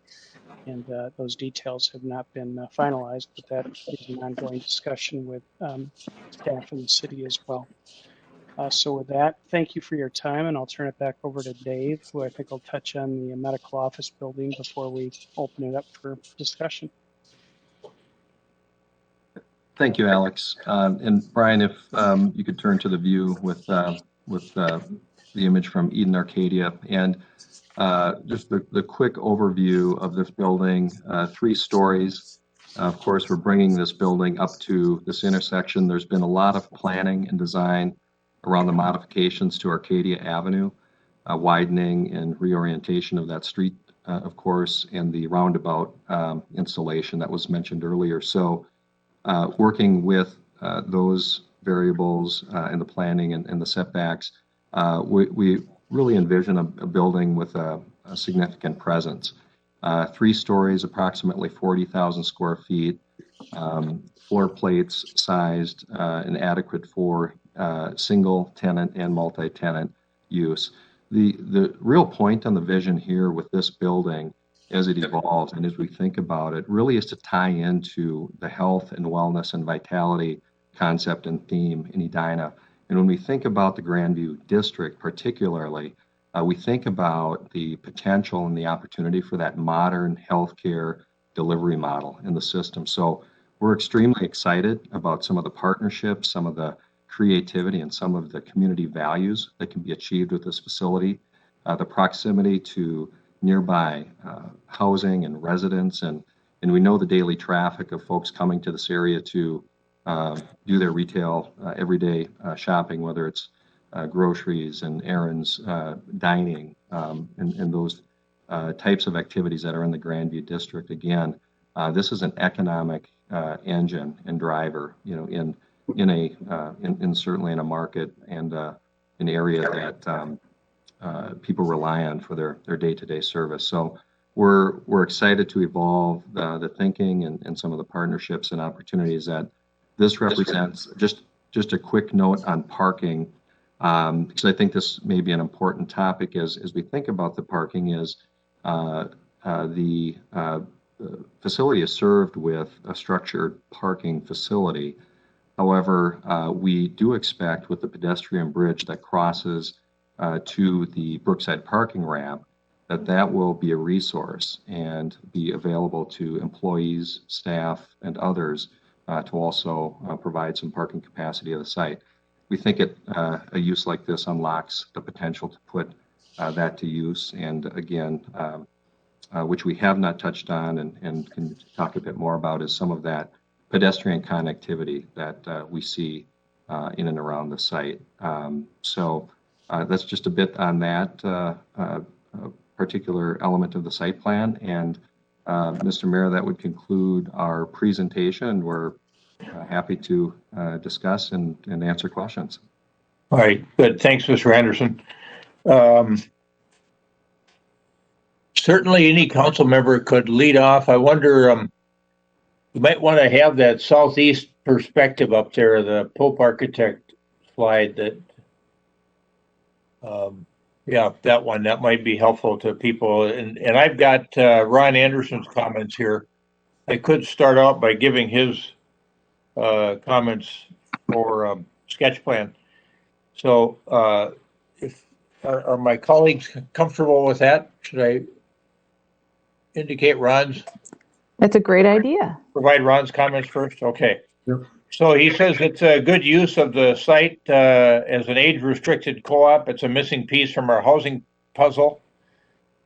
and those details have not been finalized, but that is an ongoing discussion with staff in the city as well. So with that, thank you for your time, and I'll turn it back over to Dave, who I think will touch on the medical office building before we open it up for discussion. Thank you, Alex. And Brian, if you could turn to the view with the image from Eden Arcadia, and just the quick overview of this building, 3 stories. Of course, we're bringing this building up to this intersection. There's been a lot of planning and design around the modifications to Arcadia Avenue, widening and reorientation of that street, of course, and the roundabout installation that was mentioned earlier. So working with those variables and the planning and the setbacks, we really envision a building with a significant presence. 3 stories, approximately 40,000 square feet, floor plates sized and adequate for single tenant and multi-tenant use. The real point on the vision here with this building as it evolves and as we think about it really is to tie into the health and wellness and vitality concept and theme in Edina. And when we think about the Grandview District particularly, we think about the potential and the opportunity for that modern healthcare delivery model in the system. So we're extremely excited about some of the partnerships, some of the creativity, and some of the community values that can be achieved with this facility. The proximity to nearby housing and residents, and we know the daily traffic of folks coming to this area to do their retail everyday shopping, whether it's groceries and errands, dining, and those types of activities that are in the Grandview District. Again, this is an economic engine and driver, in certainly in a market and an area that people rely on for their day-to-day service. So we're excited to evolve the thinking and some of the partnerships and opportunities that this represents. Just a quick note on parking, because I think this may be an important topic as we think about the parking. Is the facility is served with a structured parking facility. However, we do expect with the pedestrian bridge that crosses to the Brookside parking ramp, that will be a resource and be available to employees, staff, and others to also provide some parking capacity of the site. We think a use like this unlocks the potential to put that to use, and again, which we have not touched on and can talk a bit more about, is some of that pedestrian connectivity that we see in and around the site. So that's just a bit on that particular element of the site plan. And Mr. Mayor, that would conclude our presentation. We're happy to discuss and answer questions. All right, good. Thanks, Mr. Henderson. Certainly any council member could lead off. I wonder, you might want to have that southeast perspective up there, the Pope Architect slide that, yeah, that one, that might be helpful to people. And I've got Ron Anderson's comments here. I could start out by giving his comments for sketch plan. So if are my colleagues comfortable with that? Should I indicate Ron's? That's a great idea. Provide Ron's comments first? Okay. Yep. So he says it's a good use of the site as an age-restricted co-op. It's a missing piece from our housing puzzle.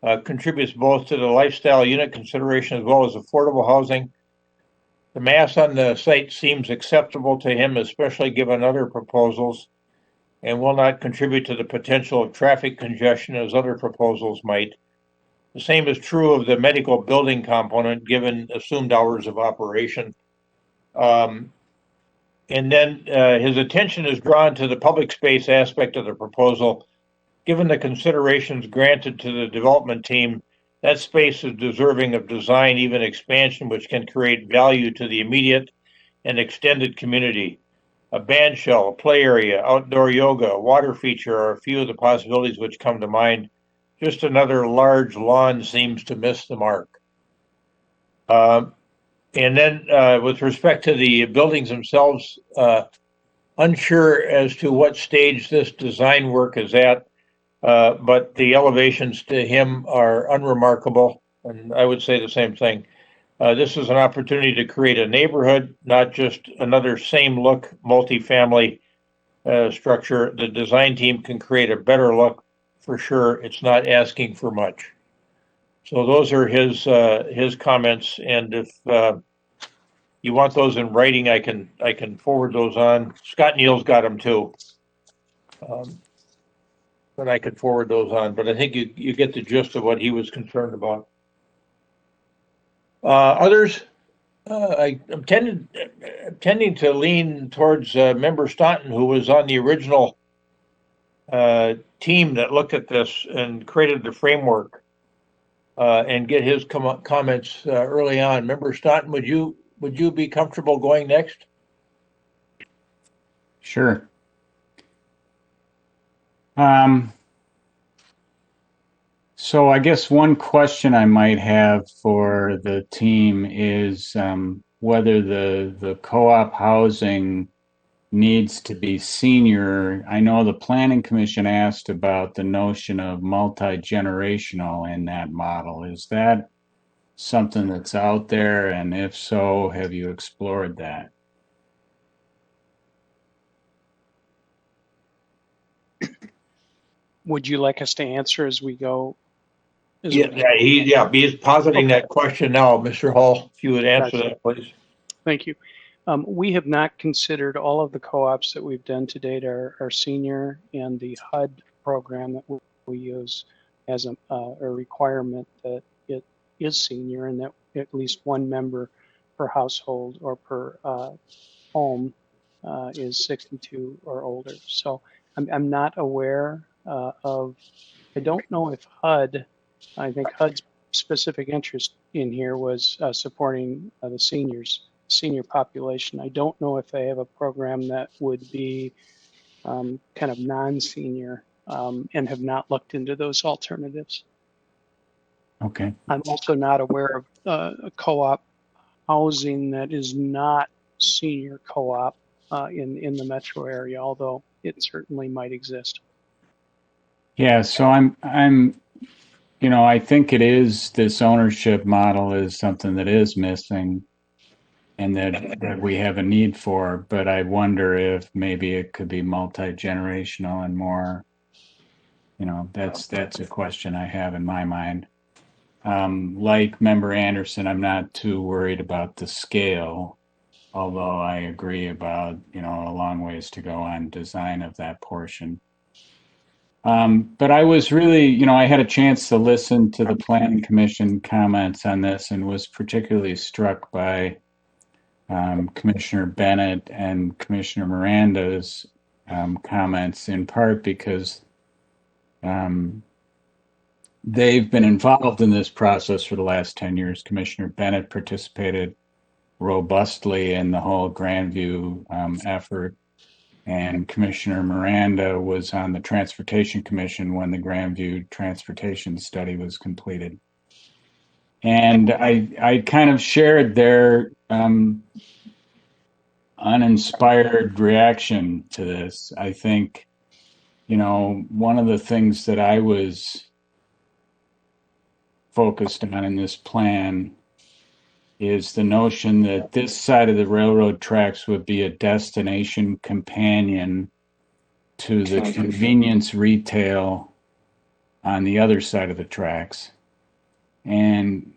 Contributes both to the lifestyle unit consideration as well as affordable housing. The mass on the site seems acceptable to him, especially given other proposals, and will not contribute to the potential of traffic congestion as other proposals might. The same is true of the medical building component, given assumed hours of operation. And then his attention is drawn to the public space aspect of the proposal. Given the considerations granted to the development team, that space is deserving of design, even expansion, which can create value to the immediate and extended community. A band shell, a play area, outdoor yoga, a water feature are a few of the possibilities which come to mind. Just another large lawn seems to miss the mark. And then with respect to the buildings themselves, unsure as to what stage this design work is at, but the elevations to him are unremarkable, and I would say the same thing. This is an opportunity to create a neighborhood, not just another same look multifamily structure. The design team can create a better look for sure. It's not asking for much. So those are his comments, and if you want those in writing, I can forward those on. Scott Neal's got them too, but I could forward those on. But I think you get the gist of what he was concerned about. Others, I'm tending to lean towards Member Staunton, who was on the original team that looked at this and created the framework, and get his comments early on. Member Staunton, would you be comfortable going next? Sure. So I guess one question I might have for the team is whether the co-op housing needs to be senior. I know the Planning Commission asked about the notion of multi-generational in that model. Is that something that's out there? And if so, have you explored that? Would you like us to answer as we go? He's positing that question now, Mr. Hall. If you would answer Gotcha. that, please. Thank you. We have not considered all of the co-ops that we've done to date are senior, and the HUD program that we use as a requirement that it is senior and that at least one member per household or per home is 62 or older. So I'm not aware of, I don't know if HUD, I think HUD's specific interest in here was supporting the senior population. I don't know if they have a program that would be kind of non-senior and have not looked into those alternatives. Okay. I'm also not aware of a co-op housing that is not senior co-op in the metro area, although it certainly might exist. Yeah, so I'm, you know, I think it is, this ownership model is something that is missing and that we have a need for, but I wonder if maybe it could be multi-generational and more, you know, that's a question I have in my mind. Like Member Anderson, I'm not too worried about the scale, although I agree about, you know, a long ways to go on design of that portion. But I was really, you know, I had a chance to listen to the Planning Commission comments on this and was particularly struck by Commissioner Bennett and Commissioner Miranda's comments, in part because they've been involved in this process for the last 10 years. Commissioner Bennett participated robustly in the whole Grandview effort, and Commissioner Miranda was on the Transportation Commission when the Grandview Transportation Study was completed. And I kind of shared their uninspired reaction to this. I think, you know, one of the things that I was focused on in this plan is the notion that this side of the railroad tracks would be a destination companion to the convenience retail on the other side of the tracks. And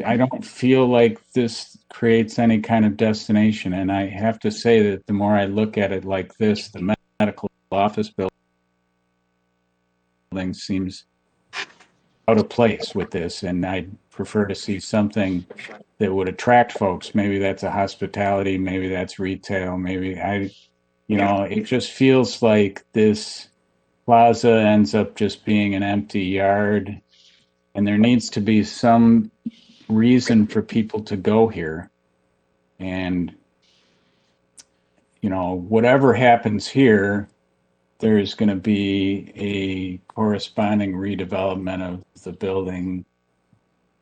I don't feel like this creates any kind of destination. And I have to say that the more I look at it like this, the medical office building seems out of place with this. And I'd prefer to see something that would attract folks. Maybe that's a hospitality, maybe that's retail, maybe you know, it just feels like this plaza ends up just being an empty yard, and there needs to be some reason for people to go here. And, you know, whatever happens here, there's going to be a corresponding redevelopment of the building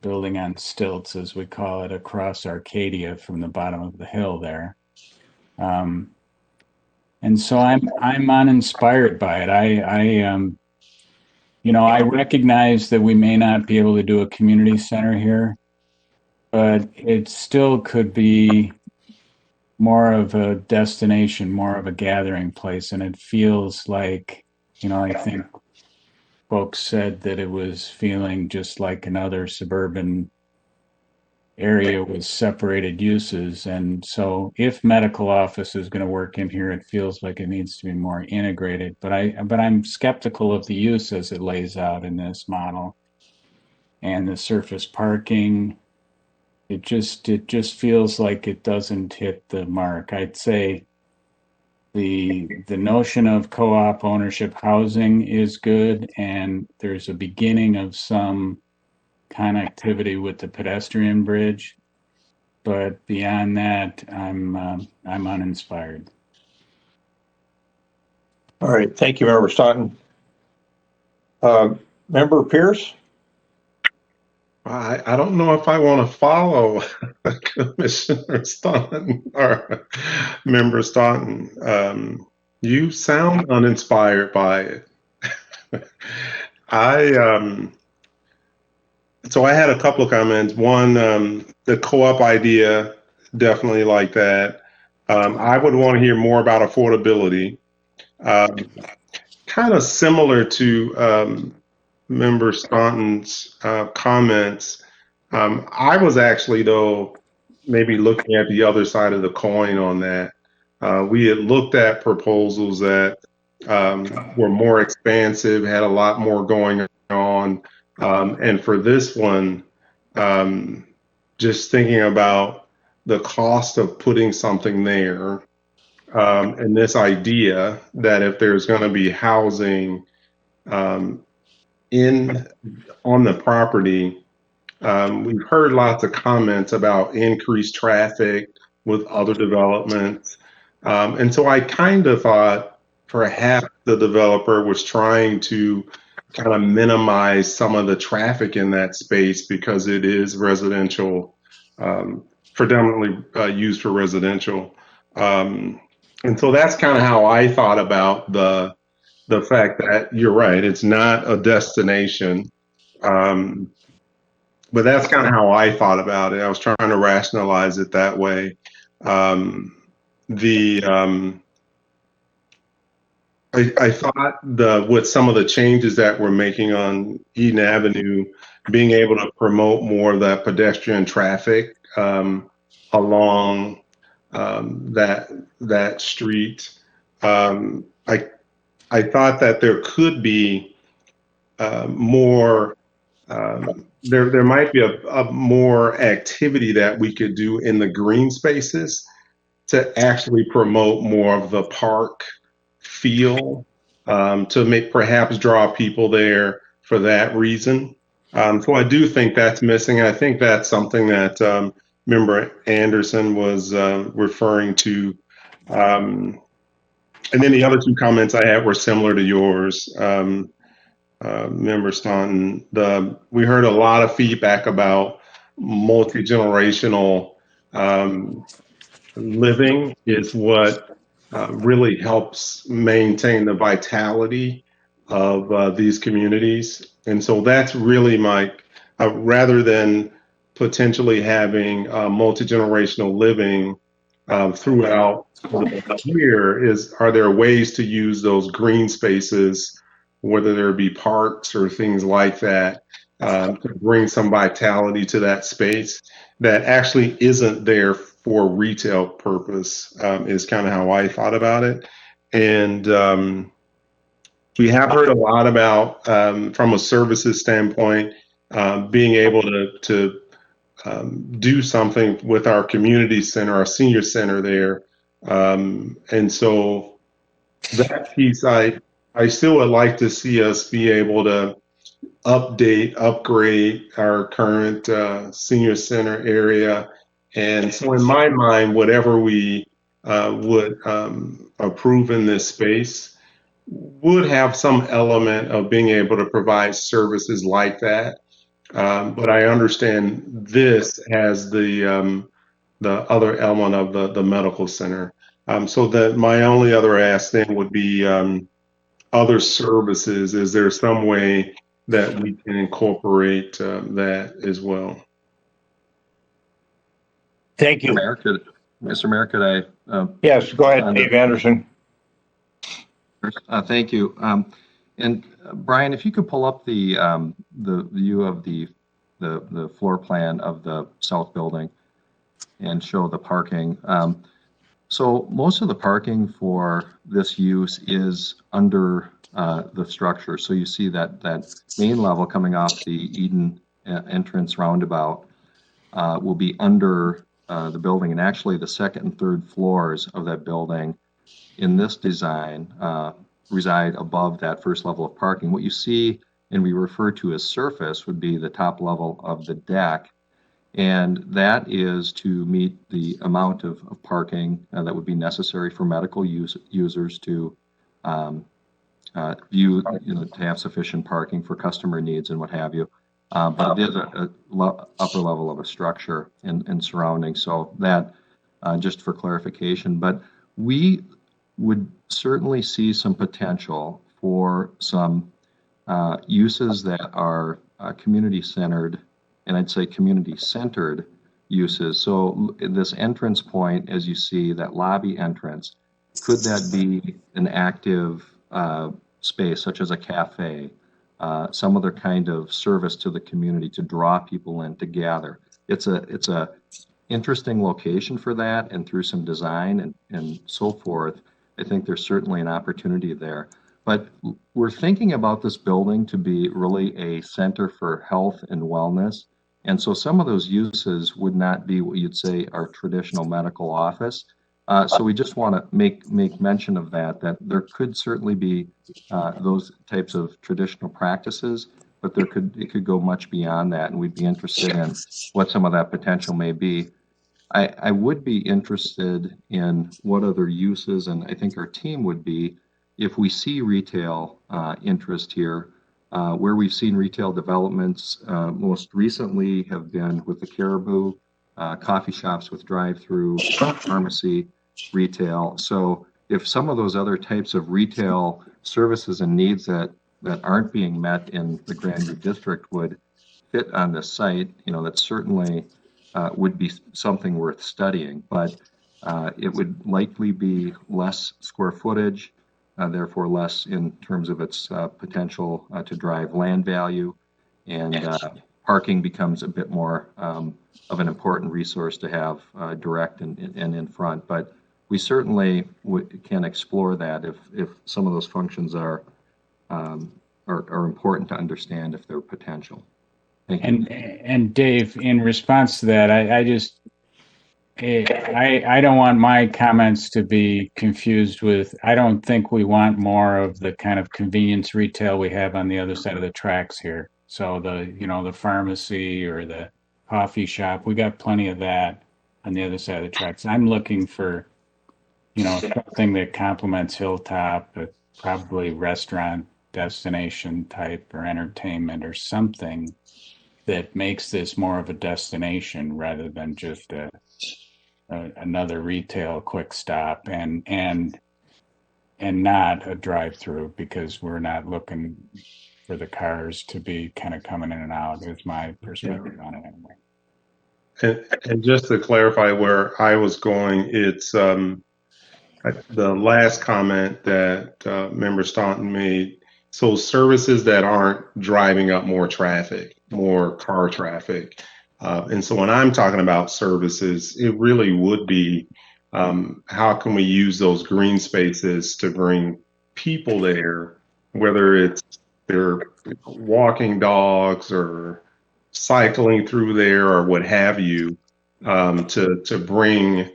on stilts, as we call it, across Arcadia from the bottom of the hill there. And so I'm uninspired by it. You know, I recognize that we may not be able to do a community center here, but it still could be more of a destination, more of a gathering place. And it feels like, you know, I think folks said that it was feeling just like another suburban area with separated uses. And so if medical office is going to work in here, it feels like it needs to be more integrated. But I'm skeptical of the use as it lays out in this model. And the surface parking, it just feels like it doesn't hit the mark. I'd say the notion of co-op ownership housing is good, and there's a beginning of some connectivity with the pedestrian bridge, but beyond that, I'm uninspired. All right, thank you, Member Staunton. Member Pierce? I don't know if I want to follow Commissioner Staunton or Member Staunton. You sound uninspired by it. So I had a couple of comments. One, the co-op idea, definitely like that. I would want to hear more about affordability. Kind of similar to Member Staunton's comments. I was actually, though, maybe looking at the other side of the coin on that. We had looked at proposals that were more expansive, had a lot more going on. And for this one, just thinking about the cost of putting something there, and this idea that if there's going to be housing on the property, we've heard lots of comments about increased traffic with other developments. And so I kind of thought perhaps the developer was trying to kind of minimize some of the traffic in that space because it is residential, predominantly used for residential. And so that's kind of how I thought about the fact that you're right, it's not a destination. But that's kind of how I thought about it. I was trying to rationalize it that way. I thought with some of the changes that we're making on Eden Avenue, being able to promote more of that pedestrian traffic along that street. I thought that there could be more. There might be a more activity that we could do in the green spaces to actually promote more of the park feel, to perhaps draw people there for that reason. So I do think that's missing. I think that's something that Member Anderson was referring to. And then the other two comments I had were similar to yours, Member Staunton. We heard a lot of feedback about multi-generational living is what really helps maintain the vitality of these communities. And so that's really rather than potentially having multi-generational living throughout the year, are there ways to use those green spaces, whether there be parks or things like that, to bring some vitality to that space that actually isn't there for retail purpose, is kind of how I thought about it. And we have heard a lot about, from a services standpoint, being able to do something with our community center, our senior center there. And so that piece, I still would like to see us be able to upgrade our current senior center area. And so in my mind, whatever we would approve in this space would have some element of being able to provide services like that. But I understand this has the other element of the medical center. So that my only other ask then would be other services. Is there some way that we can incorporate that as well? Thank you. Mr. Mayor, could I? Yes, go ahead, Dave Anderson. Thank you. And Brian, if you could pull up the view of the floor plan of the south building and show the parking. So most of the parking for this use is under the structure. So you see that main level coming off the Eden entrance roundabout will be under the building, and actually the second and third floors of that building in this design reside above that first level of parking. What you see and we refer to as surface would be the top level of the deck, and that is to meet the amount of parking that would be necessary for medical users to view, to have sufficient parking for customer needs and what have you. But it is a upper level of a structure and surrounding. So that, just for clarification, but we would certainly see some potential for some uses that are community-centered, and I'd say community-centered uses. So this entrance point, as you see, that lobby entrance, could that be an active space, such as a cafe, some other kind of service to the community to draw people in to gather? It's a interesting location for that, and through some design and so forth, I think there's certainly an opportunity there. But we're thinking about this building to be really a center for health and wellness. And so some of those uses would not be what you'd say are traditional medical office. So we just want to make mention of that there could certainly be those types of traditional practices, but it could go much beyond that, and we'd be interested in what some of that potential may be. I would be interested in what other uses, and I think our team would be, if we see retail interest here, where we've seen retail developments most recently have been with the Caribou, coffee shops with drive-through, pharmacy, retail. So if some of those other types of retail services and needs that aren't being met in the Grandview district would fit on this site, that certainly would be something worth studying, but it would likely be less square footage, therefore less in terms of its potential to drive land value, and parking becomes a bit more of an important resource to have direct and in front. But we certainly can explore that if some of those functions are important to understand if they're potential. Thank you. And Dave, in response to that, I don't want my comments to be confused with, I don't think we want more of the kind of convenience retail we have on the other side of the tracks here. So the pharmacy or the coffee shop, we got plenty of that on the other side of the tracks. I'm looking for, something that complements Hilltop, but probably restaurant destination type or entertainment or something that makes this more of a destination rather than just another retail quick stop and not a drive-through, because we're not looking for the cars to be kind of coming in and out, is my perspective on it anyway. And just to clarify where I was going, it's the last comment that Member Staunton made. So services that aren't driving up more traffic, more car traffic. And so when I'm talking about services, it really would be how can we use those green spaces to bring people there, whether it's they're walking dogs or cycling through there or what have you, to bring,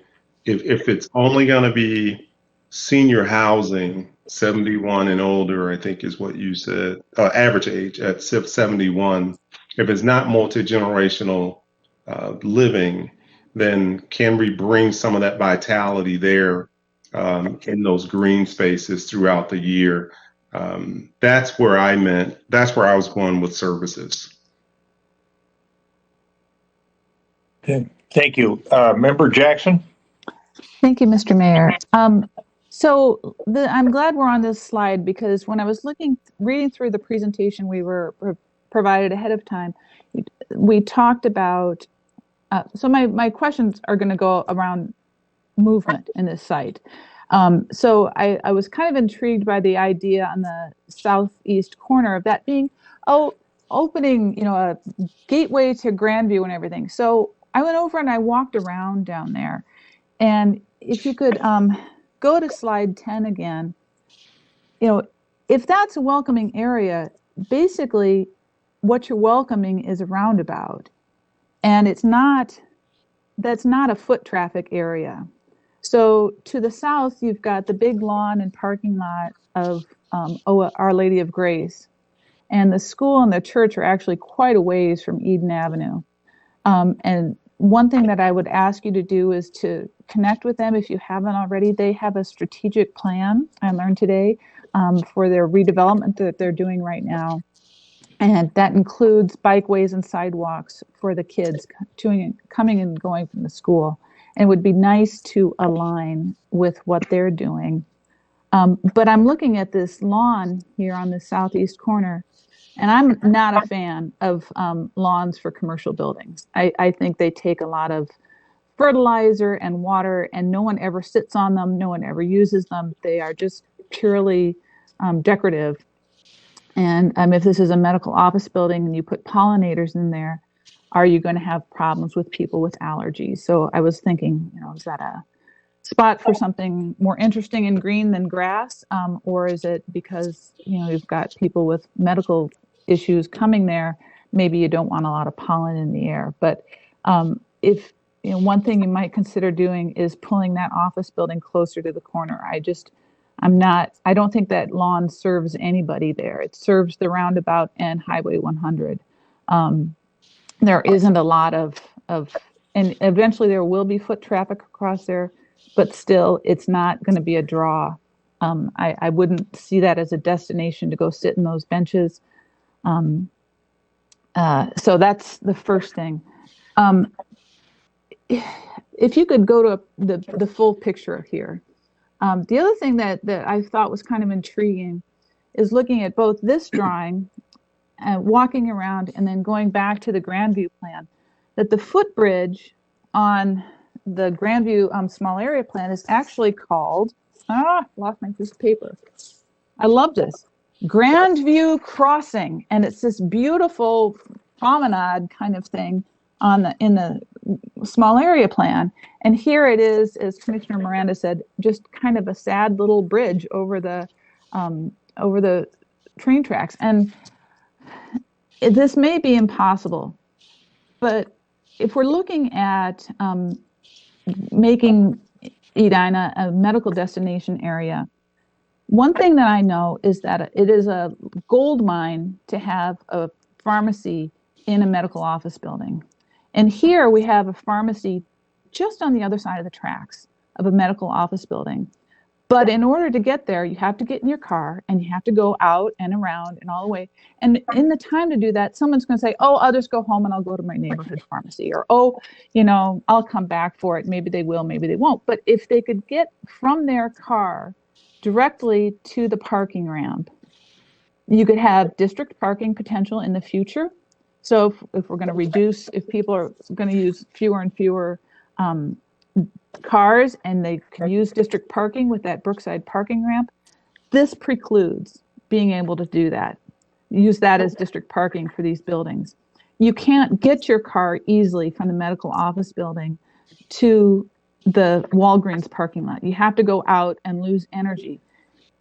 if it's only going to be senior housing, 71 and older, I think is what you said, average age at 71. If it's not multi-generational living, then can we bring some of that vitality there in those green spaces throughout the year? That's where I was going with services. Thank you. Member Jackson? Thank you, Mr. Mayor. So I'm glad we're on this slide, because when I was reading through the presentation we were provided ahead of time, we talked about, so my questions are going to go around movement in this site. So I was kind of intrigued by the idea on the southeast corner of that being, opening, a gateway to Grandview and everything. So I went over and I walked around down there. And if you could go to slide 10 again, if that's a welcoming area, basically what you're welcoming is a roundabout. And that's not a foot traffic area. So to the south, you've got the big lawn and parking lot of Our Lady of Grace. And the school and the church are actually quite a ways from Eden Avenue. And one thing that I would ask you to do is to connect with them if you haven't already. They have a strategic plan, I learned today, for their redevelopment that they're doing right now. And that includes bikeways and sidewalks for the kids coming and going from the school. And it would be nice to align with what they're doing. But I'm looking at this lawn here on the southeast corner, and I'm not a fan of lawns for commercial buildings. I think they take a lot of fertilizer and water, and no one ever sits on them. No one ever uses them. They are just purely decorative. And if this is a medical office building and you put pollinators in there, are you going to have problems with people with allergies? So I was thinking, is that a spot for something more interesting and green than grass? Or is it because, you've got people with medical issues coming there, maybe you don't want a lot of pollen in the air. But if, one thing you might consider doing is pulling that office building closer to the corner. I don't think that lawn serves anybody there. It serves the roundabout and Highway 100. There isn't a lot of, and eventually there will be foot traffic across there, but still it's not going to be a draw. I wouldn't see that as a destination to go sit in those benches. So that's the first thing. If you could go to the full picture here. The other thing that I thought was kind of intriguing is looking at both this drawing and walking around and then going back to the Grandview plan, that the footbridge on the Grandview small area plan is actually called, lost my piece of paper. I love this, Grandview Crossing, and it's this beautiful promenade kind of thing in the small area plan. And here it is, as Commissioner Miranda said, just kind of a sad little bridge over the train tracks. And this may be impossible, but if we're looking at making Edina a medical destination area, one thing that I know is that it is a gold mine to have a pharmacy in a medical office building. And here we have a pharmacy just on the other side of the tracks of a medical office building. But in order to get there, you have to get in your car and you have to go out and around and all the way. And in the time to do that, someone's going to say, oh, I'll just go home and I'll go to my neighborhood pharmacy. Or, oh, I'll come back for it. Maybe they will, maybe they won't. But if they could get from their car directly to the parking ramp, you could have district parking potential in the future. So if we're going to reduce, if people are going to use fewer and fewer cars and they can use district parking with that Brookside parking ramp, this precludes being able to do that. Use that as district parking for these buildings. You can't get your car easily from the medical office building to the Walgreens parking lot. You have to go out and lose energy.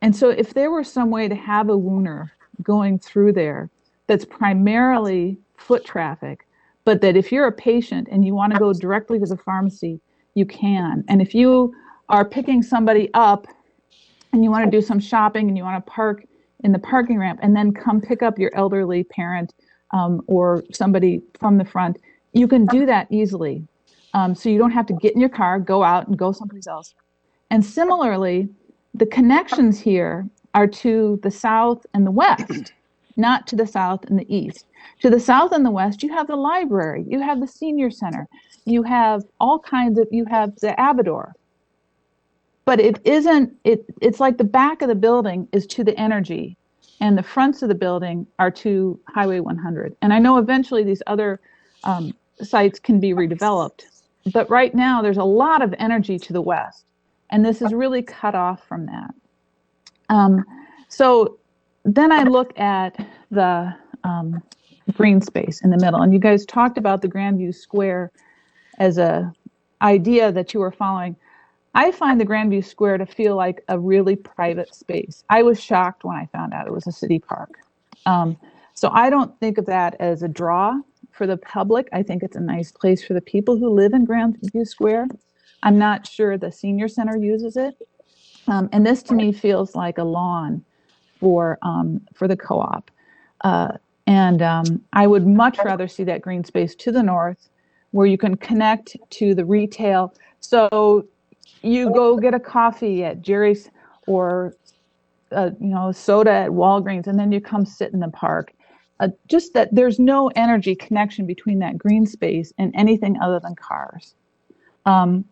And so if there were some way to have a Wooner going through there that's primarily foot traffic, but that if you're a patient and you want to go directly to the pharmacy, you can. And if you are picking somebody up and you want to do some shopping and you want to park in the parking ramp and then come pick up your elderly parent or somebody from the front, you can do that easily. So you don't have to get in your car, go out and go someplace else. And similarly, the connections here are to the south and the west, not to the south and the east. To the south and the west, you have the library, you have the senior center, you have all kinds of, you have the Abador. But it isn't, it's like the back of the building is to the energy and the fronts of the building are to Highway 100. And I know eventually these other sites can be redeveloped, but right now there's a lot of energy to the west. And this is really cut off from that. So then I look at the green space in the middle, and you guys talked about the Grandview Square as a idea that you were following. I find the Grandview Square to feel like a really private space. I was shocked when I found out it was a city park. So I don't think of that as a draw for the public. I think it's a nice place for the people who live in Grandview Square. I'm not sure the senior center uses it. And this to me feels like a lawn for the co-op. I would much rather see that green space to the north where you can connect to the retail. So you go get a coffee at Jerry's or soda at Walgreens, and then you come sit in the park. Just that there's no energy connection between that green space and anything other than cars. And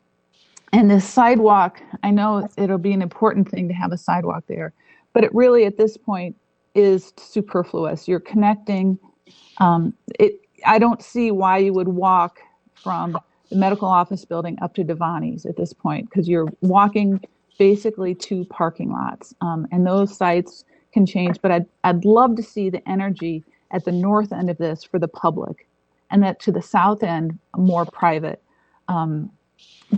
this sidewalk, I know it'll be an important thing to have a sidewalk there, but it really at this point is superfluous. You're connecting. I don't see why you would walk from the medical office building up to Devani's at this point, because you're walking basically to parking lots. And those sites can change, but I'd love to see the energy at the north end of this for the public, and that to the south end, more private.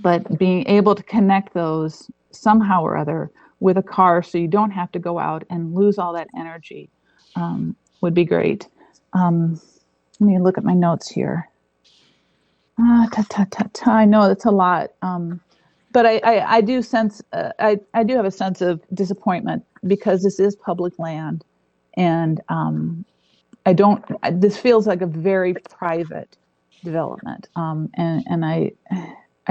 But being able to connect those somehow or other with a car so you don't have to go out and lose all that energy would be great. Let me look at my notes here. I know it's a lot, but I do sense, I do have a sense of disappointment because this is public land, and this feels like a very private development, and I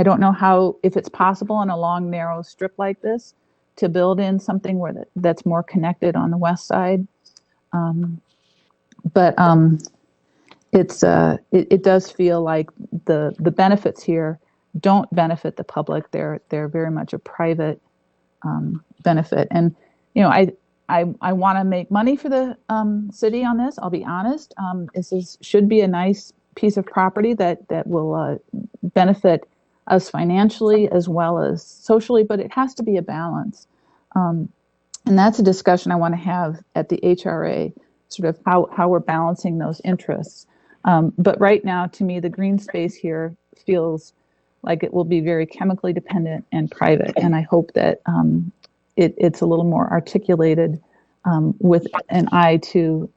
don't know how, if it's possible on a long, narrow strip like this to build in something that's more connected on the west side. But it does feel like the benefits here don't benefit the public. They're very much a private benefit. And I want to make money for the city on this. I'll be honest. This should be a nice piece of property that will benefit us financially as well as socially, but it has to be a balance. And that's a discussion I want to have at the HRA, sort of how we're balancing those interests. But right now, to me, the green space here feels like it will be very chemically dependent and private. And I hope that it's a little more articulated with an eye to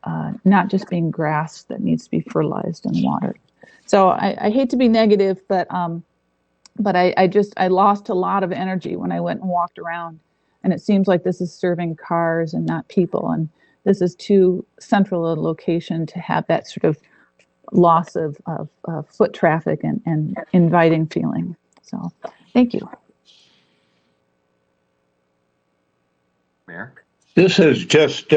not just being grass that needs to be fertilized and watered. So I hate to be negative, but I lost a lot of energy when I went and walked around. And it seems like this is serving cars and not people. And this is too central a location to have that sort of loss of foot traffic and inviting feeling. So thank you. Mayor? This is just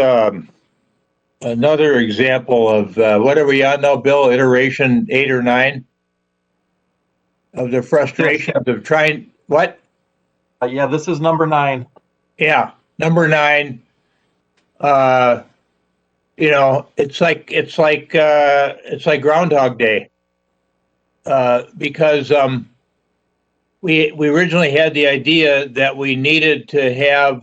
another example of what are we on now, Bill? Iteration 8 or 9 of the frustrations of trying what? Yeah, this is number 9. Yeah, number 9. It's like Groundhog Day because we originally had the idea that we needed to have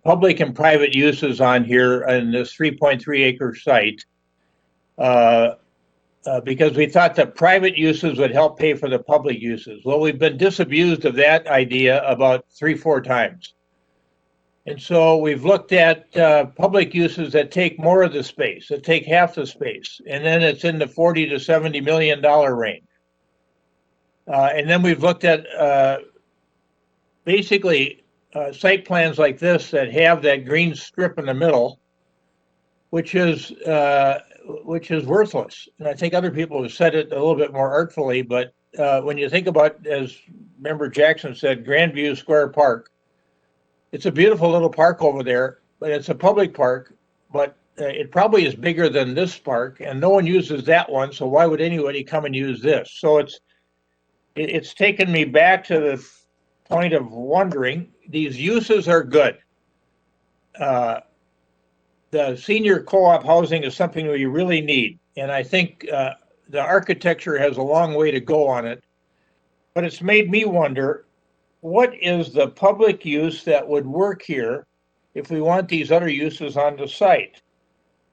public and private uses on here in this 3.3 acre site because we thought that private uses would help pay for the public uses. Well, we've been disabused of that idea about 3-4 times. And so we've looked at public uses that take more of the space, that take half the space, and then it's in the $40 to $70 million range. And then we've looked at basically site plans like this that have that green strip in the middle, which is worthless. And I think other people have said it a little bit more artfully, but when you think about, as Member Jackson said, Grandview Square Park, it's a beautiful little park over there, but it's a public park, but it probably is bigger than this park, and no one uses that one, so why would anybody come and use this? So it's taken me back to the point of wondering, these uses are good. The senior co-op housing is something we really need, and I think the architecture has a long way to go on it, but it's made me wonder, what is the public use that would work here if we want these other uses on the site?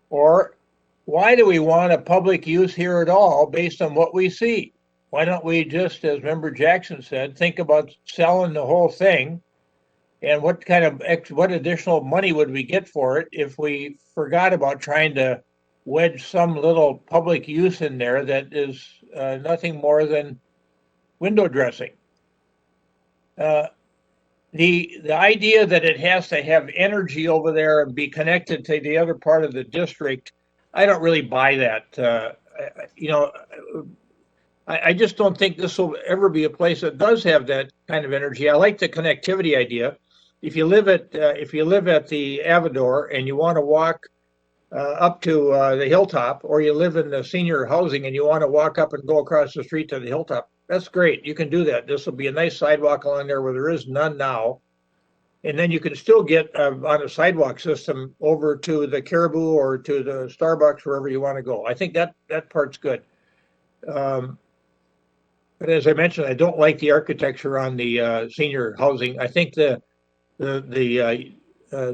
Or why do we want a public use here at all based on what we see? Why don't we just, as Member Jackson said, think about selling the whole thing? And what additional money would we get for it if we forgot about trying to wedge some little public use in there that is nothing more than window dressing? The idea that it has to have energy over there and be connected to the other part of the district, I don't really buy that. I just don't think this will ever be a place that does have that kind of energy. I like the connectivity idea. If you live at the Avador and you want to walk up to the hilltop, or you live in the senior housing and you want to walk up and go across the street to the hilltop, that's great. You can do that. This will be a nice sidewalk along there where there is none now. And then you can still get on a sidewalk system over to the Caribou or to the Starbucks, wherever you want to go. I think that part's good. But as I mentioned, I don't like the architecture on the senior housing. I think the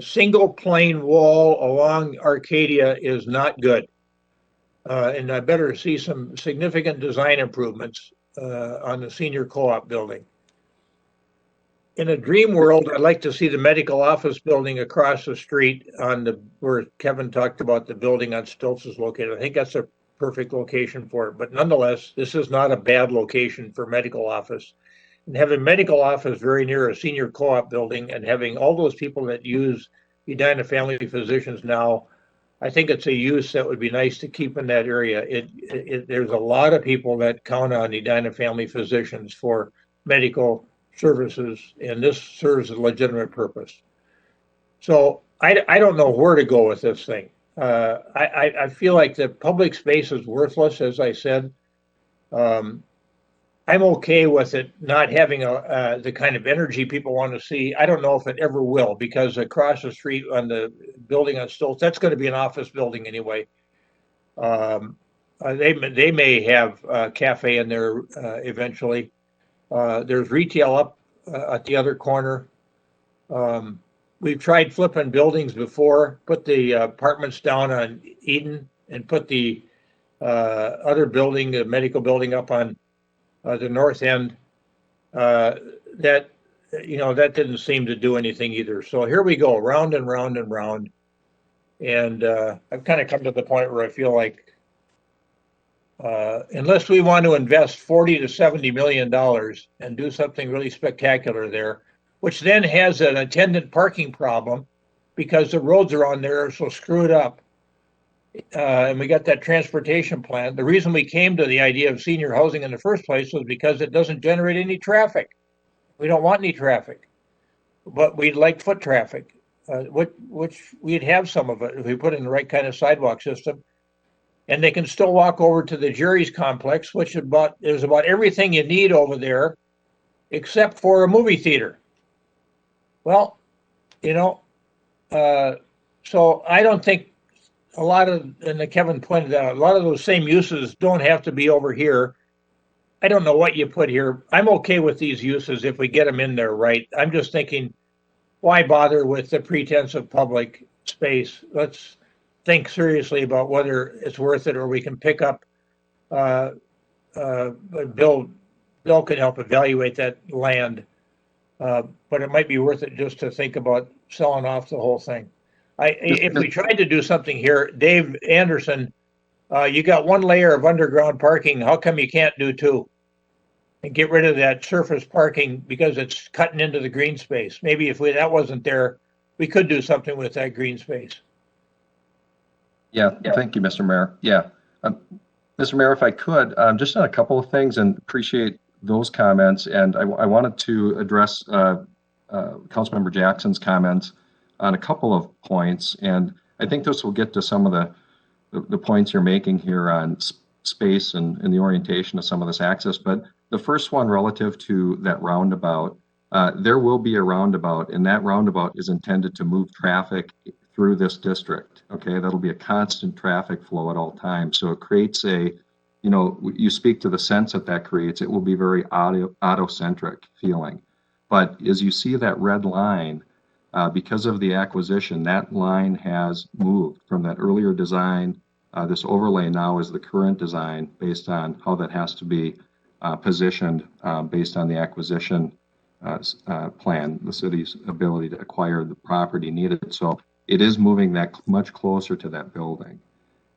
single plane wall along Arcadia is not good. And I better see some significant design improvements on the senior co-op building. In a dream world, I'd like to see the medical office building across the street where Kevin talked about the building on stilts is located. I think that's a perfect location for it. But nonetheless, this is not a bad location for medical office. and having medical office very near a senior co-op building and having all those people that use Edina Family Physicians now, I think it's a use that would be nice to keep in that area. There's a lot of people that count on Edina Family Physicians for medical services, and this serves a legitimate purpose. So I don't know where to go with this thing. I feel like the public space is worthless, as I said. I'm okay with it not having the kind of energy people want to see. I don't know if it ever will, because across the street on the building on Stoltz, that's going to be an office building anyway. They may have a cafe in there eventually. There's retail up at the other corner. We've tried flipping buildings before, put the apartments down on Eden and put the other building, the medical building, up on the north end. That didn't seem to do anything either. So here we go, round and round and round. And I've kind of come to the point where I feel like unless we want to invest $40 to $70 million and do something really spectacular there, which then has an attendant parking problem because the roads around there are so screwed up. And we got that transportation plan. The reason we came to the idea of senior housing in the first place was because it doesn't generate any traffic. We don't want any traffic, but we'd like foot traffic, which we'd have some of it if we put in the right kind of sidewalk system. And they can still walk over to the Jerry's complex, which there's about everything you need over there, except for a movie theater. Well, so I don't think a lot of, and Kevin pointed out, a lot of those same uses don't have to be over here. I don't know what you put here. I'm okay with these uses if we get them in there right. I'm just thinking, why bother with the pretense of public space? Let's think seriously about whether it's worth it, or we can pick up, Bill can help evaluate that land. But it might be worth it just to think about selling off the whole thing. If we tried to do something here, Dave Anderson, you got one layer of underground parking. How come you can't do two? And get rid of that surface parking because it's cutting into the green space. Maybe if that wasn't there, we could do something with that green space. Yeah, thank you, Mr. Mayor. Yeah, Mr. Mayor, if I could, just on a couple of things, and appreciate those comments. And I wanted to address Councilmember Jackson's comments on a couple of points. And I think this will get to some of the points you're making here on space and the orientation of some of this access. But the first one relative to that roundabout, there will be a roundabout, and that roundabout is intended to move traffic through this district. Okay, that'll be a constant traffic flow at all times. So it creates you speak to the sense that creates, it will be very auto-centric feeling. But as you see that red line, because of the acquisition, that line has moved from that earlier design. This overlay now is the current design based on how that has to be positioned based on the acquisition plan, the city's ability to acquire the property needed. So it is moving that much closer to that building.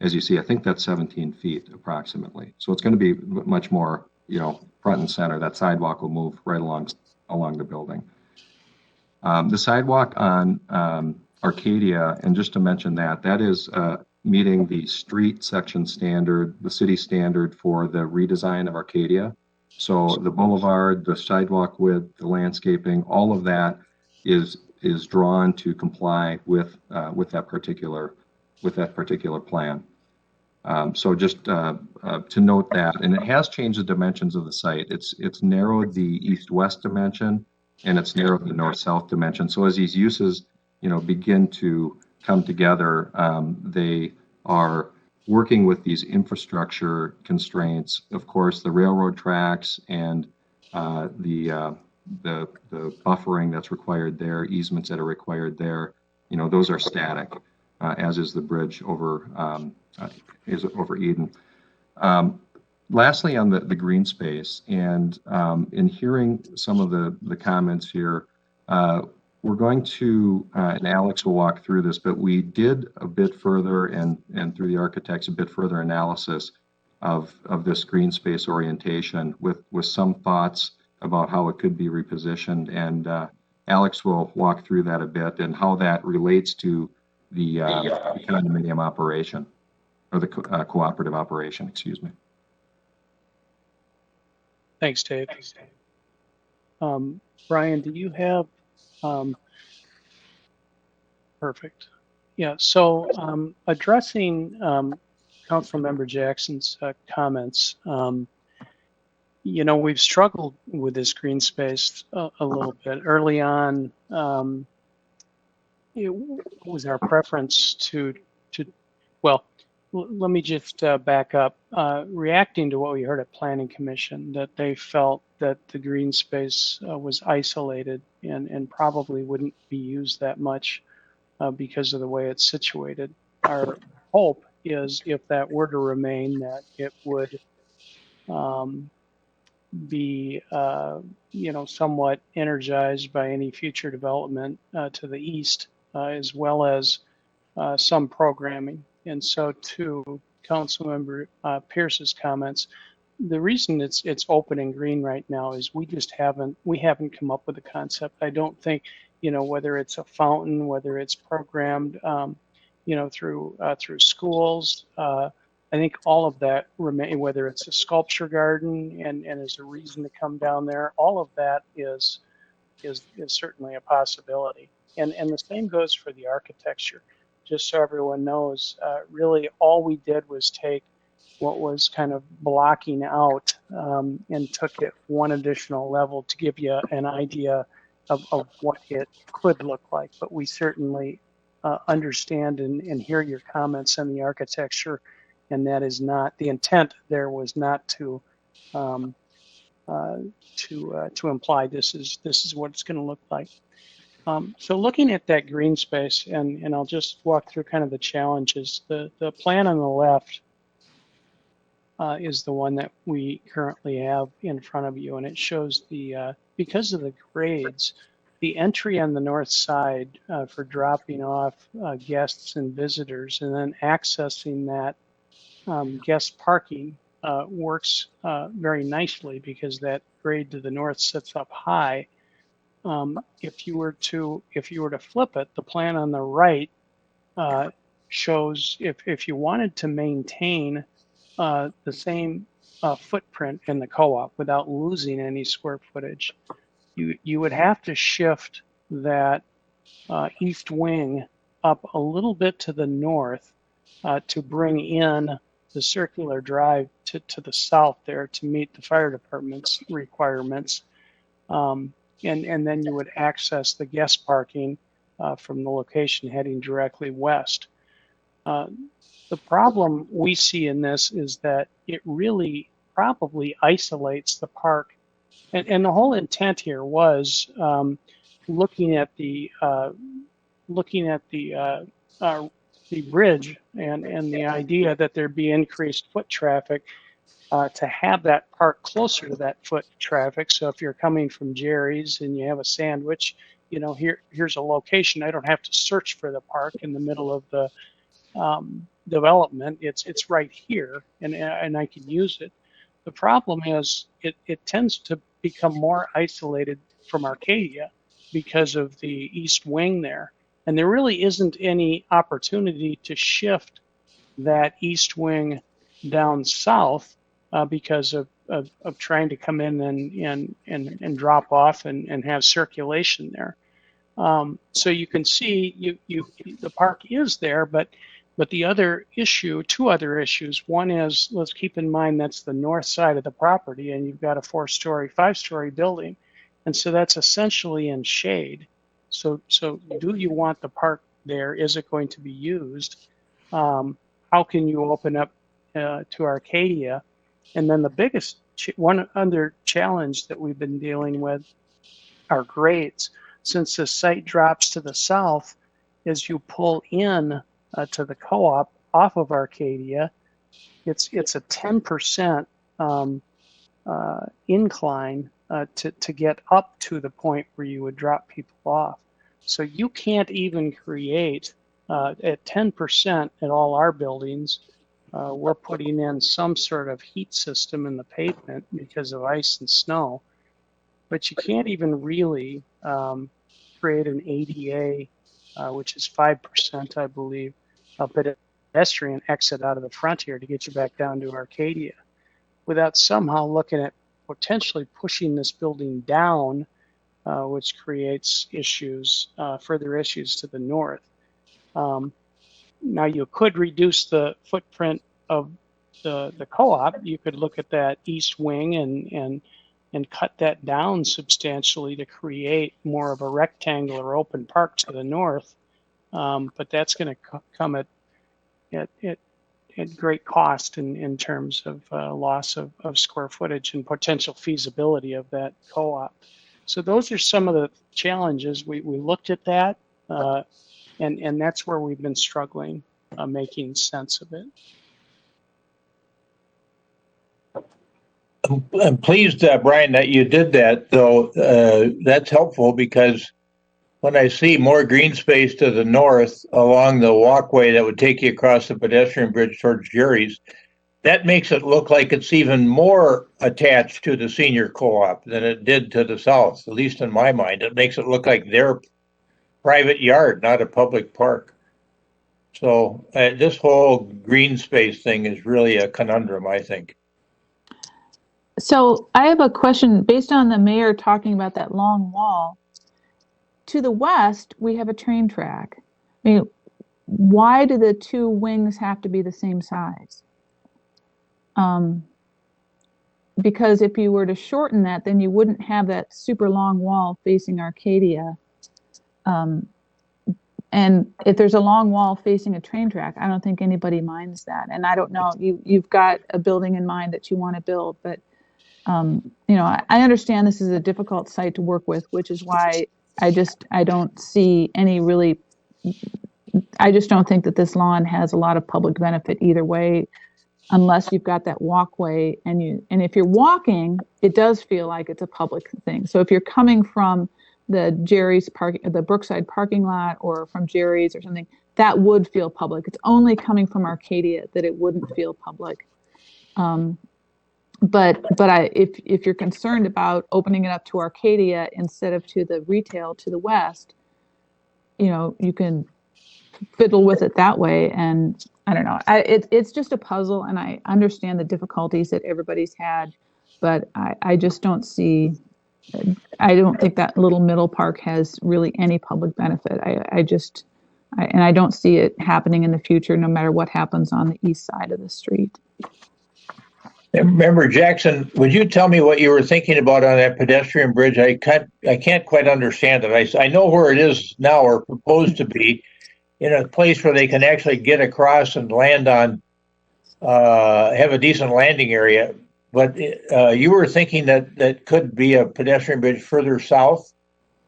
As you see, I think that's 17 feet approximately. So it's going to be much more, front and center. That sidewalk will move right along the building. The sidewalk on Arcadia, and just to mention that is meeting the street section standard, the city standard for the redesign of Arcadia. So the boulevard, the sidewalk width, the landscaping, all of that is drawn to comply with that particular plan. So just to note that, and it has changed the dimensions of the site. It's narrowed the east-west dimension, and it's narrowed the north-south dimension. So as these uses, begin to come together, they are working with these infrastructure constraints. Of course, the railroad tracks and the buffering that's required there, easements that are required there, those are static, as is the bridge over Eden. Lastly, on the green space, and in hearing some of the comments here, we're going to, and Alex will walk through this, but we did a bit further and through the architects, a bit further analysis of this green space orientation with some thoughts about how it could be repositioned. And Alex will walk through that a bit and how that relates to the condominium operation, or the cooperative operation, excuse me. Thanks, Dave. Brian, do you have, perfect. Yeah, so addressing Councilmember Jackson's comments, you know, we've struggled with this green space a little bit. Early on, it was our preference to well, let me just back up. Reacting to what we heard at Planning Commission, that they felt that the green space was isolated and probably wouldn't be used that much because of the way it's situated. Our hope is, if that were to remain, that it would be you know, somewhat energized by any future development to the east, as well as some programming. And so, to Councilmember Pierce's comments, the reason it's open and green right now is we haven't come up with a concept. I don't think, you know, whether it's a fountain, whether it's programmed, you know, through schools. I think all of that remain, whether it's a sculpture garden and is a reason to come down there, all of that is certainly a possibility. And the same goes for the architecture. Just so everyone knows, really all we did was take what was kind of blocking out and took it one additional level to give you an idea of what it could look like. But we certainly understand and hear your comments on the architecture, and that is not the intent. There was not to imply this is what it's going to look like. So looking at that green space, and I'll just walk through kind of the challenges. The plan on the left is the one that we currently have in front of you, and it shows the because of the grades, the entry on the north side for dropping off guests and visitors, and then accessing that guest parking works very nicely because that grade to the north sits up high. If you were to flip it, the plan on the right shows if you wanted to maintain the same footprint in the co-op without losing any square footage, you would have to shift that east wing up a little bit to the north to bring in the circular drive to the south there to meet the fire department's requirements. And then you would access the guest parking from the location heading directly west. The problem we see in this is that it really probably isolates the park. And the whole intent here was looking at the bridge and the idea that there'd be increased foot traffic to have that park closer to that foot traffic. So if you're coming from Jerry's and you have a sandwich, you know, here's a location. I don't have to search for the park in the middle of the development. It's right here, and I can use it. The problem is it tends to become more isolated from Arcadia because of the east wing there. And there really isn't any opportunity to shift that east wing down south because of trying to come in and drop off and have circulation there. So you can see the park is there, but the other issue, two other issues. One is, let's keep in mind that's the north side of the property, and you've got a 4-story, 5-story building, and so that's essentially in shade. So do you want the park there? Is it going to be used? How can you open up to Arcadia? And then the biggest one other challenge that we've been dealing with are grades. Since the site drops to the south, as you pull in to the co-op off of Arcadia, it's a 10% incline to get up to the point where you would drop people off. So you can't even create at 10% at all our buildings. We're putting in some sort of heat system in the pavement because of ice and snow. but you can't even really create an ADA, which is 5%, I believe, a pedestrian exit out of the front here to get you back down to Arcadia, without somehow looking at potentially pushing this building down, which creates issues, further issues to the north. Now you could reduce the footprint of the co-op. You could look at that east wing and cut that down substantially to create more of a rectangular open park to the north. But that's going to come at great cost in terms of loss of square footage and potential feasibility of that co-op. So those are some of the challenges. We looked at that, and that's where we've been struggling making sense of it. I'm pleased, Brian, that you did that, though. That's helpful because when I see more green space to the north along the walkway that would take you across the pedestrian bridge towards Jerry's, that makes it look like it's even more attached to the senior co-op than it did to the south, at least in my mind. It makes it look like their private yard, not a public park. So this whole green space thing is really a conundrum, I think. So I have a question based on the mayor talking about that long wall. To the west, we have a train track. I mean, why do the two wings have to be the same size? Because if you were to shorten that, then you wouldn't have that super long wall facing Arcadia. And if there's a long wall facing a train track, I don't think anybody minds that. And I don't know, you've got a building in mind that you want to build, but you know, I understand this is a difficult site to work with, which is why I don't see any really, I just don't think that this lawn has a lot of public benefit either way, unless you've got that walkway and if you're walking, it does feel like it's a public thing. So if you're coming from the the Brookside parking lot or from Jerry's or something, that would feel public. It's only coming from Arcadia that it wouldn't feel public. But if you're concerned about opening it up to Arcadia instead of to the retail to the west, you know, you can fiddle with it that way. And I don't know, it's just a puzzle, and I understand the difficulties that everybody's had, but I just don't see, I don't think that little middle park has really any public benefit. And I don't see it happening in the future, no matter what happens on the east side of the street. Member Jackson, would you tell me what you were thinking about on that pedestrian bridge? I can't quite understand it. I know where it is now, or proposed to be, in a place where they can actually get across and land on, have a decent landing area. But you were thinking that could be a pedestrian bridge further south?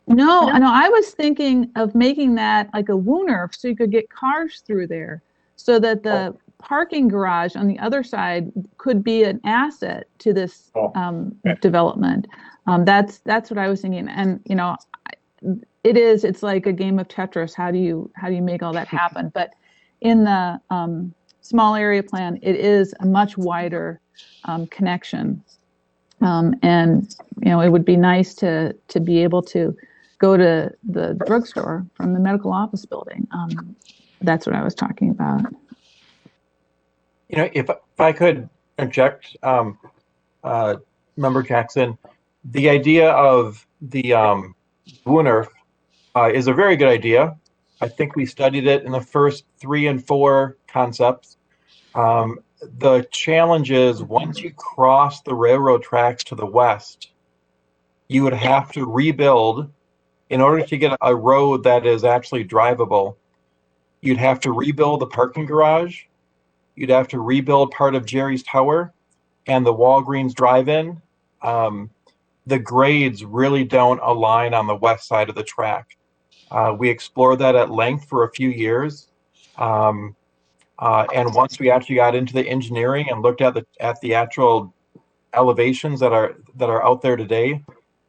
No, I was thinking of making that like a wooner, so you could get cars through there, so that the parking garage on the other side could be an asset to this development. That's what I was thinking. And you know, it's like a game of Tetris. How do you make all that happen? But in the small area plan, it is a much wider connection. And you know, it would be nice to be able to go to the drugstore from the medical office building. That's what I was talking about. You know, if I could object, Member Jackson, the idea of the Wooner is a very good idea. I think we studied it in the first 3 and 4 concepts. The challenge is once you cross the railroad tracks to the west, you would have to rebuild in order to get a road that is actually drivable. You'd have to rebuild the parking garage. You'd have to rebuild part of Jerry's Tower and the Walgreens drive-in. The grades really don't align on the west side of the track. We explored that at length for a few years. And once we actually got into the engineering and looked at the actual elevations that are out there today,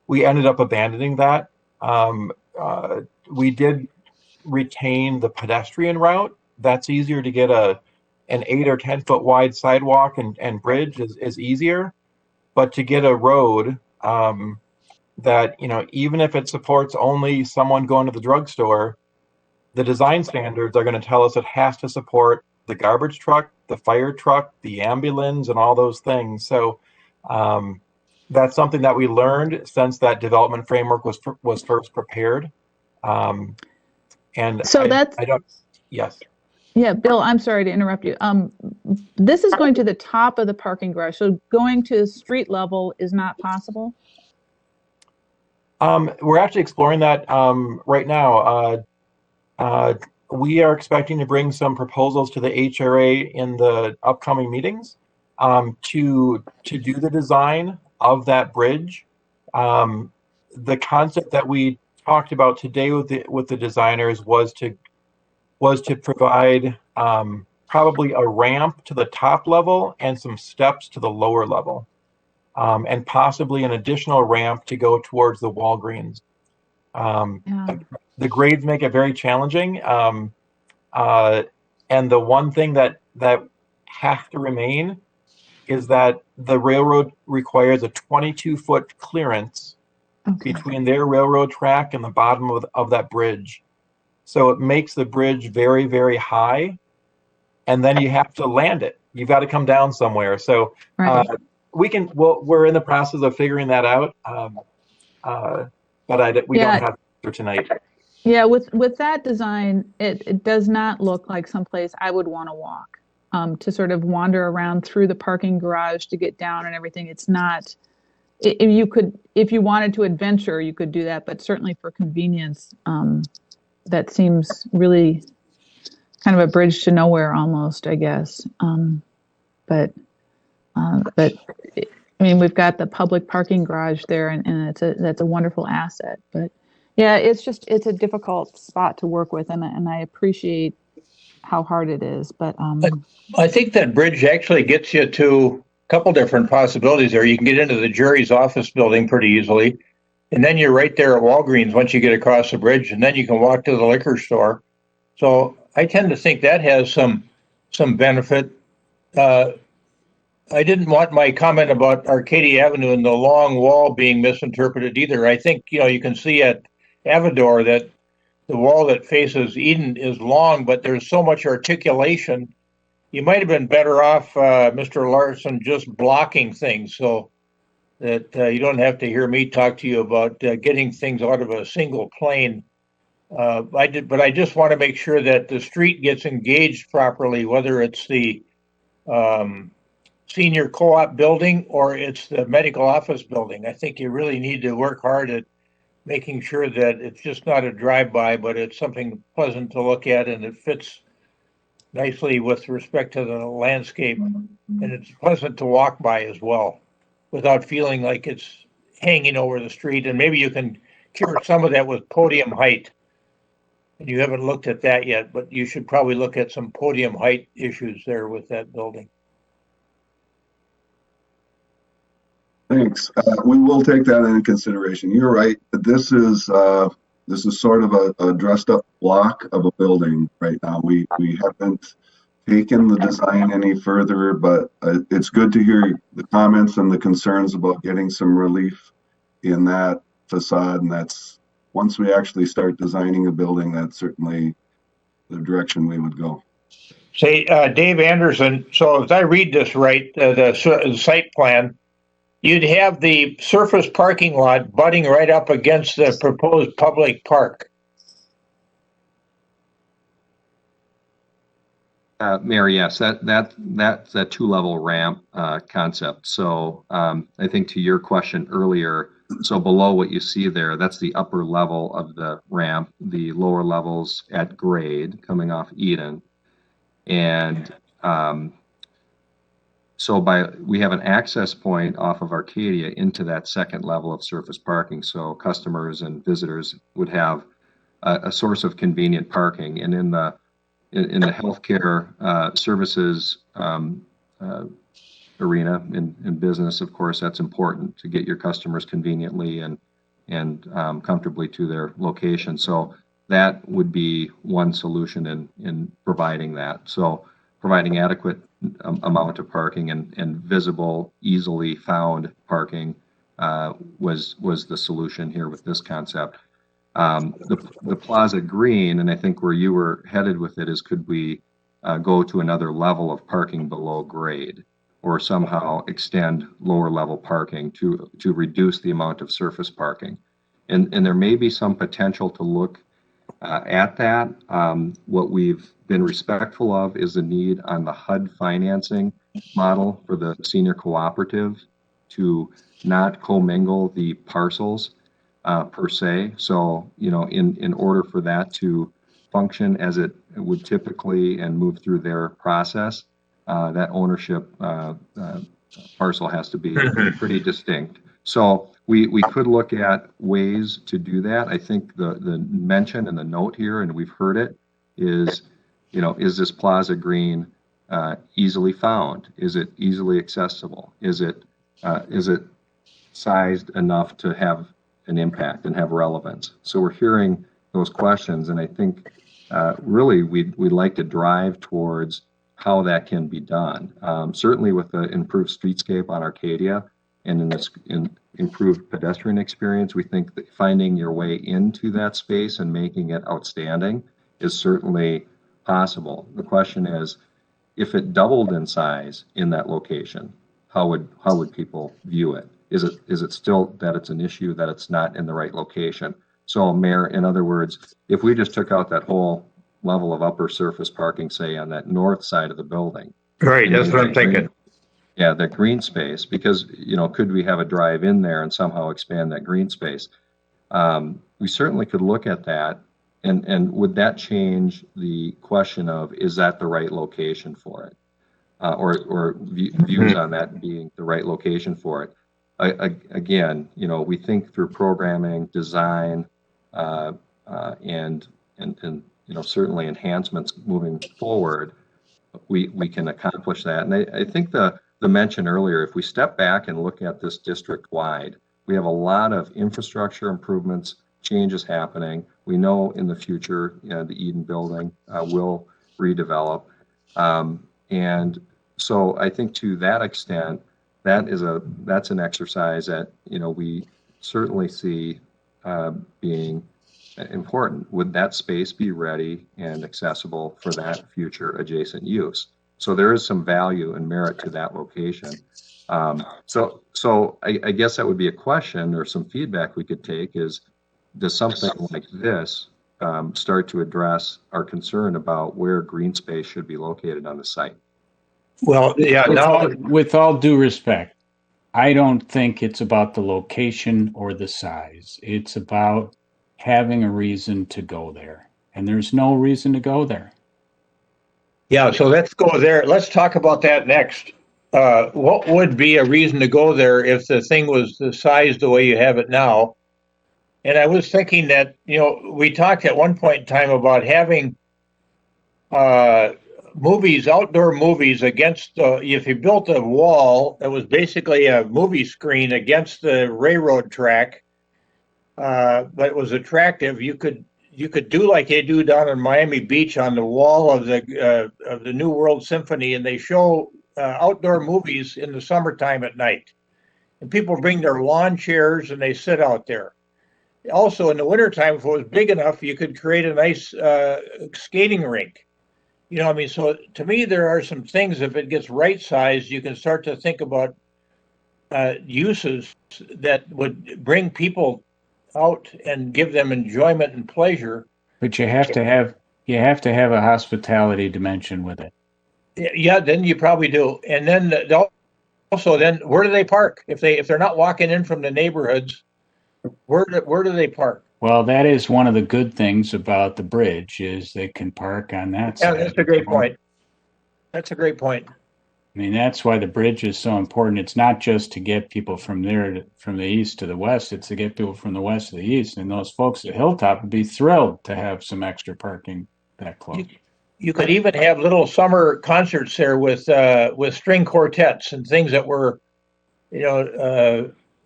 we ended up abandoning that. We did retain the pedestrian route. That's easier to get an 8 or 10 foot wide sidewalk and bridge is easier, but to get a road, that, even if it supports only someone going to the drugstore, the design standards are going to tell us it has to support the garbage truck, the fire truck, the ambulance, and all those things. So that's something that we learned since that development framework was first prepared. And So I don't, yes. Yeah, Bill, I'm sorry to interrupt you. This is going to the top of the parking garage, so going to street level is not possible? We're actually exploring that right now. We are expecting to bring some proposals to the HRA in the upcoming meetings to do the design of that bridge. The concept that we talked about today with the designers was to provide probably a ramp to the top level and some steps to the lower level, and possibly an additional ramp to go towards the Walgreens. The grades make it very challenging, and the one thing that has to remain is that the railroad requires a 22-foot clearance between their railroad track and the bottom of that bridge. So it makes the bridge very, very high, and then you have to land it. You've got to come down somewhere. So we're in the process of figuring that out, but we don't have to tonight. Yeah, with that design, it does not look like someplace I would want to walk, to sort of wander around through the parking garage to get down and everything. It's not, if you wanted to adventure, you could do that, but certainly for convenience, that seems really kind of a bridge to nowhere almost, I guess. But I mean, we've got the public parking garage there, and that's a wonderful asset. But yeah, it's a difficult spot to work with, and I appreciate how hard it is. But I think that bridge actually gets you to a couple different possibilities there. You can get into the jury's office building pretty easily, and then you're right there at Walgreens once you get across the bridge, and then you can walk to the liquor store. So I tend to think that has some benefit. I didn't want my comment about Arcadia Avenue and the long wall being misinterpreted either. I think, you can see at Avador that the wall that faces Eden is long, but there's so much articulation. You might have been better off, Mr. Larson, just blocking things so that you don't have to hear me talk to you about getting things out of a single plane. But I just want to make sure that the street gets engaged properly, whether it's the senior co-op building or it's the medical office building. I think you really need to work hard at making sure that it's just not a drive-by, but it's something pleasant to look at and it fits nicely with respect to the landscape, and it's pleasant to walk by as well without feeling like it's hanging over the street. And maybe you can cure some of that with podium height. And you haven't looked at that yet, but you should probably look at some podium height issues there with that building. Thanks. We will take that into consideration. You're right. This is sort of a dressed up block of a building right now. We haven't taken the design any further, but it's good to hear the comments and the concerns about getting some relief in that facade. And that's, once we actually start designing a building, that's certainly the direction we would go. Say, Dave Anderson, so as I read this right, the site plan, you'd have the surface parking lot butting right up against the proposed public park. Mayor, yes, that's a two-level ramp concept. So I think to your question earlier, so below what you see there, that's the upper level of the ramp, the lower levels at grade coming off Eden. And so we have an access point off of Arcadia into that second level of surface parking. So customers and visitors would have a source of convenient parking. And in the healthcare services arena in business, of course, that's important to get your customers conveniently and comfortably to their location. So that would be one solution in providing that. So providing adequate amount of parking and visible, easily found parking was the solution here with this concept. The Plaza Green, and I think where you were headed with it is, could we go to another level of parking below grade, or somehow extend lower level parking to reduce the amount of surface parking? And there may be some potential to look at that. What we've been respectful of is the need on the HUD financing model for the senior cooperative to not commingle the parcels per se. So, in order for that to function as it would typically and move through their process, that ownership parcel has to be pretty distinct. So we could look at ways to do that. I think the mention and the note here, and we've heard it, is, is this Plaza Green easily found? Is it easily accessible? Is it sized enough to have an impact and have relevance? So we're hearing those questions, and I think really we'd like to drive towards how that can be done. Certainly with the improved streetscape on Arcadia and in this improved pedestrian experience, we think that finding your way into that space and making it outstanding is certainly possible. The question is, if it doubled in size in that location, how would people view it? Is it still that it's an issue that it's not in the right location? So, Mayor, in other words, if we just took out that whole level of upper surface parking, say on that north side of the building. Right, that's what I'm thinking. Yeah, that green space, because, could we have a drive in there and somehow expand that green space? We certainly could look at that. And would that change the question of, is that the right location for it? Or views on that being the right location for it? Again, we think through programming, design, and certainly enhancements moving forward, we can accomplish that. And I think the mention earlier, if we step back and look at this district wide, we have a lot of infrastructure improvements, changes happening. We know in the future, the Eden building will redevelop. And so I think to that extent, that's an exercise that, we certainly see being important. Would that space be ready and accessible for that future adjacent use? So there is some value and merit to that location. So I guess that would be a question, or some feedback we could take is, does something like this start to address our concern about where green space should be located on the site? Well, yeah, with all due respect, I don't think it's about the location or the size. It's about having a reason to go there. And there's no reason to go there. Yeah, so let's go there. Let's talk about that next. What would be a reason to go there if the thing was the size the way you have it now? And I was thinking that, we talked at one point in time about having outdoor movies against, if you built a wall that was basically a movie screen against the railroad track, but it was attractive, you could do like they do down in Miami Beach on the wall of the New World Symphony, and they show outdoor movies in the summertime at night. And people bring their lawn chairs and they sit out there. Also, in the wintertime, if it was big enough, you could create a nice skating rink. So to me, there are some things, if it gets right sized, you can start to think about uses that would bring people out and give them enjoyment and pleasure. But you have to have a hospitality dimension with it. Yeah, then you probably do. And then also, where do they park? If they're not walking in from the neighborhoods, where do they park? Well, that is one of the good things about the bridge, is they can park on that side. Yeah, that's a great point. That's a great point. I mean, that's why the bridge is so important. It's not just to get people from the east to the west. It's to get people from the west to the east. And those folks at Hilltop would be thrilled to have some extra parking that close. You could even have little summer concerts there with string quartets and things that were,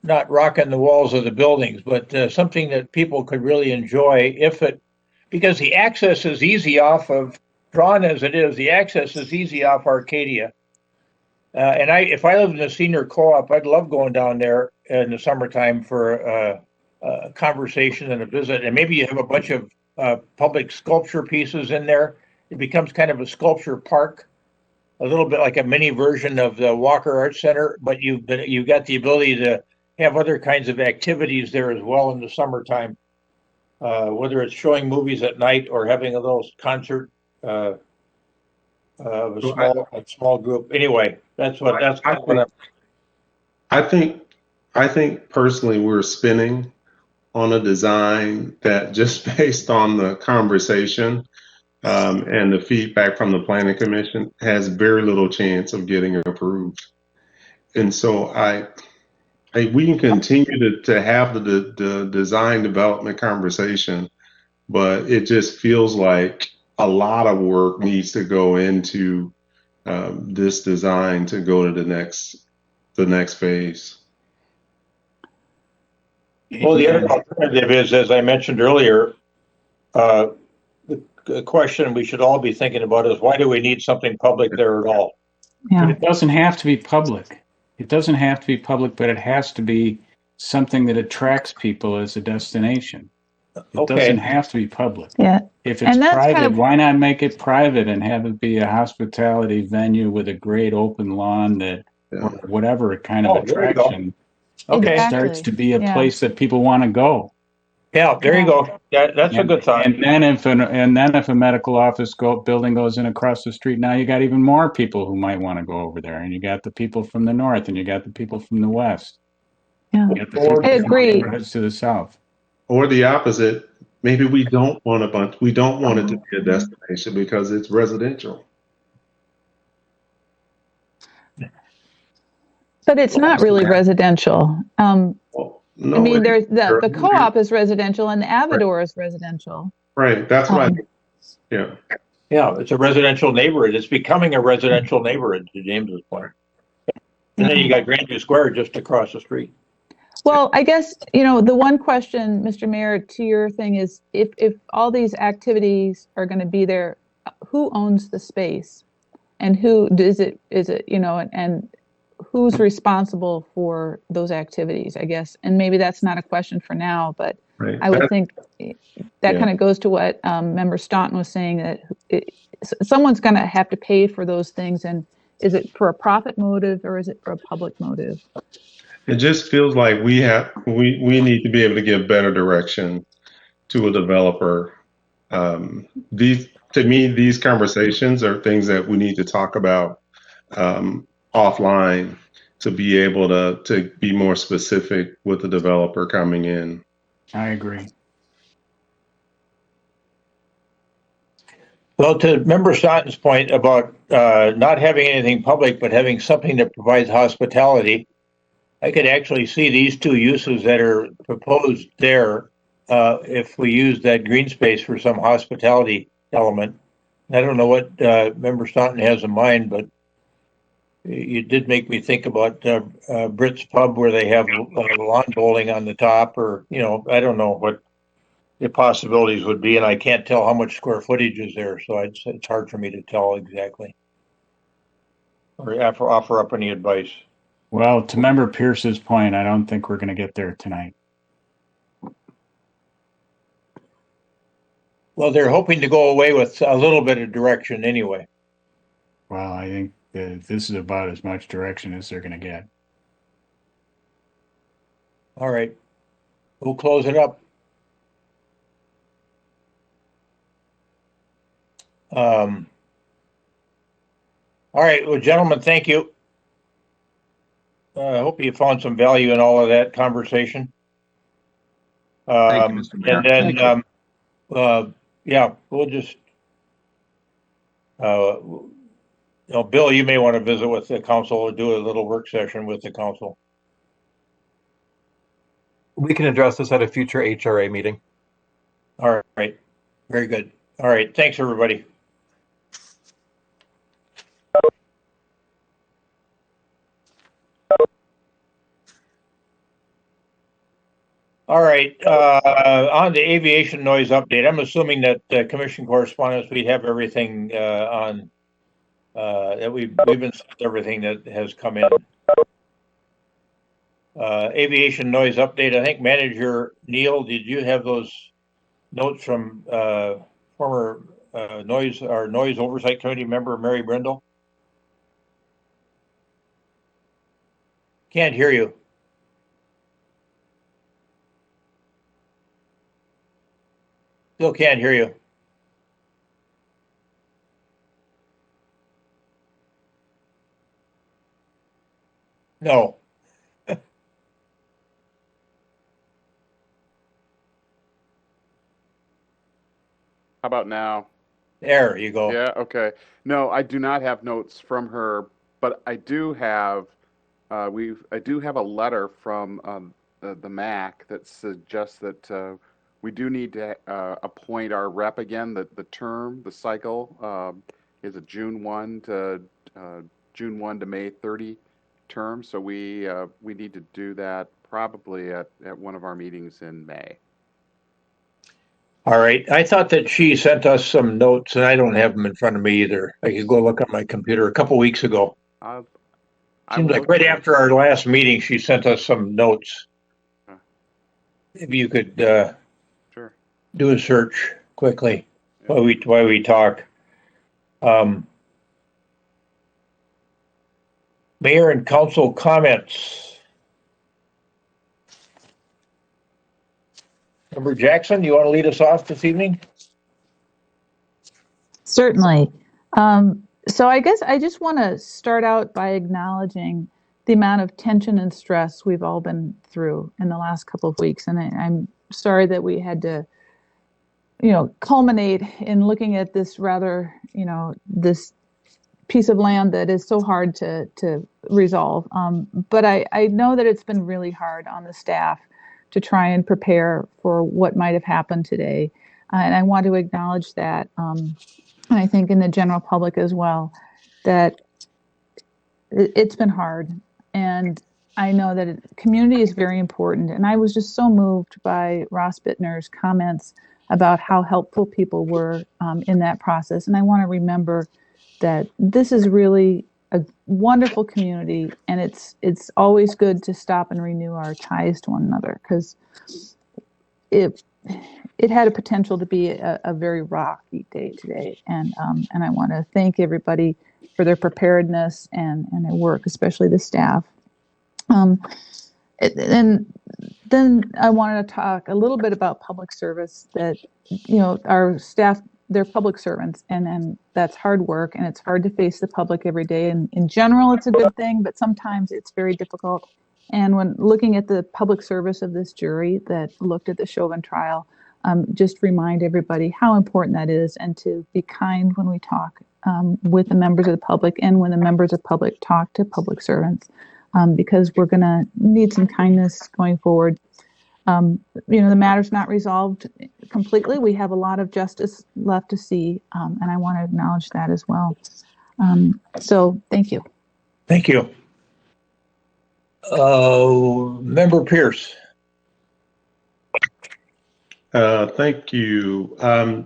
not rocking the walls of the buildings, but something that people could really enjoy because the access is easy off of, drawn as it is, the access is easy off Arcadia. And if I lived in a senior co-op, I'd love going down there. in the summertime for a conversation and a visit, and maybe you have a bunch of public sculpture pieces in there. It becomes kind of a sculpture park, a little bit like a mini version of the Walker Arts Center, but you've got the ability to have other kinds of activities there as well in the summertime, whether it's showing movies at night or having a little concert of a small group. Anyway, that's what I think personally we're spinning on a design that, just based on the conversation and the feedback from the planning commission, has very little chance of getting approved. And so we can continue to have the design development conversation, but it just feels like a lot of work needs to go into this design to go to the next phase. Well, the other alternative is, as I mentioned earlier, the question we should all be thinking about is, why do we need something public there at all? But it doesn't have to be public. It doesn't have to be public, but it has to be something that attracts people as a destination. It doesn't have to be public. Yeah. If it's private, why not make it private and have it be a hospitality venue with a great open lawn that, or whatever kind of attraction, starts to be a place that people want to go. Yeah, there you go. That's a good thought. And then if a medical office building goes in across the street, now you got even more people who might want to go over there, and you got the people from the north, and you got the people from the west. Yeah, I agree. To the south. Or the opposite, maybe we don't want it to be a destination because it's residential. But it's not really residential. No, I mean, there's the co-op is residential and the Avador is residential. Right. That's what yeah. Yeah, it's a residential neighborhood. It's becoming a residential neighborhood, to James's point. And then you got Grandview Square just across the street. Well, I guess, the one question, Mr. Mayor, to your thing is, if all these activities are going to be there, who owns the space? And who is it, and who's responsible for those activities, I guess? And maybe that's not a question for now, but I would think that kind of goes to what Member Staunton was saying, that someone's going to have to pay for those things. And is it for a profit motive or is it for a public motive? It just feels like we need to be able to give better direction to a developer. To me, these conversations are things that we need to talk about offline to be able to be more specific with the developer coming in. I agree. Well, to Member Staunton's point about not having anything public, but having something that provides hospitality, I could actually see these two uses that are proposed there if we use that green space for some hospitality element. I don't know what Member Staunton has in mind, but you did make me think about Britt's Pub, where they have lawn bowling on the top, or, I don't know what the possibilities would be, and I can't tell how much square footage is there, so it's hard for me to tell exactly or offer up any advice. Well, to Member Pierce's point, I don't think we're going to get there tonight. Well, they're hoping to go away with a little bit of direction anyway. Well, I think this is about as much direction as they're going to get. All right. We'll close it up. All right. Well, gentlemen, thank you. I hope you found some value in all of that conversation. Thank you, Mr. Mayor. And then, we'll just, Bill, you may want to visit with the council or do a little work session with the council. We can address this at a future HRA meeting. All right. Very good. All right. Thanks, everybody. All right, on the aviation noise update, I'm assuming that commission correspondence, we have everything on, that we've been sent everything that has come in. aviation noise update. I think Manager Neil, did you have those notes from former noise oversight committee member Mary Brindle? Can't hear you. Still can't hear you. No. How about now? There you go. Yeah, okay. No, I do not have notes from her, but I do have I do have a letter from the MAC that suggests that we do need to appoint our rep again. The cycle is a June 1 to May 30 term, so we need to do that probably at one of our meetings in May. All right. I thought that she sent us some notes, and I don't have them in front of me either. I could go look on my computer a couple weeks ago. Seems like right after our last meeting, she sent us some notes. Maybe you could sure. Do a search quickly while we talk. Mayor and council comments. Member Jackson, you want to lead us off this evening? Certainly. So I guess I just want to start out by acknowledging the amount of tension and stress we've all been through in the last couple of weeks. And I'm sorry that we had to, culminate in looking at this rather, this piece of land that is so hard to resolve. But I know that it's been really hard on the staff to try and prepare for what might have happened today. And I want to acknowledge that. And I think in the general public as well, that it's been hard. And I know that community is very important. And I was just so moved by Ross Bittner's comments about how helpful people were in that process. And I want to remember that this is really a wonderful community, and it's always good to stop and renew our ties to one another, because it had a potential to be a very rocky day today. And I want to thank everybody for their preparedness and their work, especially the staff. And then I wanted to talk a little bit about public service, that, our staff, they're public servants, and that's hard work, and it's hard to face the public every day. And in general, it's a good thing, but sometimes it's very difficult. And when looking at the public service of this jury that looked at the Chauvin trial, just remind everybody how important that is, and to be kind when we talk with the members of the public, and when the members of the public talk to public servants, because we're going to need some kindness going forward. The matter's not resolved completely. We have a lot of justice left to see, and I want to acknowledge that as well. So thank you. Thank you. Member Pierce. Thank you.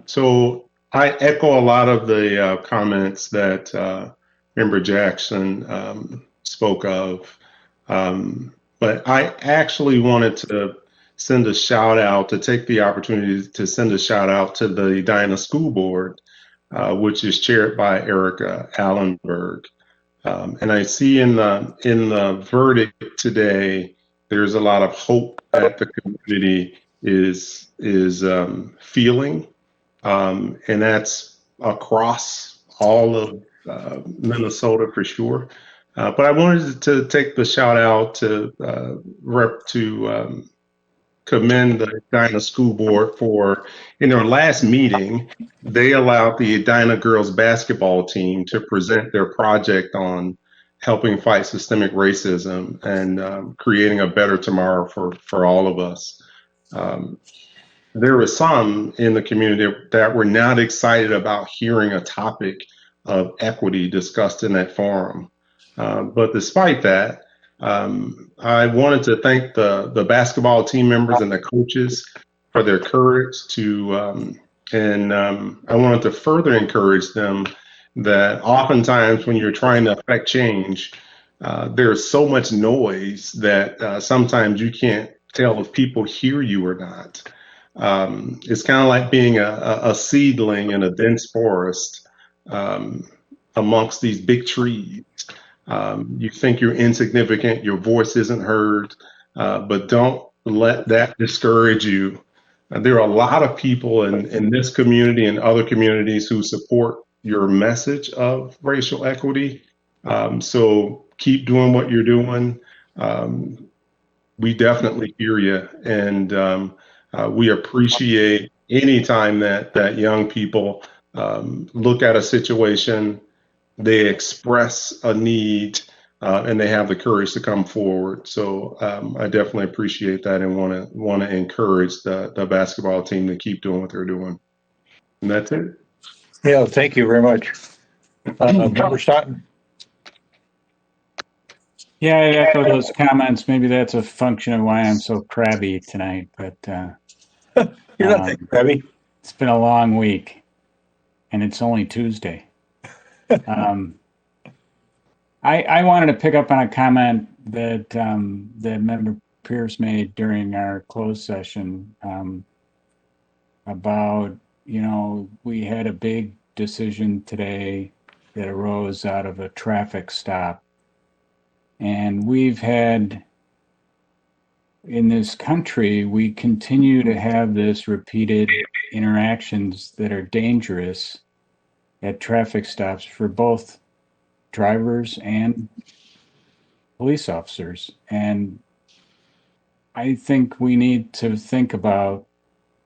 So I echo a lot of the comments that Member Jackson spoke of. But I actually wanted to send a shout out, to take the opportunity to send a shout out to the Edina School Board, which is chaired by Erica Allenberg. And I see in the verdict today, there's a lot of hope that the community is feeling, and that's across all of Minnesota for sure. But I wanted to take the shout out to commend the Edina School Board for, in their last meeting, they allowed the Edina girls basketball team to present their project on helping fight systemic racism and creating a better tomorrow for all of us. There were some in the community that were not excited about hearing a topic of equity discussed in that forum. But despite that, I wanted to thank the basketball team members and the coaches for their courage and I wanted to further encourage them that oftentimes when you're trying to affect change, there's so much noise that sometimes you can't tell if people hear you or not. It's kind of like being a seedling in a dense forest amongst these big trees. You think you're insignificant, your voice isn't heard, but don't let that discourage you. There are a lot of people in this community and other communities who support your message of racial equity. So keep doing what you're doing. We definitely hear you, and we appreciate any time that young people look at a situation, they express a need, and they have the courage to come forward. So I definitely appreciate that and want to encourage the basketball team to keep doing what they're doing. And that's it. Yeah, thank you very much. Member Staunton? Yeah, I echo those comments. Maybe that's a function of why I'm so crabby tonight, but You're not that crabby. It's been a long week, and it's only Tuesday. I wanted to pick up on a comment that that Member Pierce made during our closed session about, we had a big decision today that arose out of a traffic stop. And we've had, in this country, we continue to have this repeated interactions that are dangerous at traffic stops for both drivers and police officers. And I think we need to think about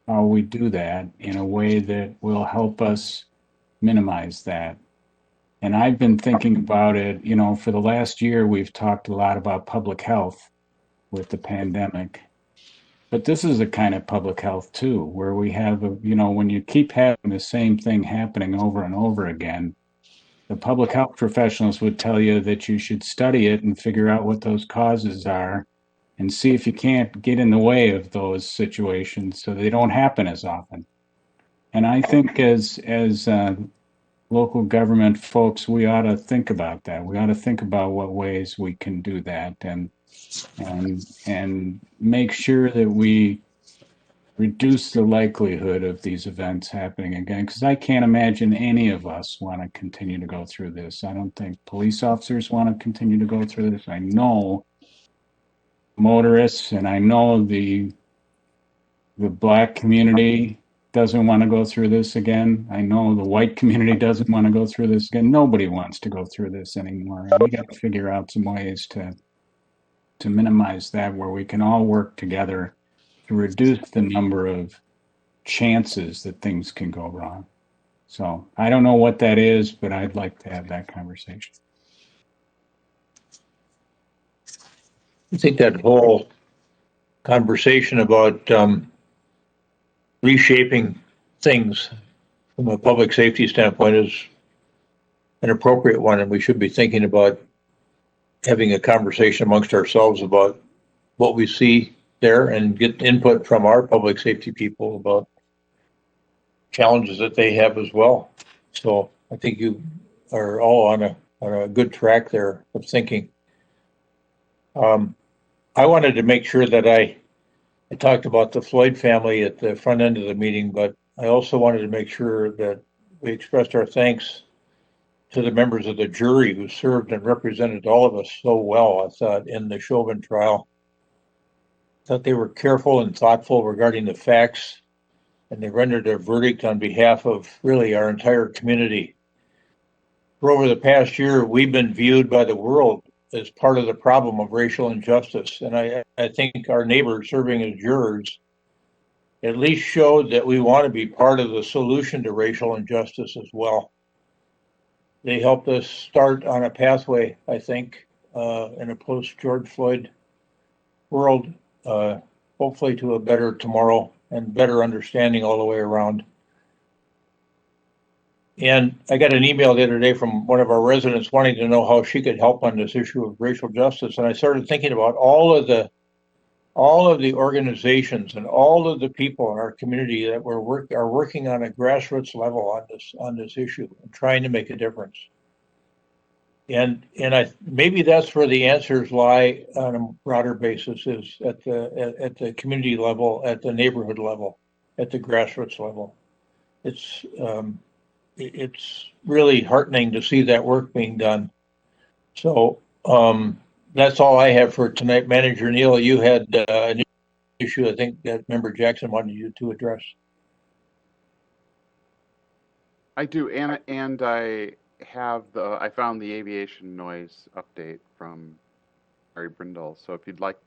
how we do that in a way that will help us minimize that. And I've been thinking about it, for the last year, we've talked a lot about public health with the pandemic. But this is a kind of public health too, where we have, when you keep having the same thing happening over and over again, the public health professionals would tell you that you should study it and figure out what those causes are and see if you can't get in the way of those situations so they don't happen as often. And I think as local government folks, we ought to think about that. We ought to think about what ways we can do that and make sure that we reduce the likelihood of these events happening again, because I can't imagine any of us want to continue to go through this. I don't think police officers want to continue to go through this. I know motorists, and I know the Black community doesn't want to go through this again. I know the white community doesn't want to go through this again. Nobody wants to go through this anymore. And we got to figure out some ways to minimize that, where we can all work together to reduce the number of chances that things can go wrong. So I don't know what that is, but I'd like to have that conversation. I think that whole conversation about reshaping things from a public safety standpoint is an appropriate one, and we should be thinking about having a conversation amongst ourselves about what we see there and get input from our public safety people about challenges that they have as well. So I think you are all on a good track there of thinking. I wanted to make sure that I talked about the Floyd family at the front end of the meeting, but I also wanted to make sure that we expressed our thanks to the members of the jury who served and represented all of us so well, I thought, in the Chauvin trial. I thought they were careful and thoughtful regarding the facts, and they rendered a verdict on behalf of really our entire community. For over the past year, we've been viewed by the world as part of the problem of racial injustice, and I think our neighbors serving as jurors at least showed that we want to be part of the solution to racial injustice as well. They helped us start on a pathway, I think, in a post-George Floyd world, hopefully to a better tomorrow and better understanding all the way around. And I got an email the other day from one of our residents wanting to know how she could help on this issue of racial justice. And I started thinking about all of the organizations and all of the people in our community that are working on a grassroots level on this issue and trying to make a difference. And maybe that's where the answers lie on a broader basis, is at the community level, at the neighborhood level, at the grassroots level. It's really heartening to see that work being done. So that's all I have for tonight. Manager Neal, you had an issue I think that Member Jackson wanted you to address. I do, and I found the aviation noise update from Mary Brindle. So if you'd like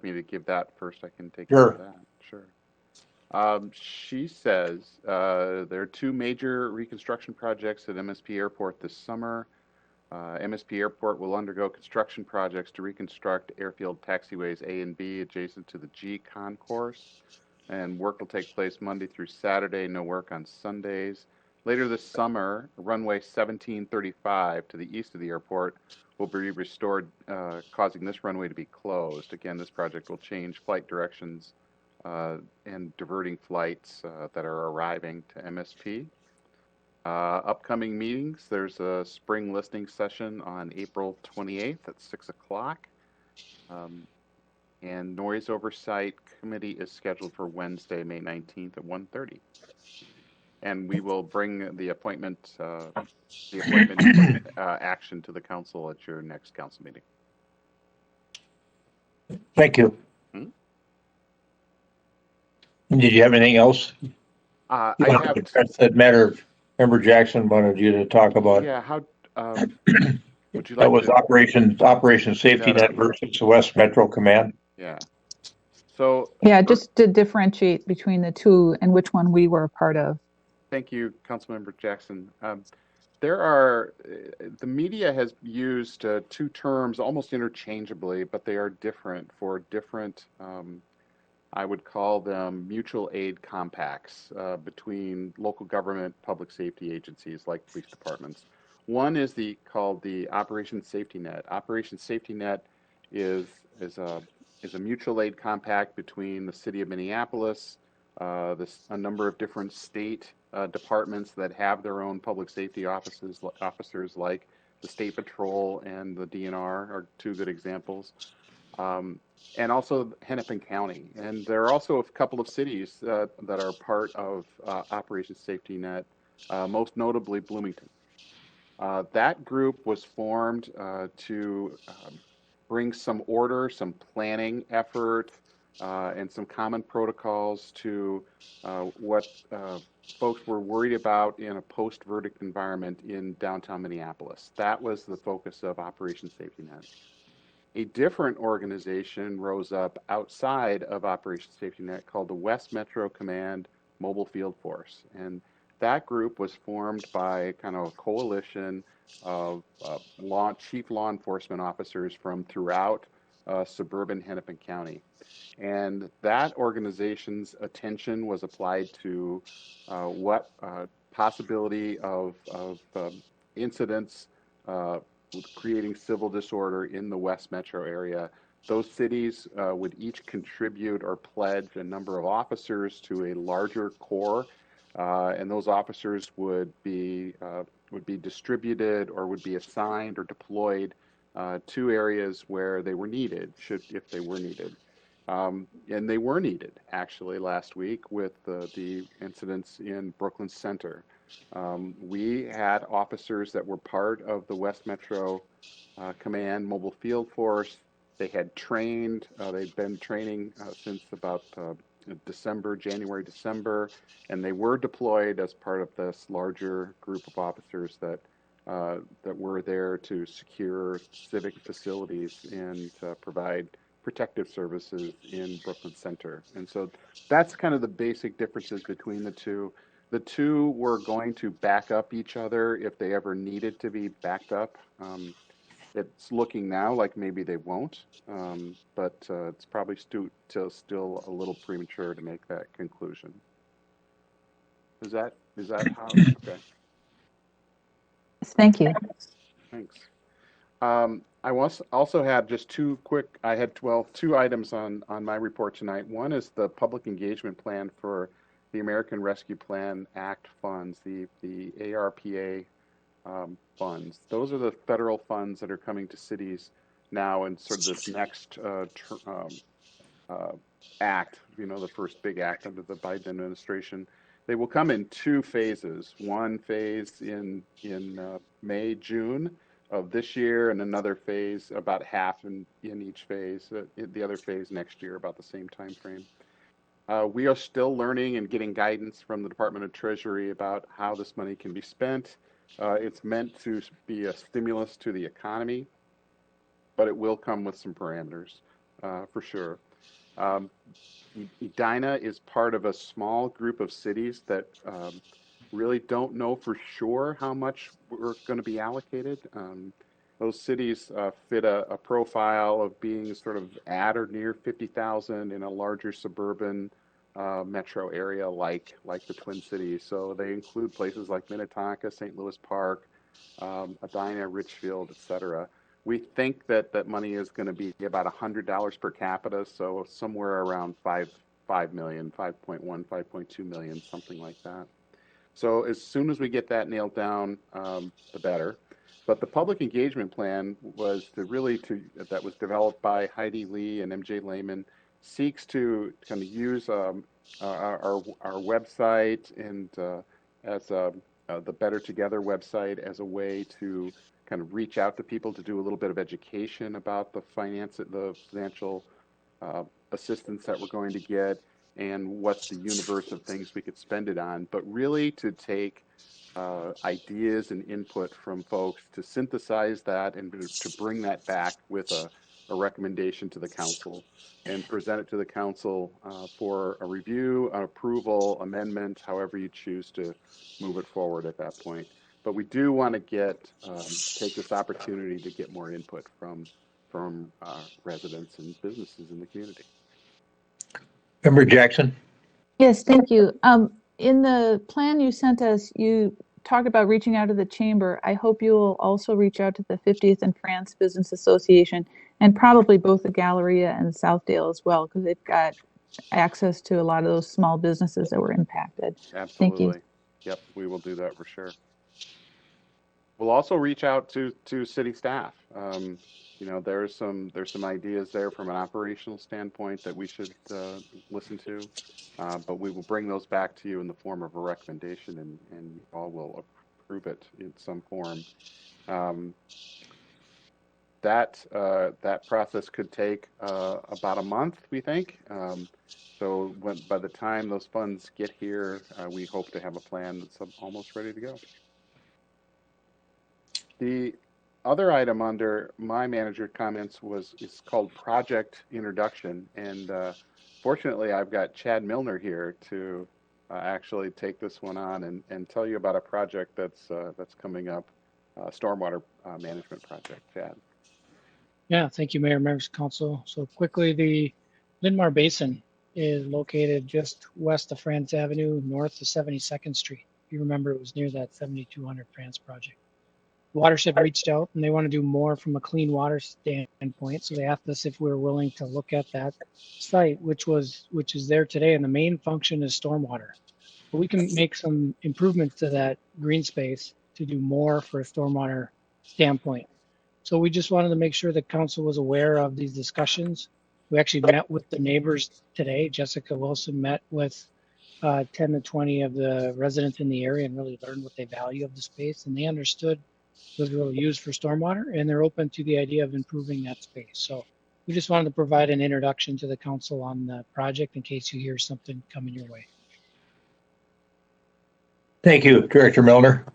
me to give that first, I can take care of that. Sure. She says there are 2 major reconstruction projects at MSP Airport this summer. MSP Airport will undergo construction projects to reconstruct airfield taxiways A and B adjacent to the G concourse. And work will take place Monday through Saturday, no work on Sundays. Later this summer, runway 1735 to the east of the airport will be restored, causing this runway to be closed. Again, this project will change flight directions and diverting flights that are arriving to MSP. Upcoming meetings, there's a spring listening session on April 28th at 6 o'clock. And Noise Oversight Committee is scheduled for Wednesday, May 19th at 1:30. And we will bring the appointment action to the council at your next council meeting. Thank you. Did you have anything else? I have that matter Member Jackson wanted you to talk about. Yeah, how would you like that was to Operation Safety Net versus the West Metro Command. Yeah. So yeah, just to differentiate between the two and which one we were a part of. Thank you, Councilmember Jackson. The media has used 2 terms almost interchangeably, but they are different for different, I would call them mutual aid compacts between local government public safety agencies like police departments. One is called the Operation Safety Net. Operation Safety Net is a mutual aid compact between the city of Minneapolis, a number of different state departments that have their own public safety officers like the State Patrol and the DNR are 2 good examples. And also Hennepin County. And there are also a couple of cities that are part of Operation Safety Net, most notably Bloomington. That group was formed to bring some order, some planning effort, and some common protocols to what folks were worried about in a post-verdict environment in downtown Minneapolis. That was the focus of Operation Safety Net. A different organization rose up outside of Operation Safety Net called the West Metro Command Mobile Field Force. And that group was formed by kind of a coalition of chief law enforcement officers from throughout suburban Hennepin County. And that organization's attention was applied to what possibility of incidents creating civil disorder in the West Metro area. Those cities would each contribute or pledge a number of officers to a larger corps, and those officers would be distributed or would be assigned or deployed to areas where they were needed, if they were needed. And they were needed, actually, last week with the incidents in Brooklyn Center. We had officers that were part of the West Metro Command Mobile Field Force. They had trained, they'd been training since about January, December, and they were deployed as part of this larger group of officers that were there to secure civic facilities and provide protective services in Brooklyn Center. And so that's kind of the basic differences between the two. The two were going to back up each other if they ever needed to be backed up. It's looking now like maybe they won't, but it's probably still a little premature to make that conclusion. Is that how? Okay. Thank you. Thanks. I also had just 2 items on my report tonight. One is the public engagement plan for the American Rescue Plan Act funds, the ARPA funds. Those are the federal funds that are coming to cities now in sort of this next act, the first big act under the Biden administration. They will come in two phases. One phase in May, June of this year, and another phase about half in each phase. The other phase next year, about the same time frame. We are still learning and getting guidance from the Department of Treasury about how this money can be spent. It's meant to be a stimulus to the economy, but it will come with some parameters for sure. Edina is part of a small group of cities that really don't know for sure how much we're going to be allocated. Those cities fit a profile of being sort of at or near 50,000 in a larger suburban metro area like the Twin Cities. So they include places like Minnetonka, St. Louis Park, Edina, Richfield, etc. We think that money is going to be about $100 per capita, so somewhere around 5 million, 5.1, 5.2 million, something like that. So as soon as we get that nailed down, the better. But the public engagement plan was that was developed by Heidi Lee and MJ Lehman, seeks to kind of use our website and as the Better Together website as a way to kind of reach out to people to do a little bit of education about the financial assistance that we're going to get and what's the universe of things we could spend it on, but really to take ideas and input from folks to synthesize that and to bring that back with a recommendation to the council and present it to the council for a review, an approval, amendment, however you choose to move it forward at that point. But we do want to take this opportunity to get more input from residents and businesses in the community. Member Jackson. Yes, thank you. In the plan you sent us, you talked about reaching out to the chamber. I hope you will also reach out to the 50th and France Business Association and probably both the Galleria and Southdale as well, because they've got access to a lot of those small businesses that were impacted. Absolutely. Thank you. Yep, we will do that for sure. We'll also reach out to city staff. There's some ideas there from an operational standpoint that we should listen to, but we will bring those back to you in the form of a recommendation, and you all will approve it in some form. That process could take about a month, we think. So by the time those funds get here, we hope to have a plan that's almost ready to go. The other item under my manager comments is called project introduction, and fortunately I've got Chad Milner here to actually take this one on and tell you about a project that's coming up, stormwater management project. Chad. Yeah, thank you, Mayor, members of council. So quickly, the Lindmar Basin is located just west of France Avenue, north of 72nd Street. If you remember, it was near that 7200 France project. Watershed reached out and they want to do more from a clean water standpoint. So they asked us if we were willing to look at that site, which is there today. And the main function is stormwater. But we can make some improvements to that green space to do more for a stormwater standpoint. So we just wanted to make sure the council was aware of these discussions. We actually met with the neighbors today. Jessica Wilson met with 10 to 20 of the residents in the area and really learned what they value of the space. And they understood was really used for stormwater, and they're open to the idea of improving that space. So we just wanted to provide an introduction to the council on the project in case you hear something coming your way. Thank you, Director Milner.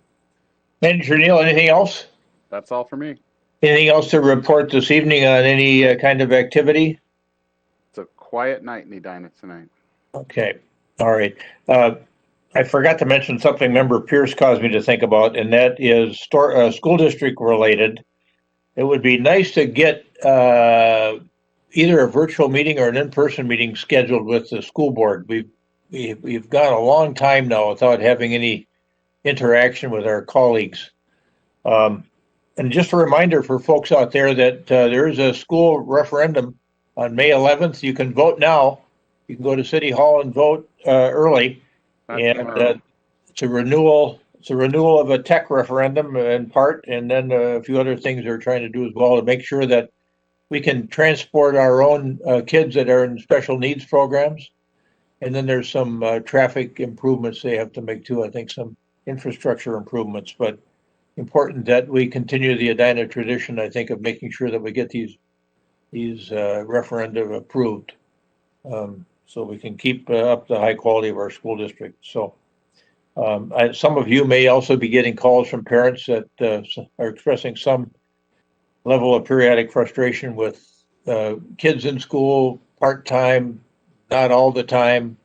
Manager Neal, anything else? That's all for me. Anything else to report this evening on any kind of activity? It's a quiet night in Edina tonight. Okay, all right. I forgot to mention something Member Pierce caused me to think about, and that is school district related. It would be nice to get either a virtual meeting or an in-person meeting scheduled with the school board. We've gone a long time now without having any interaction with our colleagues. And just a reminder for folks out there that there is a school referendum on May 11th. You can vote now. You can go to City Hall and vote early. And it's a renewal it's a renewal of a tech referendum in part, and then a few other things they're trying to do as well to make sure that we can transport our own kids that are in special needs programs. And then there's some traffic improvements they have to make too. I think some infrastructure improvements, but important that we continue the Edina tradition, I think, of making sure that we get these referenda approved, so we can keep up the high quality of our school district. So some of you may also be getting calls from parents that are expressing some level of periodic frustration with kids in school, part-time, not all the time,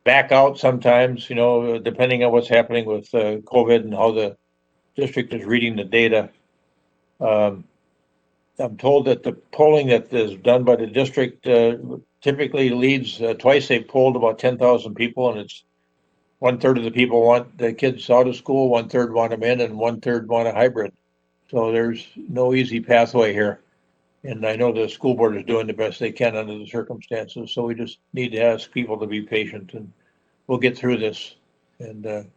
back out sometimes, depending on what's happening with COVID and how the district is reading the data. I'm told that the polling that is done by the district typically leads, twice they polled about 10,000 people, and it's 1/3 of the people want the kids out of school, 1/3 want them in, and 1/3 want a hybrid. So there's no easy pathway here. And I know the school board is doing the best they can under the circumstances. So we just need to ask people to be patient, and we'll get through this. And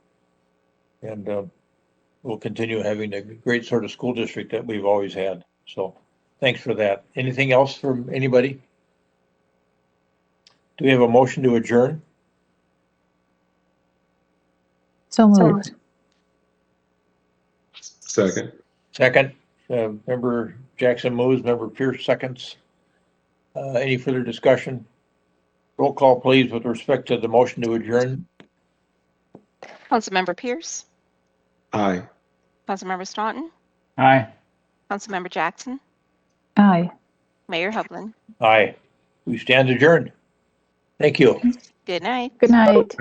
we'll continue having the great sort of school district that we've always had. So thanks for that. Anything else from anybody? Do we have a motion to adjourn? So moved. Second. Second. Member Jackson moves, Member Pierce seconds. Any further discussion? Roll call, please, with respect to the motion to adjourn. Councilmember Pierce, Aye. Councilmember Staunton, Aye. Councilmember Jackson, Aye. Mayor Hovland. Aye. We stand adjourned. Thank you. Good night. Good night.